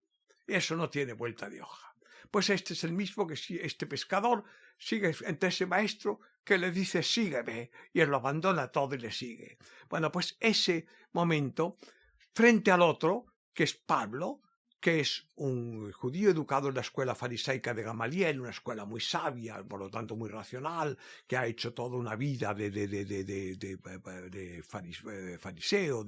Eso no tiene vuelta de hoja. Pues este es el mismo que si este pescador sigue entre ese maestro que le dice sígueme y él lo abandona todo y le sigue. Bueno, pues ese momento frente al otro, que es Pablo, que es un judío educado en la escuela farisaica de Gamaliel, una escuela muy sabia, por lo tanto muy racional, que ha hecho toda una vida de fariseo,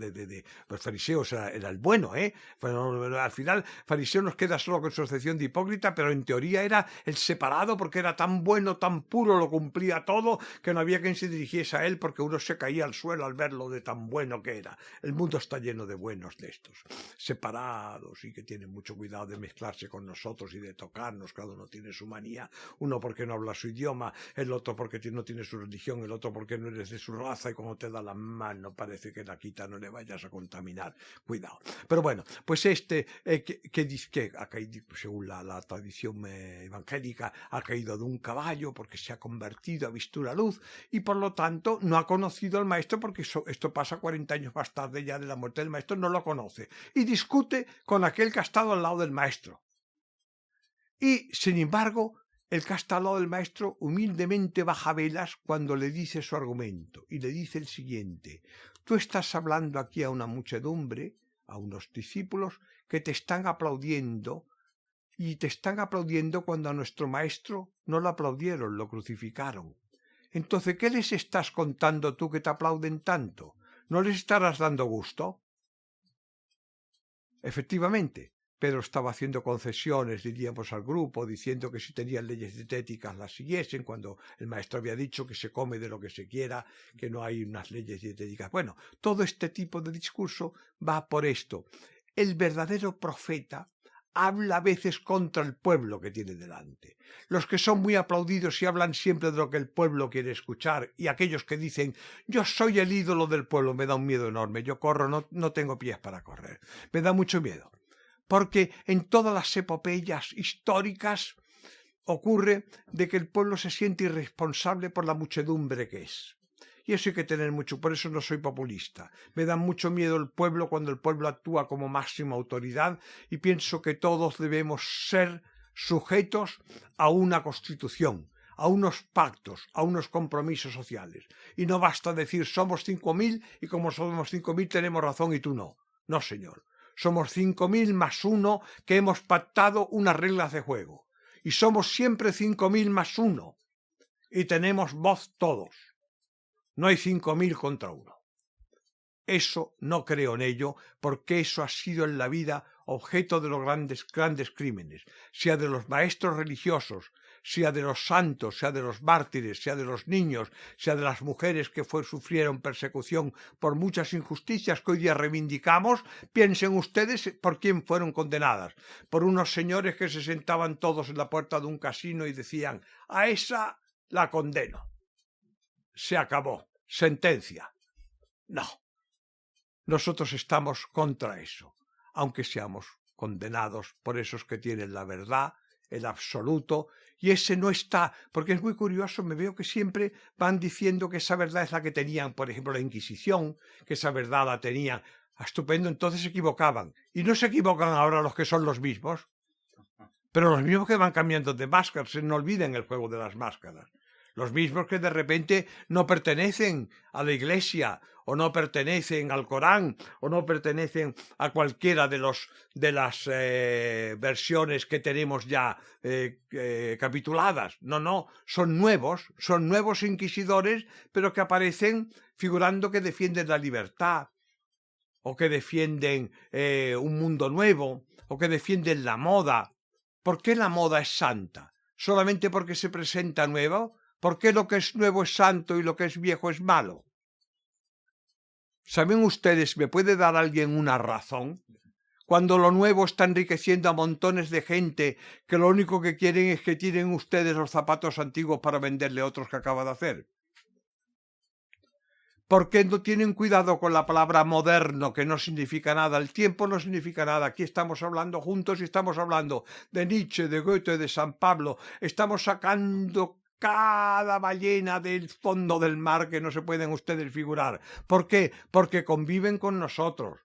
pues fariseo era el bueno, Pero al final fariseo nos queda solo con su excepción de hipócrita, pero en teoría era el separado porque era tan bueno, tan puro, lo cumplía todo, que no había quien se dirigiese a él porque uno se caía al suelo al verlo de tan bueno que era. El mundo está lleno de buenos de estos, separados y que tienen mucho cuidado de mezclarse con nosotros y de tocarnos. Cada uno tiene su manía, uno porque no habla su idioma, el otro porque no tiene su religión, el otro porque no eres de su raza y como te da la mano parece que la quita, no le vayas a contaminar, cuidado. Pero bueno, pues que dice que ha caído, según la tradición evangélica, ha caído de un caballo porque se ha convertido, ha visto la luz y por lo tanto no ha conocido al maestro, porque esto pasa 40 años más tarde ya de la muerte del maestro, no lo conoce y discute con aquel que ha estado al lado del maestro. Y, sin embargo, el que ha estado al lado del maestro humildemente baja velas cuando le dice su argumento y le dice el siguiente: tú estás hablando aquí a una muchedumbre, a unos discípulos que te están aplaudiendo, y te están aplaudiendo cuando a nuestro maestro no lo aplaudieron, lo crucificaron. Entonces, ¿qué les estás contando tú que te aplauden tanto? ¿No les estarás dando gusto? Efectivamente, Pedro estaba haciendo concesiones, diríamos, al grupo, diciendo que si tenían leyes dietéticas las siguiesen, cuando el maestro había dicho que se come de lo que se quiera, que no hay unas leyes dietéticas. Bueno, todo este tipo de discurso va por esto. El verdadero profeta habla a veces contra el pueblo que tiene delante. Los que son muy aplaudidos y hablan siempre de lo que el pueblo quiere escuchar, y aquellos que dicen yo soy el ídolo del pueblo, me da un miedo enorme, yo corro, no tengo pies para correr, me da mucho miedo, porque en todas las epopeyas históricas ocurre de que el pueblo se siente irresponsable por la muchedumbre que es. Y eso hay que tener mucho, por eso no soy populista. Me da mucho miedo el pueblo cuando el pueblo actúa como máxima autoridad y pienso que todos debemos ser sujetos a una constitución, a unos pactos, a unos compromisos sociales. Y no basta decir somos 5.000 y como somos 5.000 tenemos razón y tú no. No, señor. Somos 5.000 más uno que hemos pactado unas reglas de juego. Y somos siempre 5.000 más uno. Y tenemos voz todos. No hay 5.000 contra uno. Eso no creo en ello, porque eso ha sido en la vida objeto de los grandes crímenes, sea de los maestros religiosos, sea de los santos, sea de los mártires, sea de los niños, sea de las mujeres que sufrieron persecución por muchas injusticias que hoy día reivindicamos, piensen ustedes por quién fueron condenadas. Por unos señores que se sentaban todos en la puerta de un casino y decían: a esa la condeno. Se acabó. Sentencia. No. Nosotros estamos contra eso, aunque seamos condenados por esos que tienen la verdad, el absoluto, y ese no está, porque es muy curioso, me veo que siempre van diciendo que esa verdad es la que tenían, por ejemplo, la Inquisición, que esa verdad la tenían. Estupendo, entonces se equivocaban. Y no se equivocan ahora los que son los mismos, pero los mismos que van cambiando de máscaras, no olviden el juego de las máscaras. Los mismos que de repente no pertenecen a la Iglesia, o no pertenecen al Corán, o no pertenecen a cualquiera de las versiones que tenemos ya capituladas. No, son nuevos inquisidores, pero que aparecen figurando que defienden la libertad, o que defienden un mundo nuevo, o que defienden la moda. ¿Por qué la moda es santa? ¿Solamente porque se presenta nuevo? ¿Por qué lo que es nuevo es santo y lo que es viejo es malo? ¿Saben ustedes, me puede dar alguien una razón? Cuando lo nuevo está enriqueciendo a montones de gente que lo único que quieren es que tiren ustedes los zapatos antiguos para venderle otros que acaba de hacer. ¿Por qué no tienen cuidado con la palabra moderno, que no significa nada? El tiempo no significa nada. Aquí estamos hablando juntos y estamos hablando de Nietzsche, de Goethe, de San Pablo. Estamos sacando cada ballena del fondo del mar que no se pueden ustedes figurar. ¿Por qué? Porque conviven con nosotros.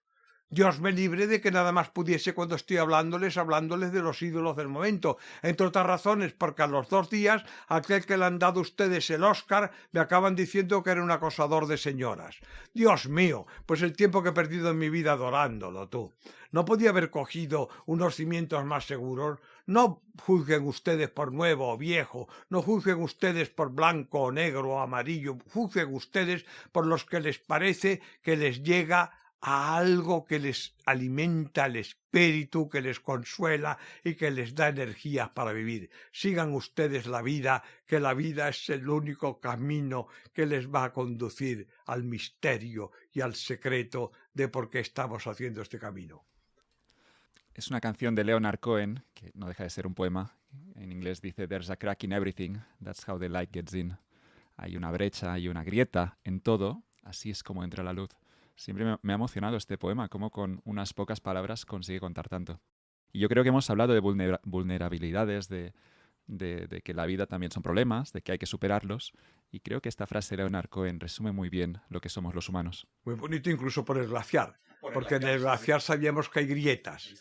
Dios me libre de que nada más pudiese cuando estoy hablándoles de los ídolos del momento. Entre otras razones, porque a los 2 días, aquel que le han dado ustedes el Oscar, me acaban diciendo que era un acosador de señoras. Dios mío, pues el tiempo que he perdido en mi vida adorándolo, tú. ¿No podía haber cogido unos cimientos más seguros? No juzguen ustedes por nuevo o viejo, no juzguen ustedes por blanco o negro o amarillo, juzguen ustedes por los que les parece que les llega a algo que les alimenta el espíritu, que les consuela y que les da energías para vivir. Sigan ustedes la vida, que la vida es el único camino que les va a conducir al misterio y al secreto de por qué estamos haciendo este camino. Es una canción de Leonard Cohen, que no deja de ser un poema. En inglés dice: "There's a crack in everything, that's how the light gets in". Hay una brecha, hay una grieta en todo, así es como entra la luz. Siempre me ha emocionado este poema, cómo con unas pocas palabras consigue contar tanto. Y yo creo que hemos hablado de vulnerabilidades, de que la vida también son problemas, de que hay que superarlos. Y creo que esta frase de Leonard Cohen resume muy bien lo que somos los humanos. Muy bonito incluso por el glaciar, porque en el glaciar sabíamos que hay grietas.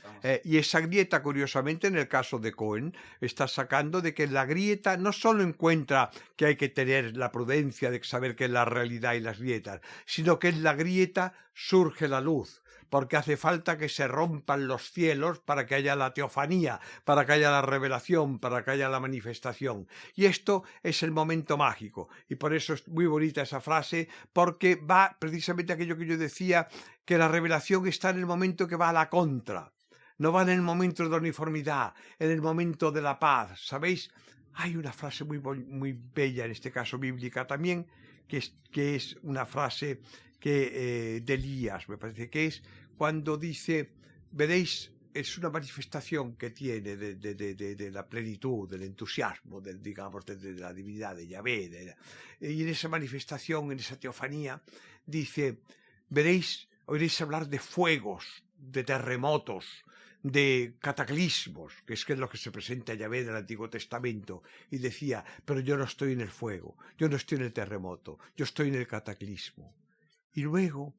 Y esa grieta, curiosamente, en el caso de Cohen, está sacando de que la grieta no solo encuentra que hay que tener la prudencia de saber qué es la realidad y las grietas, sino que en la grieta surge la luz, porque hace falta que se rompan los cielos para que haya la teofanía, para que haya la revelación, para que haya la manifestación. Y esto es el momento mágico. Y por eso es muy bonita esa frase, porque va precisamente aquello que yo decía, que la revelación está en el momento que va a la contra. No va en el momento de la uniformidad, en el momento de la paz. ¿Sabéis? Hay una frase muy bella, en este caso bíblica también, que es una frase de Elías, me parece que es, cuando dice: veréis, es una manifestación que tiene de la plenitud, del entusiasmo, digamos, de la divinidad de Yahvé. Y en esa manifestación, en esa teofanía, dice: veréis, oiréis hablar de fuegos, de terremotos, de cataclismos, que es lo que se presenta a Yahvé en el Antiguo Testamento. Y decía: pero yo no estoy en el fuego, yo no estoy en el terremoto, yo estoy en el cataclismo. Y luego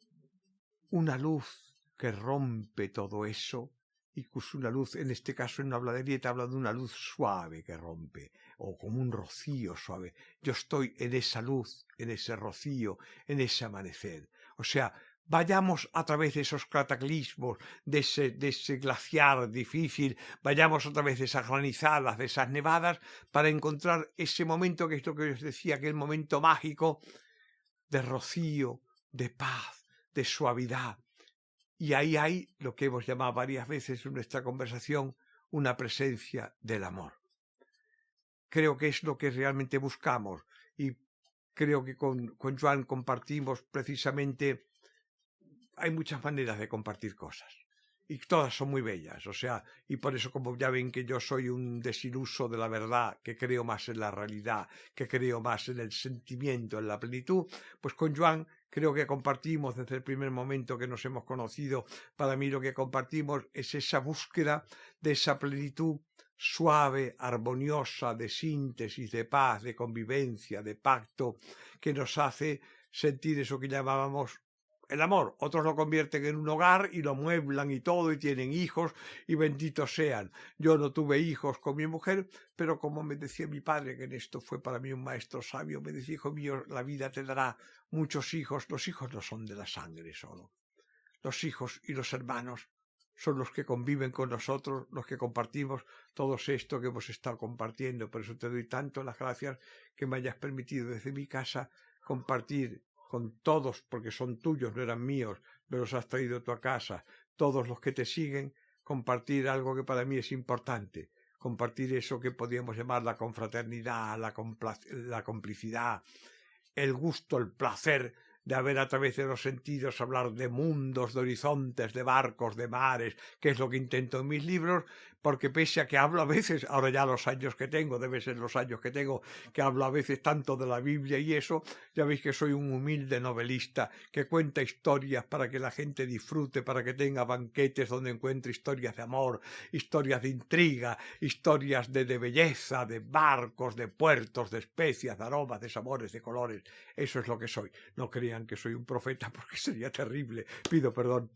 una luz que rompe todo eso, y una luz, en este caso no habla de grieta, habla de una luz suave que rompe, o como un rocío suave. Yo estoy en esa luz, en ese rocío, en ese amanecer. O sea, vayamos a través de esos cataclismos, de ese glaciar difícil, vayamos a través de esas granizadas, de esas nevadas, para encontrar ese momento que es lo que os decía, aquel momento mágico de rocío, de paz, de suavidad. Y ahí hay lo que hemos llamado varias veces en nuestra conversación una presencia del amor. creo que es lo que realmente buscamos. Y creo que con Joan compartimos precisamente, hay muchas maneras de compartir cosas. Y todas son muy bellas, o sea, y por eso, como ya ven que yo soy un desiluso de la verdad, que creo más en la realidad, que creo más en el sentimiento, en la plenitud, pues con Joan creo que compartimos desde el primer momento que nos hemos conocido. Para mí lo que compartimos es esa búsqueda de esa plenitud suave, armoniosa, de síntesis, de paz, de convivencia, de pacto, que nos hace sentir eso que llamábamos el amor. Otros lo convierten en un hogar y lo mueblan y todo, y tienen hijos, y benditos sean. Yo no tuve hijos con mi mujer, pero como me decía mi padre, que en esto fue para mí un maestro sabio, me decía: hijo mío, la vida te dará muchos hijos. Los hijos no son de la sangre solo. Los hijos y los hermanos son los que conviven con nosotros, los que compartimos todo esto que hemos estado compartiendo. Por eso te doy tanto las gracias que me hayas permitido desde mi casa compartir con todos, porque son tuyos, no eran míos, me los has traído tú a casa, todos los que te siguen, compartir algo que para mí es importante, compartir eso que podríamos llamar la confraternidad, la complicidad, el gusto, el placer de haber a través de los sentidos hablar de mundos, de horizontes, de barcos, de mares, que es lo que intento en mis libros, porque pese a que hablo a veces, ahora ya los años que tengo, debe ser los años que tengo, que hablo a veces tanto de la Biblia y eso, ya veis que soy un humilde novelista que cuenta historias para que la gente disfrute, para que tenga banquetes donde encuentre historias de amor, historias de intriga, historias de belleza, de barcos, de puertos, de especias, de aromas, de sabores, de colores. Eso es lo que soy. No crean que soy un profeta, porque sería terrible. Pido perdón.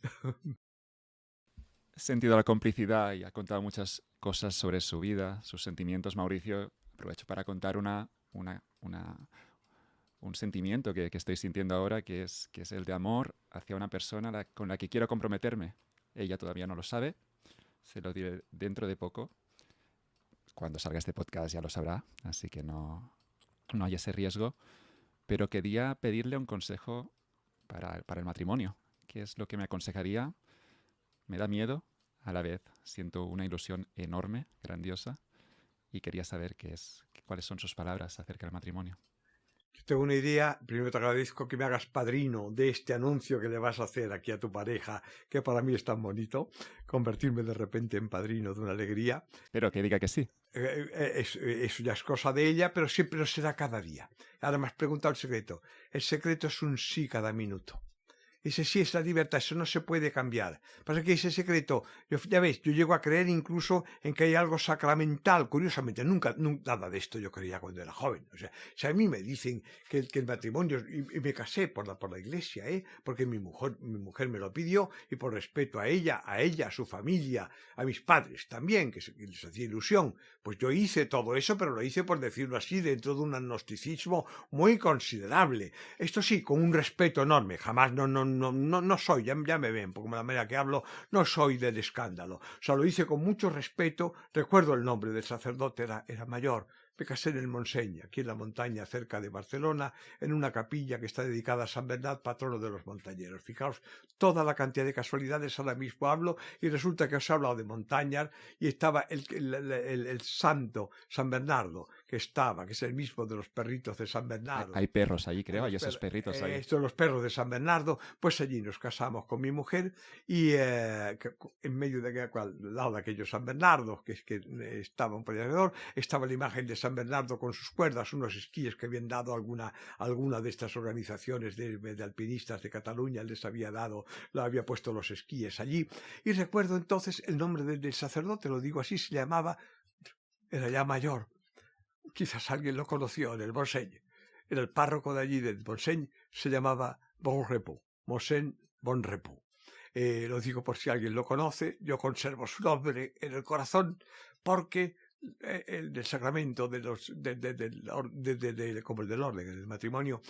He sentido la complicidad y ha contado muchas cosas sobre su vida, sus sentimientos. Mauricio, aprovecho para contar un sentimiento que estoy sintiendo ahora, que es el de amor hacia una persona con la que quiero comprometerme. Ella todavía no lo sabe, se lo diré dentro de poco. Cuando salga este podcast ya lo sabrá, así que no hay ese riesgo. Pero quería pedirle un consejo para el matrimonio. ¿Qué es lo que me aconsejaría? Me da miedo, a la vez siento una ilusión enorme, grandiosa, y quería saber cuáles son sus palabras acerca del matrimonio. Yo tengo una idea. Primero te agradezco que me hagas padrino de este anuncio que le vas a hacer aquí a tu pareja, que para mí es tan bonito, convertirme de repente en padrino de una alegría. Pero que diga que sí. Eso ya es cosa de ella, pero siempre lo será cada día. Ahora me has preguntado el secreto. El secreto es un sí cada minuto. Ese sí es la libertad, eso no se puede cambiar. Pasa que ese secreto, ya ves, yo llego a creer incluso en que hay algo sacramental. Curiosamente, nunca nada de esto yo creía cuando era joven. O sea, si a mí me dicen que el matrimonio, y me casé por la iglesia, porque mi mujer me lo pidió, y por respeto a ella, a su familia, a mis padres también, que les hacía ilusión, pues yo hice todo eso, pero lo hice, por decirlo así, dentro de un agnosticismo muy considerable. Esto sí, con un respeto enorme. Jamás no soy, ya me ven, porque la manera que hablo, no soy del escándalo. O sea, lo hice con mucho respeto. Recuerdo el nombre del sacerdote, era mayor. Me casé en el Montseny, aquí en la montaña cerca de Barcelona, en una capilla que está dedicada a San Bernat, patrono de los montañeros. Fijaos toda la cantidad de casualidades. Ahora mismo hablo y resulta que os he hablado de montañas y estaba el santo San Bernardo, que es el mismo de los perritos de San Bernardo. Hay perros allí, creo, hay esos perritos ahí. Estos son los perros de San Bernardo. Pues allí nos casamos con mi mujer y en medio de al lado de aquellos San Bernardo, que estaban por alrededor, estaba la imagen de San Bernardo con sus cuerdas, unos esquíes que habían dado alguna de estas organizaciones de alpinistas de Cataluña, les había puesto los esquíes allí. Y recuerdo entonces el nombre del sacerdote, lo digo así, se llamaba, era ya mayor, quizás alguien lo conoció, en el Montseny. Era el párroco de allí del Montseny, se llamaba Bonrepos, Mosén Bonrepos. Lo digo por si alguien lo conoce. Yo conservo su nombre en el corazón porque el sacramento como el del orden, del matrimonio,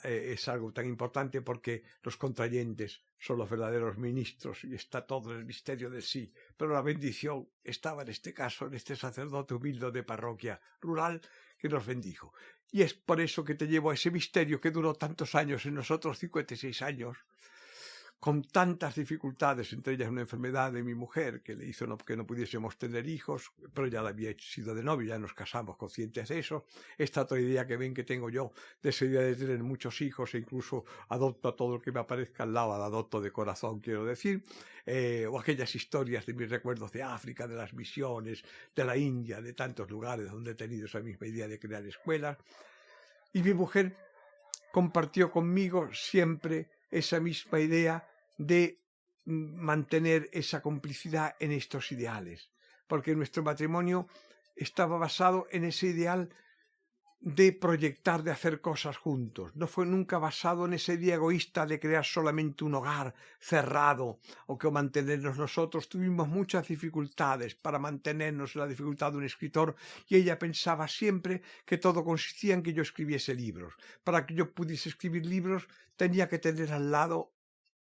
es algo tan importante, porque los contrayentes son los verdaderos ministros y está todo el misterio de sí. Pero la bendición estaba en este caso, en este sacerdote humilde de parroquia rural que nos bendijo. Y es por eso que te llevo a ese misterio que duró tantos años en nosotros, 56 años, con tantas dificultades, entre ellas una enfermedad de mi mujer que le hizo que no pudiésemos tener hijos, pero ya la había sido de novio, ya nos casamos conscientes de eso. Esta otra idea que ven que tengo yo, de esa idea de tener muchos hijos e incluso adopto a todo lo que me aparezca al lado, adopto de corazón, quiero decir, o aquellas historias de mis recuerdos de África, de las misiones, de la India, de tantos lugares donde he tenido esa misma idea de crear escuelas. Y mi mujer compartió conmigo siempre esa misma idea de mantener esa complicidad en estos ideales, porque nuestro matrimonio estaba basado en ese ideal de proyectar, de hacer cosas juntos. No fue nunca basado en ese idea egoísta de crear solamente un hogar cerrado o que mantenernos nosotros. Tuvimos muchas dificultades para mantenernos, la dificultad de un escritor, y ella pensaba siempre que todo consistía en que yo escribiese libros. Para que yo pudiese escribir libros tenía que tener al lado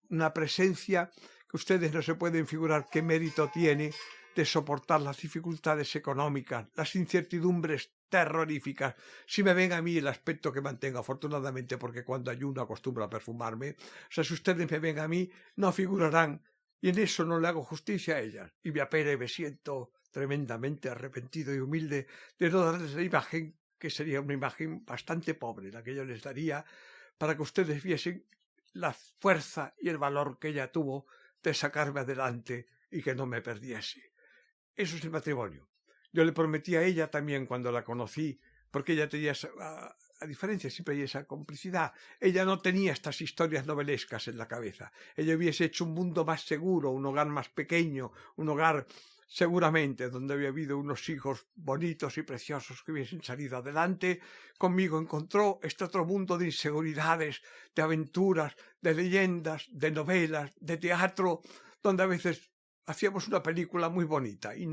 una presencia que ustedes no se pueden figurar qué mérito tiene de soportar las dificultades económicas, las incertidumbres terroríficas. Si me ven a mí el aspecto que mantengo, afortunadamente, porque cuando ayuno acostumbro a perfumarme, o sea, si ustedes me ven a mí, no figurarán, y en eso no le hago justicia a ellas, y me apena y me siento tremendamente arrepentido y humilde de no darles la imagen, que sería una imagen bastante pobre, la que yo les daría, para que ustedes viesen la fuerza y el valor que ella tuvo de sacarme adelante y que no me perdiese. Eso es el matrimonio. Yo le prometí a ella también cuando la conocí, porque ella tenía, a diferencia, siempre hay esa complicidad. Ella no tenía estas historias novelescas en la cabeza. Ella hubiese hecho un mundo más seguro, un hogar más pequeño, un hogar seguramente donde había habido unos hijos bonitos y preciosos que hubiesen salido adelante. Conmigo encontró este otro mundo de inseguridades, de aventuras, de leyendas, de novelas, de teatro, donde a veces hacíamos una película muy bonita y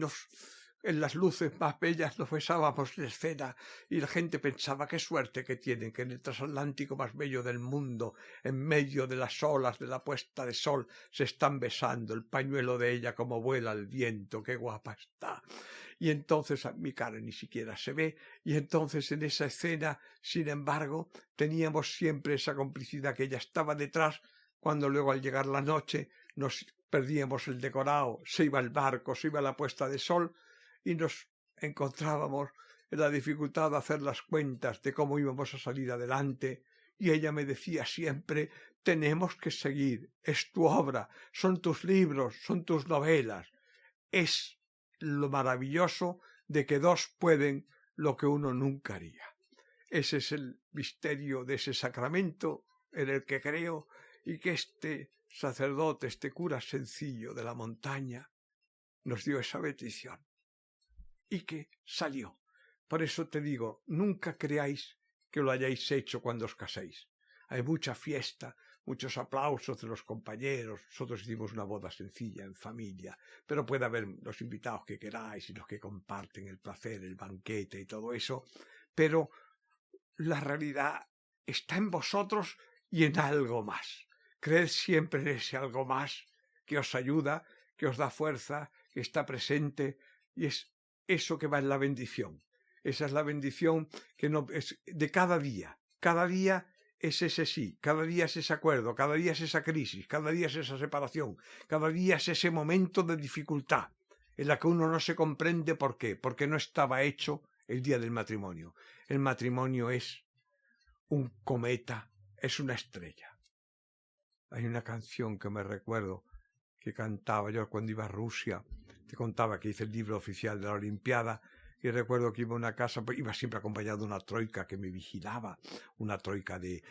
en las luces más bellas nos besábamos en escena y la gente pensaba qué suerte que tienen, que en el transatlántico más bello del mundo, en medio de las olas de la puesta de sol, se están besando, el pañuelo de ella como vuela el viento, qué guapa está. Y entonces mi cara ni siquiera se ve, y entonces en esa escena, sin embargo, teníamos siempre esa complicidad, que ella estaba detrás, cuando luego al llegar la noche nos perdíamos el decorado, se iba el barco, se iba la puesta de sol, y nos encontrábamos en la dificultad de hacer las cuentas de cómo íbamos a salir adelante, y ella me decía siempre: tenemos que seguir, es tu obra, son tus libros, son tus novelas. Es lo maravilloso de que dos pueden lo que uno nunca haría. Ese es el misterio de ese sacramento en el que creo, y que este sacerdote, este cura sencillo de la montaña, nos dio esa bendición y que salió. Por eso te digo, nunca creáis que lo hayáis hecho cuando os caséis. Hay mucha fiesta, muchos aplausos de los compañeros. Nosotros hicimos una boda sencilla, en familia, pero puede haber los invitados que queráis y los que comparten el placer, el banquete y todo eso, pero la realidad está en vosotros y en algo más. Creed siempre en ese algo más que os ayuda, que os da fuerza, que está presente, y es eso que va en la bendición. Esa es la bendición que no es de cada día. Cada día es ese sí, cada día es ese acuerdo, cada día es esa crisis, cada día es esa separación, cada día es ese momento de dificultad en la que uno no se comprende por qué, porque no estaba hecho el día del matrimonio. El matrimonio es un cometa, es una estrella. Hay una canción que me recuerdo que cantaba yo cuando iba a Rusia. Te contaba que hice el libro oficial de la Olimpiada, y recuerdo que iba a una casa, pues iba siempre acompañado de una troika que me vigilaba, una troika de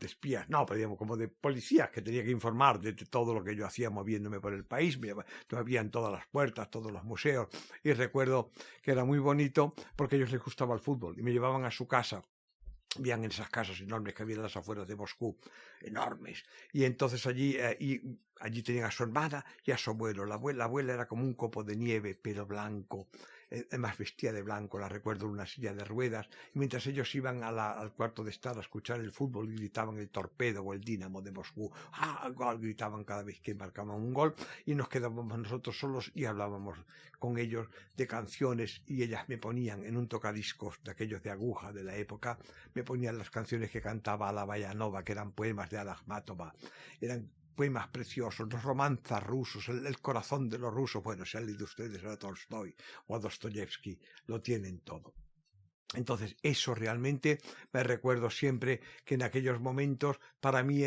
espías, no, pero digamos como de policías que tenía que informar de todo lo que yo hacía moviéndome por el país. Me abrían todas las puertas, todos los museos, y recuerdo que era muy bonito porque a ellos les gustaba el fútbol y me llevaban a su casa. Vivían en esas casas enormes que había en las afueras de Moscú, enormes, y entonces allí tenían a su hermana y a su abuelo. La abuela era como un copo de nieve, pelo blanco, además vestía de blanco, la recuerdo en una silla de ruedas, y mientras ellos iban al cuarto de estar a escuchar el fútbol, gritaban el Torpedo o el Dinamo de Moscú, gol, gritaban cada vez que marcaban un gol, y nos quedábamos nosotros solos y hablábamos con ellos de canciones, y ellas me ponían en un tocadiscos de aquellos de aguja de la época, me ponían las canciones que cantaba Ala Bayanova, que eran poemas de Ala Akhmatova. Eran poemas preciosos, los romanzas rusos, el corazón de los rusos. Bueno, si han leído ustedes a Tolstoy o a Dostoyevsky, lo tienen todo. Entonces, eso realmente me recuerdo siempre que en aquellos momentos para mí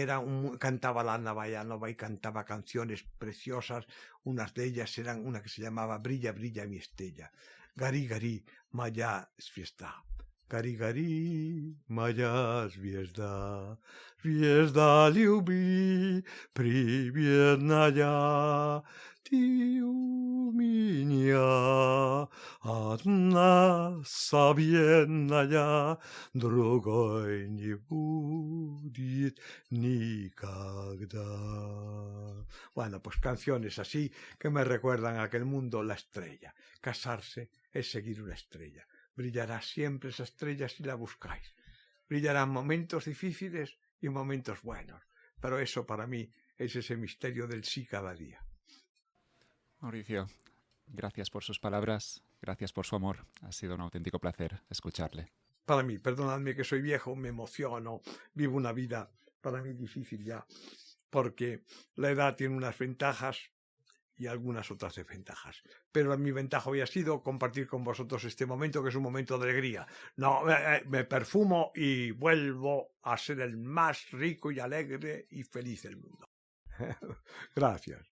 cantaba la Navayanova y cantaba canciones preciosas. Unas de ellas eran una que se llamaba Brilla, brilla mi estrella. Gari, gari, maya zviezda. Gari, gari, maya zviezda. Zviezda lyubi, priviednaya. Ты у меня одна собственная, другой не будет никогда. Bueno, pues canciones así que me recuerdan a aquel mundo, la estrella. Casarse es seguir una estrella. Brillará siempre esa estrella si la buscáis. Brillarán momentos difíciles y momentos buenos. Pero eso para mí es ese misterio del sí cada día. Mauricio, gracias por sus palabras, gracias por su amor. Ha sido un auténtico placer escucharle. Para mí, perdonadme que soy viejo, me emociono, vivo una vida para mí difícil ya, porque la edad tiene unas ventajas y algunas otras desventajas. Pero mi ventaja había sido compartir con vosotros este momento, que es un momento de alegría. No, me perfumo y vuelvo a ser el más rico y alegre y feliz del mundo. Gracias.